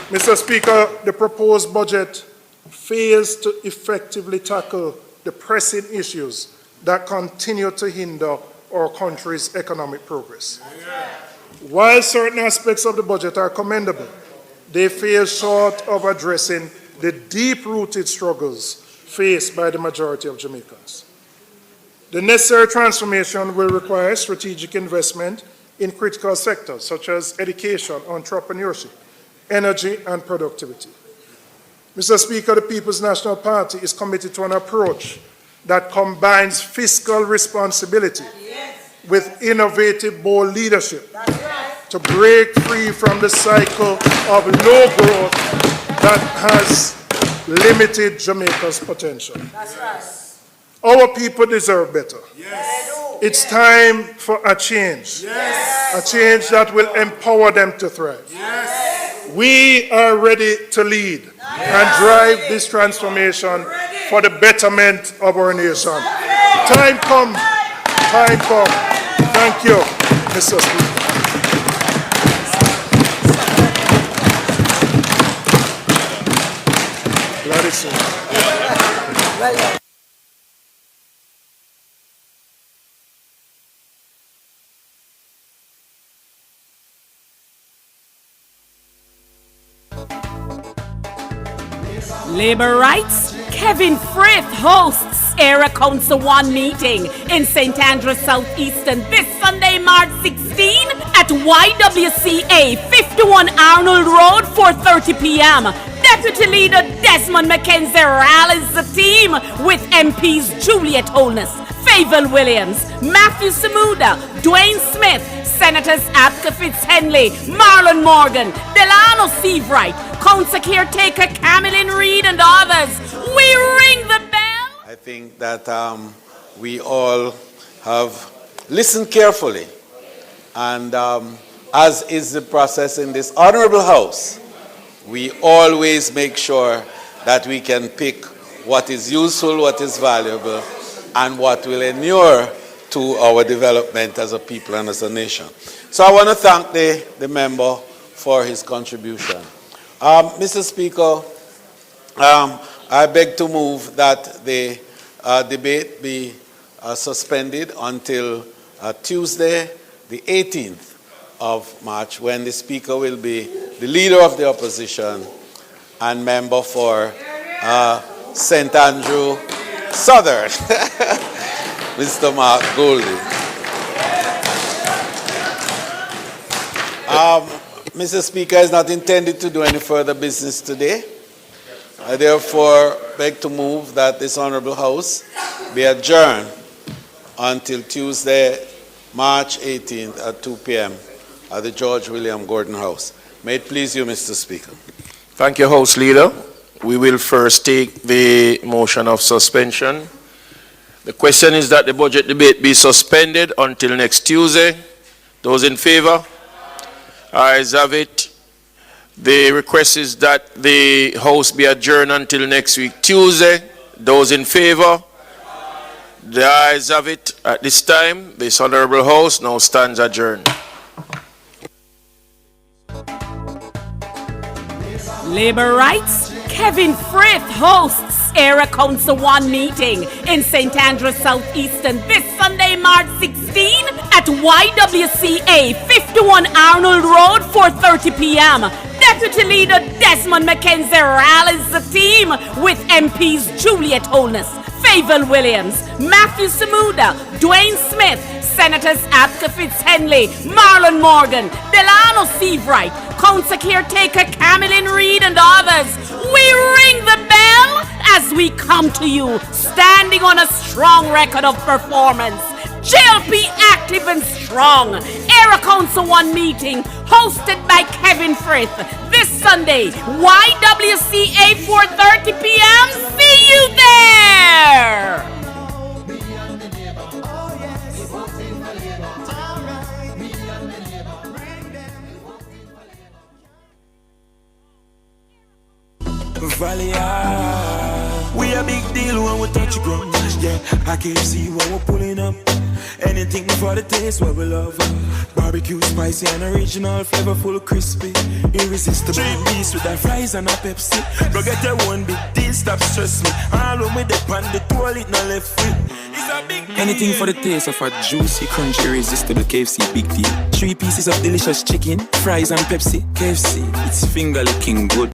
Mr. Speaker, the proposed budget fails to effectively tackle the pressing issues that continue to hinder our country's economic progress. While certain aspects of the budget are commendable, they fail short of addressing the deep-rooted struggles faced by the majority of Jamaicans. The necessary transformation will require strategic investment in critical sectors such as education, entrepreneurship, energy, and productivity. Mr. Speaker, the People's National Party is committed to an approach that combines fiscal responsibility with innovative, bold leadership to break free from the cycle of low growth that has limited Jamaica's potential. That's right. Our people deserve better. Yes. It's time for a change. Yes. A change that will empower them to thrive. Yes. We are ready to lead and drive this transformation for the betterment of our nation. Time come. Time come. Thank you, Mr. Speaker. Labour rights? Kevin Frith hosts Area Council 1 meeting in St. Andrews Southeastern this Sunday, March 16 at YWCA 51 Arnold Road, 4:30 p.m. Deputy Leader Desmond McKenzie rallies the team with MPs Julian Holness, Favour Williams, Matthew Samuda, Dwayne Smith, Senators Abka Fitzhenley, Marlon Morgan, Delano Seavright, Council Caretaker Camilyn Reid, and others. We ring the bell. I think that we all have listened carefully, and as is the process in this honorable house, we always make sure that we can pick what is useful, what is valuable, and what will inure to our development as a people and as a nation. So I want to thank the member for his contribution. Mr. Speaker, I beg to move that the debate be suspended until Tuesday, the 18th of March, when the Speaker will be the Leader of the Opposition and member for St. Andrew Southern, Mr. Mark Goldie. Mr. Speaker is not intended to do any further business today. I therefore beg to move that this Honorable House be adjourned until Tuesday, March 18th at 2 p.m. at the George William Gordon House. May it please you, Mr. Speaker. Thank you, House Leader. We will first take the motion of suspension. The question is that the budget debate be suspended until next Tuesday. Those in favor? Ayes have it. The request is that the House be adjourned until next week Tuesday. Those in favor? The ayes have it. At this time, this Honorable House now stands adjourned. Labor Rights, Kevin Frith hosts Area Council 1 meeting in St. Andrews Southeastern this Sunday, March 16 at YWCA 51 Arnold Road, 4:30 p.m. Deputy Leader Desmond McKenzie rallies the team with MPs Juliet Holness, Favour Williams, Matthew Samuda, Dwayne Smith, Senators Apka Fitz-Henley, Marlon Morgan, Delano Seavright, Council Caretaker Camilyn Reed and others. We ring the bell as we come to you, standing on a strong record of performance. JLP active and strong. Area Council 1 meeting hosted by Kevin Frith this Sunday, YWCA 4:30 p.m. See you there! We a big deal when we touch ground. Yeah, I can't see when we're pulling up. Anything for the taste what we love. Barbecue, spicy and original, flavorful, crispy, irresistible. 3 piece with the fries and a Pepsi. Go get your one big deal, stop stress me. All when we dip on the toilet, no left foot. Anything for the taste of a juicy, crunchy, irresistible KFC big deal. 3 pieces of delicious chicken, fries and Pepsi. KFC, it's finger licking good.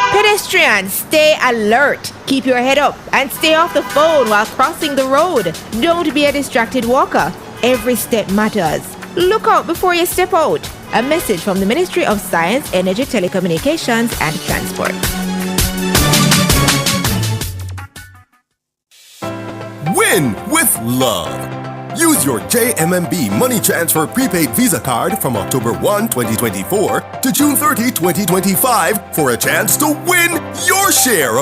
Pedestrians, stay alert. Keep your head up and stay off the phone while crossing the road. Don't be a distracted walker. Every step matters. Look out before you step out. A message from the Ministry of Science, Energy, Telecommunications and Transport. Win with love. Use your JMMB Money Transfer Prepaid Visa Card from October 1, 2024 to June 30, 2025 for a chance to win your share of